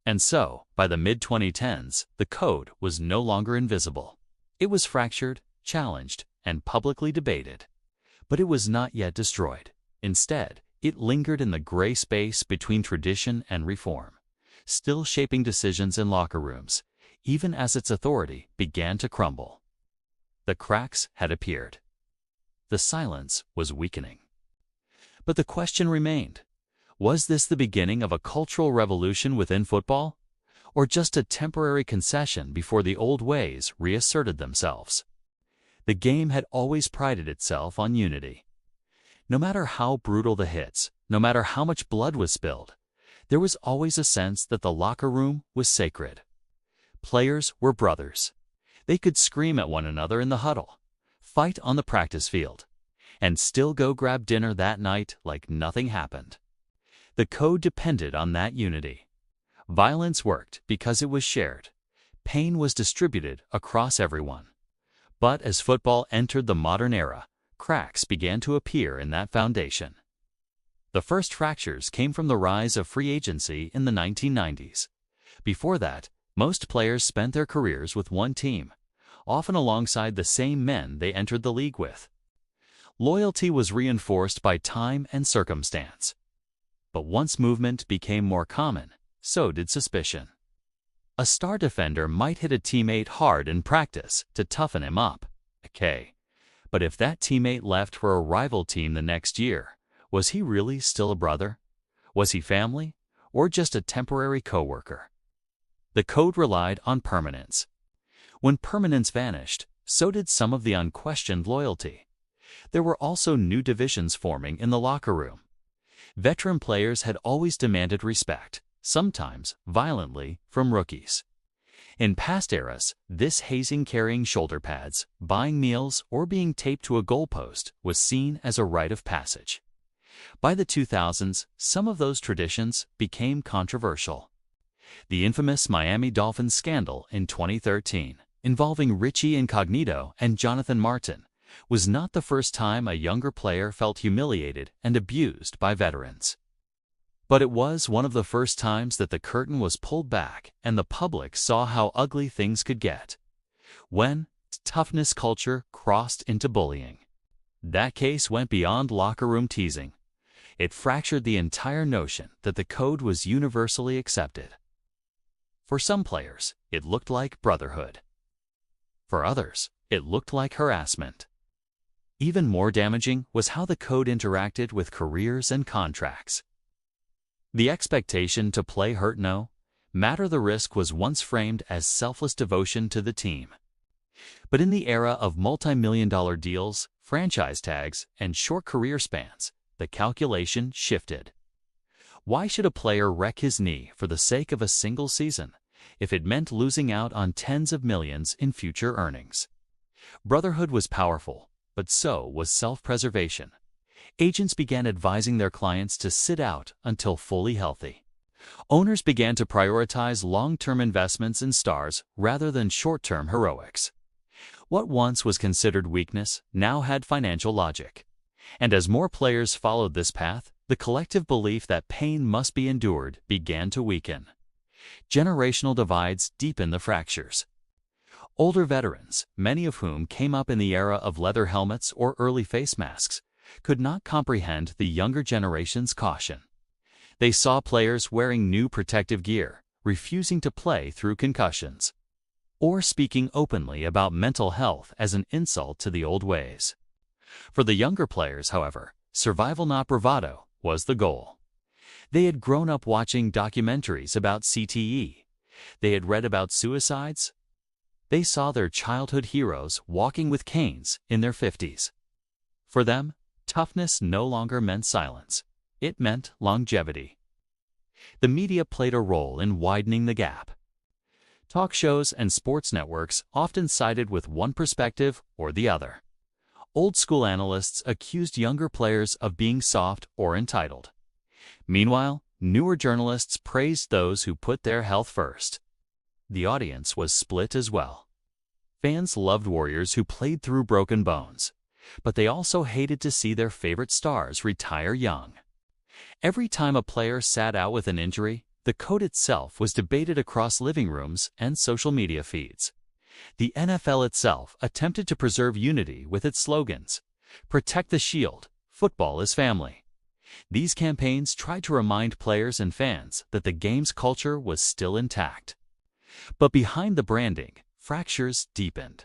And so, by the mid-2010s, the code was no longer invisible. It was fractured, challenged, and publicly debated. But it was not yet destroyed. Instead, it lingered in the gray space between tradition and reform, still shaping decisions in locker rooms, even as its authority began to crumble. The cracks had appeared. The silence was weakening. But the question remained. Was this the beginning of a cultural revolution within football, or just a temporary concession before the old ways reasserted themselves? The game had always prided itself on unity. No matter how brutal the hits, no matter how much blood was spilled, there was always a sense that the locker room was sacred. Players were brothers. They could scream at one another in the huddle, fight on the practice field, and still go grab dinner that night like nothing happened. The code depended on that unity. Violence worked because it was shared. Pain was distributed across everyone. But as football entered the modern era, cracks began to appear in that foundation. The first fractures came from the rise of free agency in the 1990s. Before that, most players spent their careers with one team, often alongside the same men they entered the league with. Loyalty was reinforced by time and circumstance. But once movement became more common, so did suspicion. A star defender might hit a teammate hard in practice to toughen him up. But if that teammate left for a rival team the next year, was he really still a brother? Was he family, or just a temporary coworker? The code relied on permanence. When permanence vanished, so did some of the unquestioned loyalty. There were also new divisions forming in the locker room. Veteran players had always demanded respect, sometimes violently, from rookies. In past eras, this hazing carrying shoulder pads, buying meals, or being taped to a goalpost was seen as a rite of passage. By the 2000s, some of those traditions became controversial. The infamous Miami Dolphins scandal in 2013, involving Richie Incognito and Jonathan Martin, was not the first time a younger player felt humiliated and abused by veterans. But it was one of the first times that the curtain was pulled back and the public saw how ugly things could get. When toughness culture crossed into bullying. That case went beyond locker room teasing. It fractured the entire notion that the code was universally accepted. For some players, it looked like brotherhood. For others, it looked like harassment. Even more damaging was how the code interacted with careers and contracts. The expectation to play hurt no matter the risk was once framed as selfless devotion to the team. But in the era of multi-million-dollar deals, franchise tags, and short career spans, the calculation shifted. Why should a player wreck his knee for the sake of a single season, if it meant losing out on tens of millions in future earnings? Brotherhood was powerful, but so was self-preservation. Agents began advising their clients to sit out until fully healthy. Owners began to prioritize long-term investments in stars rather than short-term heroics. What once was considered weakness now had financial logic. And as more players followed this path, the collective belief that pain must be endured began to weaken. Generational divides deepened the fractures. Older veterans, many of whom came up in the era of leather helmets or early face masks, could not comprehend the younger generation's caution. They saw players wearing new protective gear, refusing to play through concussions, or speaking openly about mental health as an insult to the old ways. For the younger players, however, survival not bravado was the goal. They had grown up watching documentaries about CTE. They had read about suicides. They saw their childhood heroes walking with canes in their 50s. For them, toughness no longer meant silence. It meant longevity. The media played a role in widening the gap. Talk shows and sports networks often sided with one perspective or the other. Old-school analysts accused younger players of being soft or entitled. Meanwhile, newer journalists praised those who put their health first. The audience was split as well. Fans loved warriors who played through broken bones, but they also hated to see their favorite stars retire young. Every time a player sat out with an injury, the code itself was debated across living rooms and social media feeds. The NFL itself attempted to preserve unity with its slogans, "Protect the Shield, Football is Family." These campaigns tried to remind players and fans that the game's culture was still intact. But behind the branding, fractures deepened.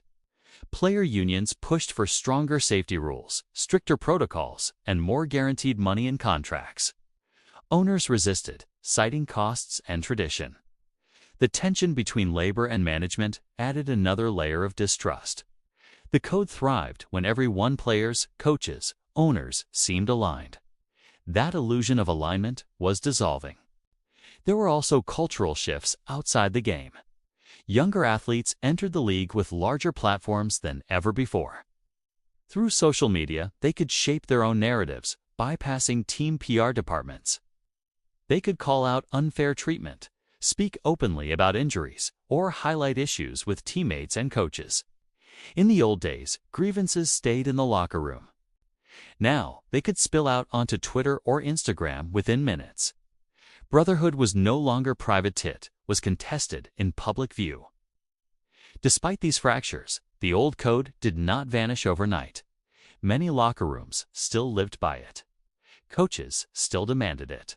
Player unions pushed for stronger safety rules, stricter protocols, and more guaranteed money in contracts. Owners resisted, citing costs and tradition. The tension between labor and management added another layer of distrust. The code thrived when players, coaches, owners seemed aligned. That illusion of alignment was dissolving. There were also cultural shifts outside the game. Younger athletes entered the league with larger platforms than ever before. Through social media, they could shape their own narratives, bypassing team PR departments. They could call out unfair treatment, speak openly about injuries, or highlight issues with teammates and coaches. In the old days, grievances stayed in the locker room. Now, they could spill out onto Twitter or Instagram within minutes. Brotherhood was no longer private tit, was contested in public view. Despite these fractures, the old code did not vanish overnight. Many locker rooms still lived by it. Coaches still demanded it.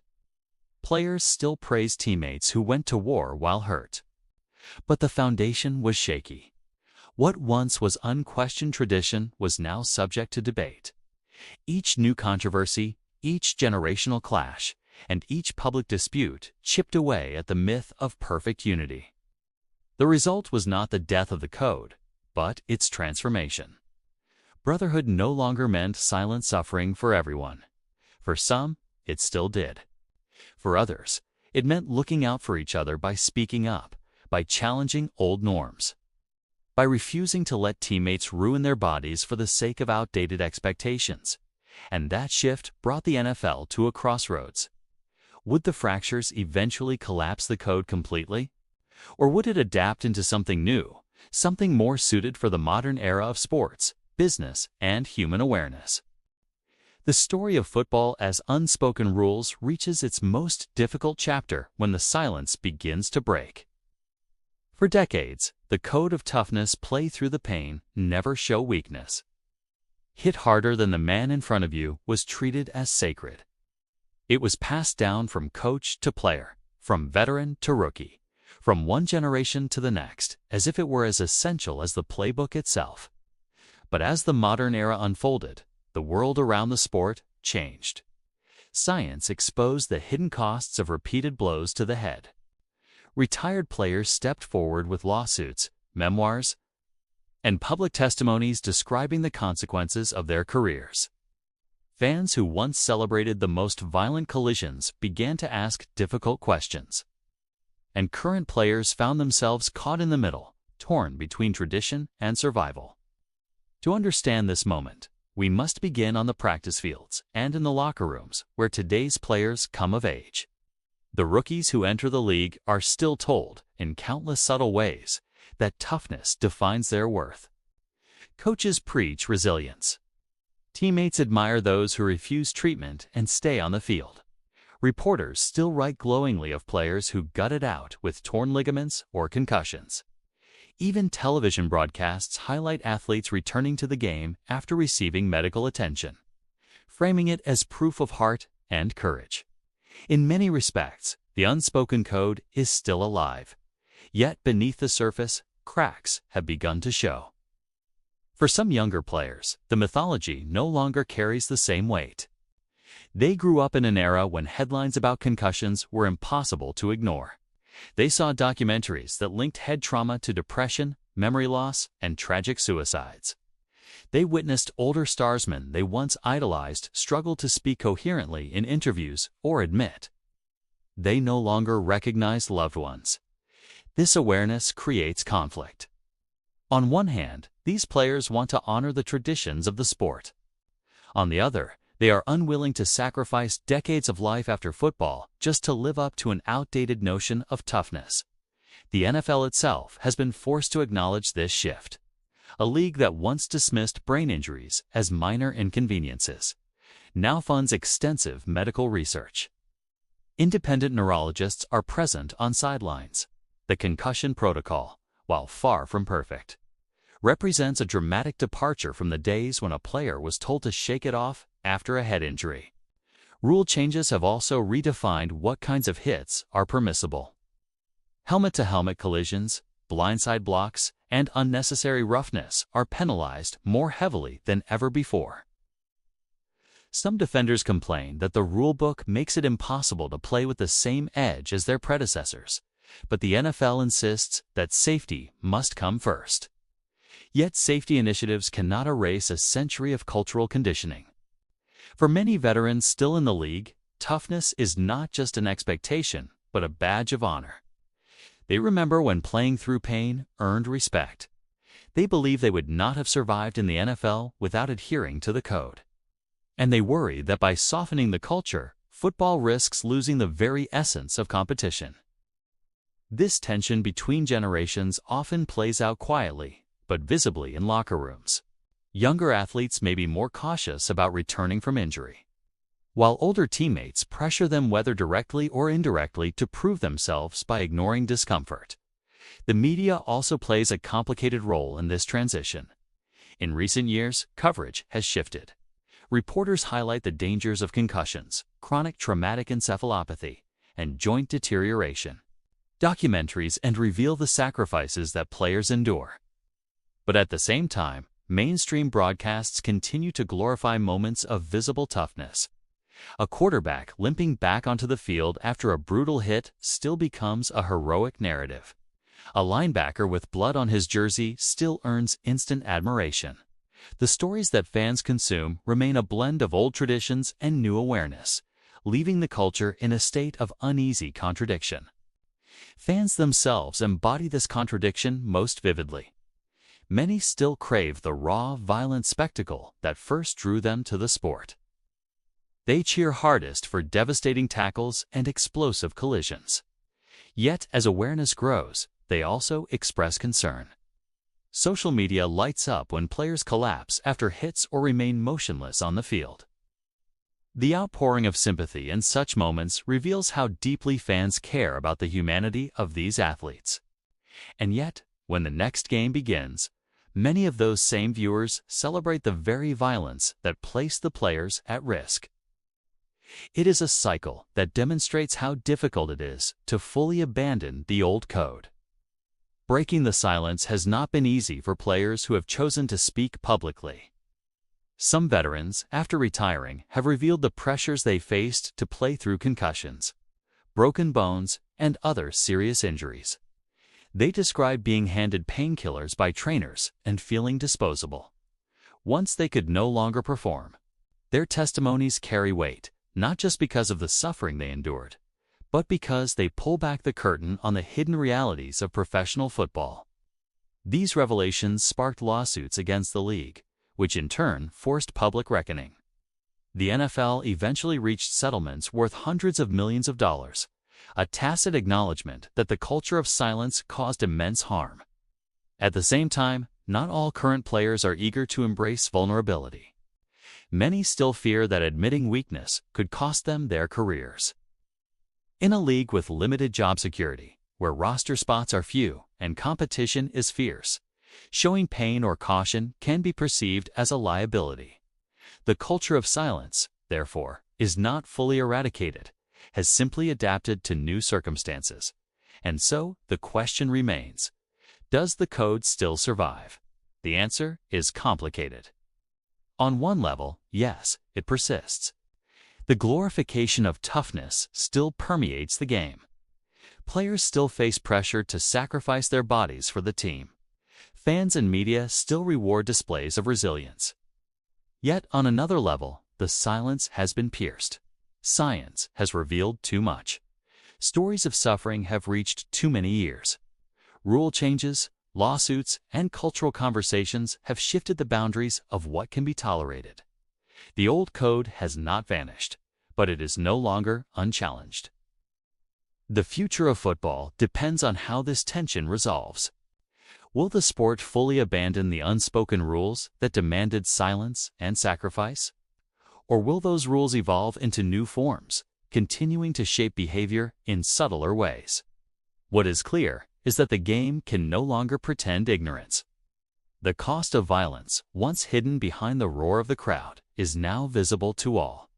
Players still praised teammates who went to war while hurt. But the foundation was shaky. What once was unquestioned tradition was now subject to debate. Each new controversy, each generational clash, and each public dispute chipped away at the myth of perfect unity. The result was not the death of the code, but its transformation. Brotherhood no longer meant silent suffering for everyone. For some, it still did. For others, it meant looking out for each other by speaking up, by challenging old norms, by refusing to let teammates ruin their bodies for the sake of outdated expectations. And that shift brought the NFL to a crossroads. Would the fractures eventually collapse the code completely? Or would it adapt into something new, something more suited for the modern era of sports, business, and human awareness? The story of football as unspoken rules reaches its most difficult chapter when the silence begins to break. For decades, the code of toughness, play through the pain, never show weakness. Hit harder than the man in front of you was treated as sacred. It was passed down from coach to player, from veteran to rookie, from one generation to the next, as if it were as essential as the playbook itself. But as the modern era unfolded, the world around the sport changed. Science exposed the hidden costs of repeated blows to the head. Retired players stepped forward with lawsuits, memoirs, and public testimonies describing the consequences of their careers. Fans who once celebrated the most violent collisions began to ask difficult questions. And current players found themselves caught in the middle, torn between tradition and survival. To understand this moment, we must begin on the practice fields and in the locker rooms where today's players come of age. The rookies who enter the league are still told, in countless subtle ways, that toughness defines their worth. Coaches preach resilience. Teammates admire those who refuse treatment and stay on the field. Reporters still write glowingly of players who gut it out with torn ligaments or concussions. Even television broadcasts highlight athletes returning to the game after receiving medical attention, framing it as proof of heart and courage. In many respects, the unspoken code is still alive. Yet beneath the surface, cracks have begun to show. For some younger players, the mythology no longer carries the same weight. They grew up in an era when headlines about concussions were impossible to ignore. They saw documentaries that linked head trauma to depression, memory loss, and tragic suicides. They witnessed older starsmen they once idolized struggle to speak coherently in interviews or admit they no longer recognize loved ones. This awareness creates conflict. On one hand, these players want to honor the traditions of the sport. On the other, they are unwilling to sacrifice decades of life after football just to live up to an outdated notion of toughness. The NFL itself has been forced to acknowledge this shift. A league that once dismissed brain injuries as minor inconveniences now funds extensive medical research. Independent neurologists are present on sidelines. The concussion protocol, while far from perfect, represents a dramatic departure from the days when a player was told to shake it off after a head injury. Rule changes have also redefined what kinds of hits are permissible. Helmet-to-helmet collisions, blindside blocks, and unnecessary roughness are penalized more heavily than ever before. Some defenders complain that the rulebook makes it impossible to play with the same edge as their predecessors, but the NFL insists that safety must come first. Yet safety initiatives cannot erase a century of cultural conditioning. For many veterans still in the league, toughness is not just an expectation, but a badge of honor. They remember when playing through pain earned respect. They believe they would not have survived in the NFL without adhering to the code. And they worry that by softening the culture, football risks losing the very essence of competition. This tension between generations often plays out quietly, but visibly in locker rooms. Younger athletes may be more cautious about returning from injury, while older teammates pressure them whether directly or indirectly to prove themselves by ignoring discomfort. The media also plays a complicated role in this transition. In recent years, coverage has shifted. Reporters highlight the dangers of concussions, chronic traumatic encephalopathy, and joint deterioration. Documentaries reveal the sacrifices that players endure. But at the same time, mainstream broadcasts continue to glorify moments of visible toughness. A quarterback limping back onto the field after a brutal hit still becomes a heroic narrative. A linebacker with blood on his jersey still earns instant admiration. The stories that fans consume remain a blend of old traditions and new awareness, leaving the culture in a state of uneasy contradiction. Fans themselves embody this contradiction most vividly. Many still crave the raw, violent spectacle that first drew them to the sport. They cheer hardest for devastating tackles and explosive collisions. Yet, as awareness grows, they also express concern. Social media lights up when players collapse after hits or remain motionless on the field. The outpouring of sympathy in such moments reveals how deeply fans care about the humanity of these athletes. And yet, when the next game begins, many of those same viewers celebrate the very violence that placed the players at risk. It is a cycle that demonstrates how difficult it is to fully abandon the old code. Breaking the silence has not been easy for players who have chosen to speak publicly. Some veterans, after retiring, have revealed the pressures they faced to play through concussions, broken bones, and other serious injuries. They described being handed painkillers by trainers and feeling disposable once they could no longer perform. Their testimonies carry weight, not just because of the suffering they endured, but because they pull back the curtain on the hidden realities of professional football. These revelations sparked lawsuits against the league, which in turn forced public reckoning. The NFL eventually reached settlements worth hundreds of millions of dollars, a tacit acknowledgement that the culture of silence caused immense harm. At the same time, not all current players are eager to embrace vulnerability. Many still fear that admitting weakness could cost them their careers. In a league with limited job security, where roster spots are few and competition is fierce, showing pain or caution can be perceived as a liability. The culture of silence, therefore, is not fully eradicated, has simply adapted to new circumstances. And so, the question remains, does the code still survive? The answer is complicated. On one level, yes, it persists. The glorification of toughness still permeates the game. Players still face pressure to sacrifice their bodies for the team. Fans and media still reward displays of resilience. Yet, on another level, the silence has been pierced. Science has revealed too much. Stories of suffering have reached too many ears. Rule changes, lawsuits, and cultural conversations have shifted the boundaries of what can be tolerated. The old code has not vanished, but it is no longer unchallenged. The future of football depends on how this tension resolves. Will the sport fully abandon the unspoken rules that demanded silence and sacrifice? Or will those rules evolve into new forms, continuing to shape behavior in subtler ways? What is clear is that the game can no longer pretend ignorance. The cost of violence, once hidden behind the roar of the crowd, is now visible to all.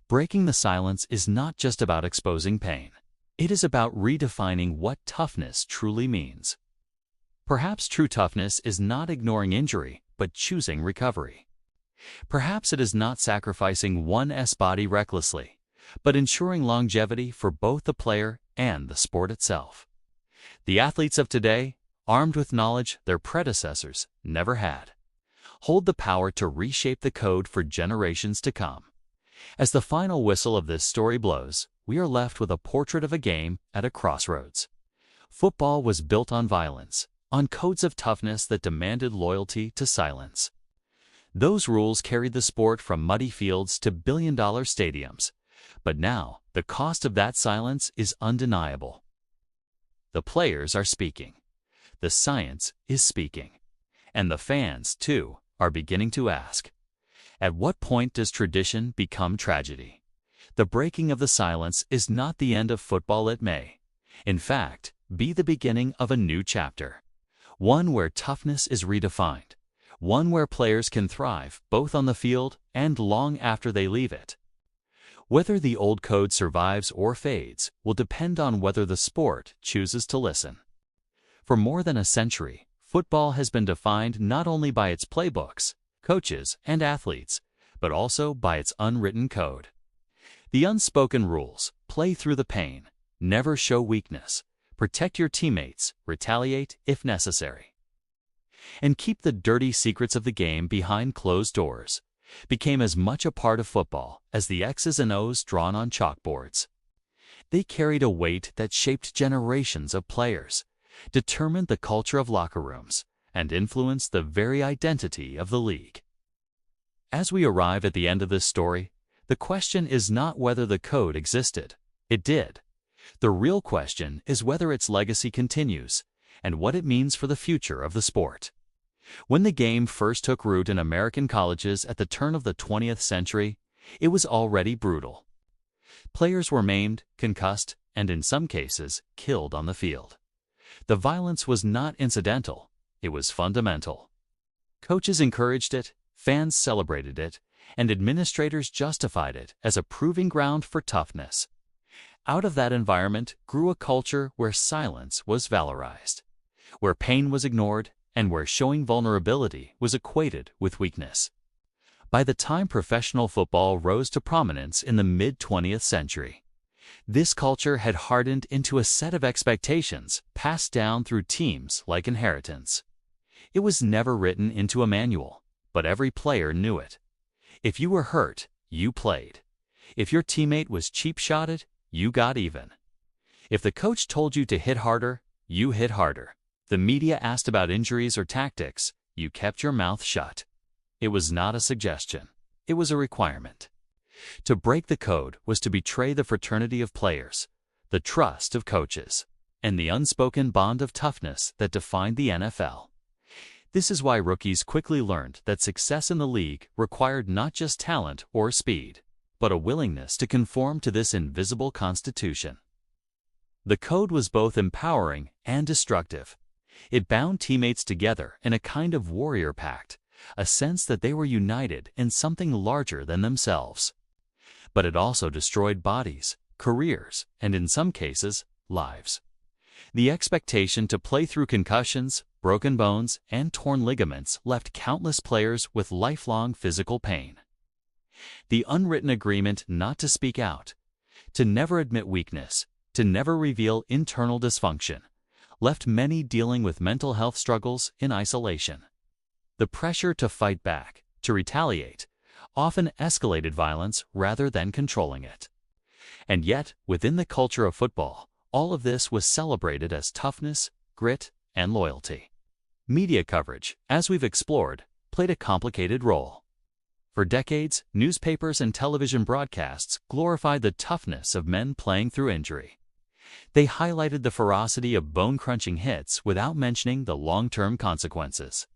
Breaking the silence is not just about exposing pain. It is about redefining what toughness truly means. Perhaps true toughness is not ignoring injury, but choosing recovery. Perhaps it is not sacrificing one's body recklessly, but ensuring longevity for both the player and the sport itself. The athletes of today, armed with knowledge their predecessors never had, hold the power to reshape the code for generations to come. As the final whistle of this story blows, we are left with a portrait of a game at a crossroads. Football was built on violence, on codes of toughness that demanded loyalty to silence. Those rules carried the sport from muddy fields to billion-dollar stadiums. But now, the cost of that silence is undeniable. The players are speaking. The science is speaking. And the fans, too, are beginning to ask, at what point does tradition become tragedy? The breaking of the silence is not the end of football. It may, in fact, be the beginning of a new chapter. One where toughness is redefined. One where players can thrive both on the field and long after they leave it. Whether the old code survives or fades will depend on whether the sport chooses to listen. For more than a century, football has been defined not only by its playbooks, coaches, and athletes, but also by its unwritten code. The unspoken rules: play through the pain, never show weakness, protect your teammates, retaliate if necessary, and keep the dirty secrets of the game behind closed doors, became as much a part of football as the X's and O's drawn on chalkboards. They carried a weight that shaped generations of players, determined the culture of locker rooms, and influenced the very identity of the league. As we arrive at the end of this story, the question is not whether the code existed. It did. The real question is whether its legacy continues, and what it means for the future of the sport. When the game first took root in American colleges at the turn of the 20th century, it was already brutal. Players were maimed, concussed, and in some cases, killed on the field. The violence was not incidental, it was fundamental. Coaches encouraged it, fans celebrated it, and administrators justified it as a proving ground for toughness. Out of that environment grew a culture where silence was valorized, where pain was ignored, and where showing vulnerability was equated with weakness. By the time professional football rose to prominence in the mid-20th century, This culture had hardened into a set of expectations passed down through teams like inheritance. It was never written into a manual, but every player knew it. If you were hurt, you played. If your teammate was cheap-shotted, you got even. If the coach told you to hit harder, you hit harder. The media asked about injuries or tactics, you kept your mouth shut. It was not a suggestion. It was a requirement. To break the code was to betray the fraternity of players, the trust of coaches, and the unspoken bond of toughness that defined the NFL. This is why rookies quickly learned that success in the league required not just talent or speed, but a willingness to conform to this invisible constitution. The code was both empowering and destructive. It bound teammates together in a kind of warrior pact, a sense that they were united in something larger than themselves. But it also destroyed bodies, careers, and in some cases, lives. The expectation to play through concussions, broken bones, and torn ligaments left countless players with lifelong physical pain. The unwritten agreement not to speak out, to never admit weakness, to never reveal internal dysfunction, left many dealing with mental health struggles in isolation. The pressure to fight back, to retaliate, often escalated violence rather than controlling it. And yet, within the culture of football, all of this was celebrated as toughness, grit, and loyalty. Media coverage, as we've explored, played a complicated role. For decades, newspapers and television broadcasts glorified the toughness of men playing through injury. They highlighted the ferocity of bone-crunching hits without mentioning the long-term consequences.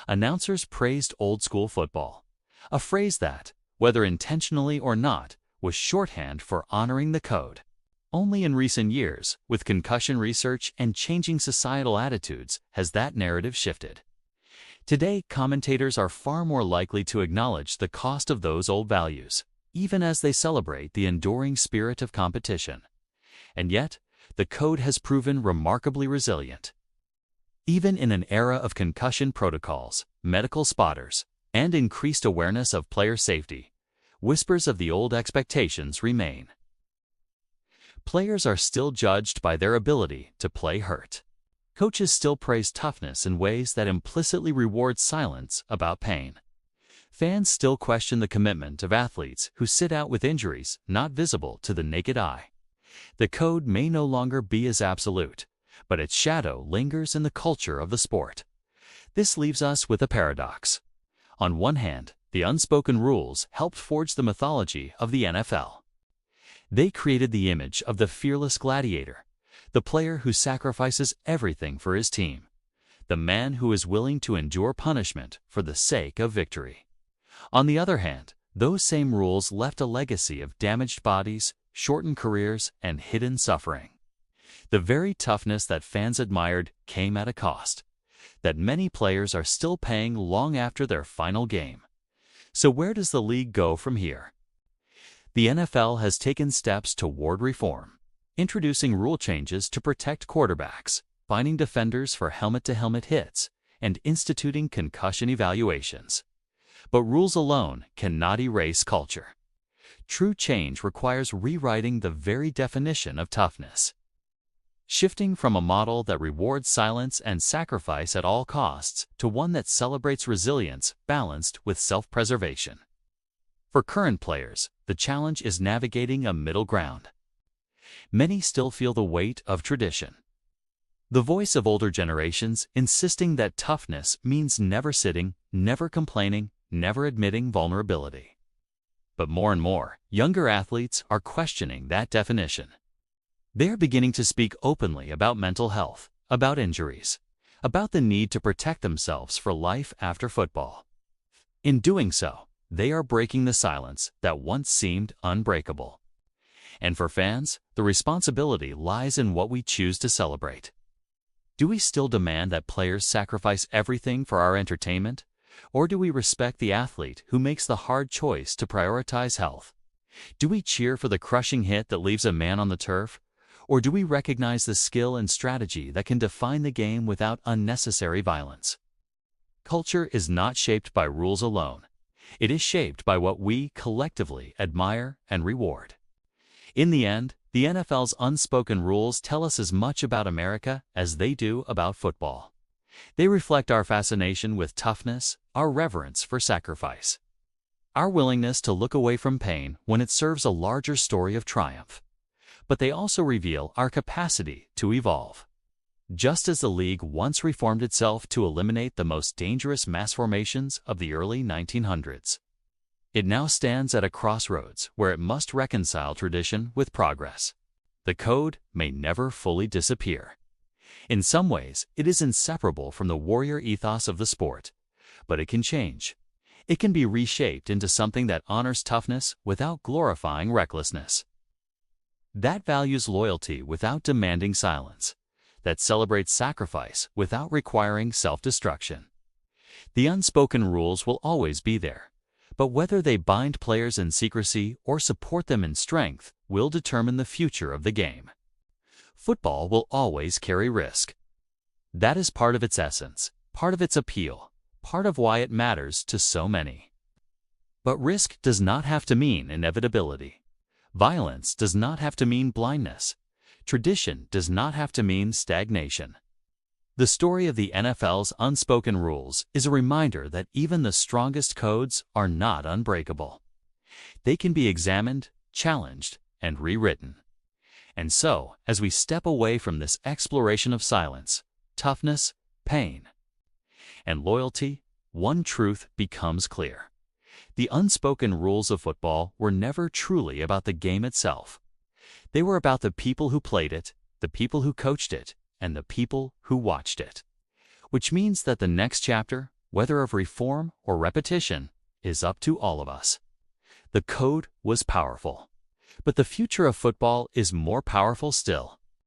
Announcers praised old-school football, a phrase that, whether intentionally or not, was shorthand for honoring the code. Only in recent years, with concussion research and changing societal attitudes, has that narrative shifted. Today, commentators are far more likely to acknowledge the cost of those old values, even as they celebrate the enduring spirit of competition. And yet, the code has proven remarkably resilient. Even in an era of concussion protocols, medical spotters, and increased awareness of player safety, whispers of the old expectations remain. Players are still judged by their ability to play hurt. Coaches still praise toughness in ways that implicitly reward silence about pain. Fans still question the commitment of athletes who sit out with injuries not visible to the naked eye. The code may no longer be as absolute, but its shadow lingers in the culture of the sport. This leaves us with a paradox. On one hand, the unspoken rules helped forge the mythology of the NFL. They created the image of the fearless gladiator, the player who sacrifices everything for his team, the man who is willing to endure punishment for the sake of victory. On the other hand, those same rules left a legacy of damaged bodies, shortened careers, and hidden suffering. The very toughness that fans admired came at a cost that many players are still paying long after their final game. So where does the league go from here? The NFL has taken steps toward reform, introducing rule changes to protect quarterbacks, fining defenders for helmet-to-helmet hits, and instituting concussion evaluations. But rules alone cannot erase culture. True change requires rewriting the very definition of toughness. Shifting from a model that rewards silence and sacrifice at all costs to one that celebrates resilience balanced with self-preservation. For current players, the challenge is navigating a middle ground. Many still feel the weight of tradition. The voice of older generations insisting that toughness means never sitting, never complaining, never admitting vulnerability. But more and more, younger athletes are questioning that definition. They are beginning to speak openly about mental health, about injuries, about the need to protect themselves for life after football. In doing so, they are breaking the silence that once seemed unbreakable. And for fans, the responsibility lies in what we choose to celebrate. Do we still demand that players sacrifice everything for our entertainment? Or do we respect the athlete who makes the hard choice to prioritize health? Do we cheer for the crushing hit that leaves a man on the turf? Or do we recognize the skill and strategy that can define the game without unnecessary violence? Culture is not shaped by rules alone. It is shaped by what we collectively admire and reward. In the end, the NFL's unspoken rules tell us as much about America as they do about football. They reflect our fascination with toughness, our reverence for sacrifice, our willingness to look away from pain when it serves a larger story of triumph. But they also reveal our capacity to evolve. Just as the league once reformed itself to eliminate the most dangerous mass formations of the early 1900s, it now stands at a crossroads where it must reconcile tradition with progress. The code may never fully disappear. In some ways, it is inseparable from the warrior ethos of the sport, but it can change. It can be reshaped into something that honors toughness without glorifying recklessness, that values loyalty without demanding silence, that celebrates sacrifice without requiring self-destruction. The unspoken rules will always be there, but whether they bind players in secrecy or support them in strength will determine the future of the game. Football will always carry risk. That is part of its essence, part of its appeal, part of why it matters to so many. But risk does not have to mean inevitability. Violence does not have to mean blindness. Tradition does not have to mean stagnation. The story of the NFL's unspoken rules is a reminder that even the strongest codes are not unbreakable. They can be examined, challenged, and rewritten. And so, as we step away from this exploration of silence, toughness, pain, and loyalty, one truth becomes clear. The unspoken rules of football were never truly about the game itself. They were about the people who played it, the people who coached it, and the people who watched it. Which means that the next chapter, whether of reform or repetition, is up to all of us. The code was powerful, but the future of football is more powerful still.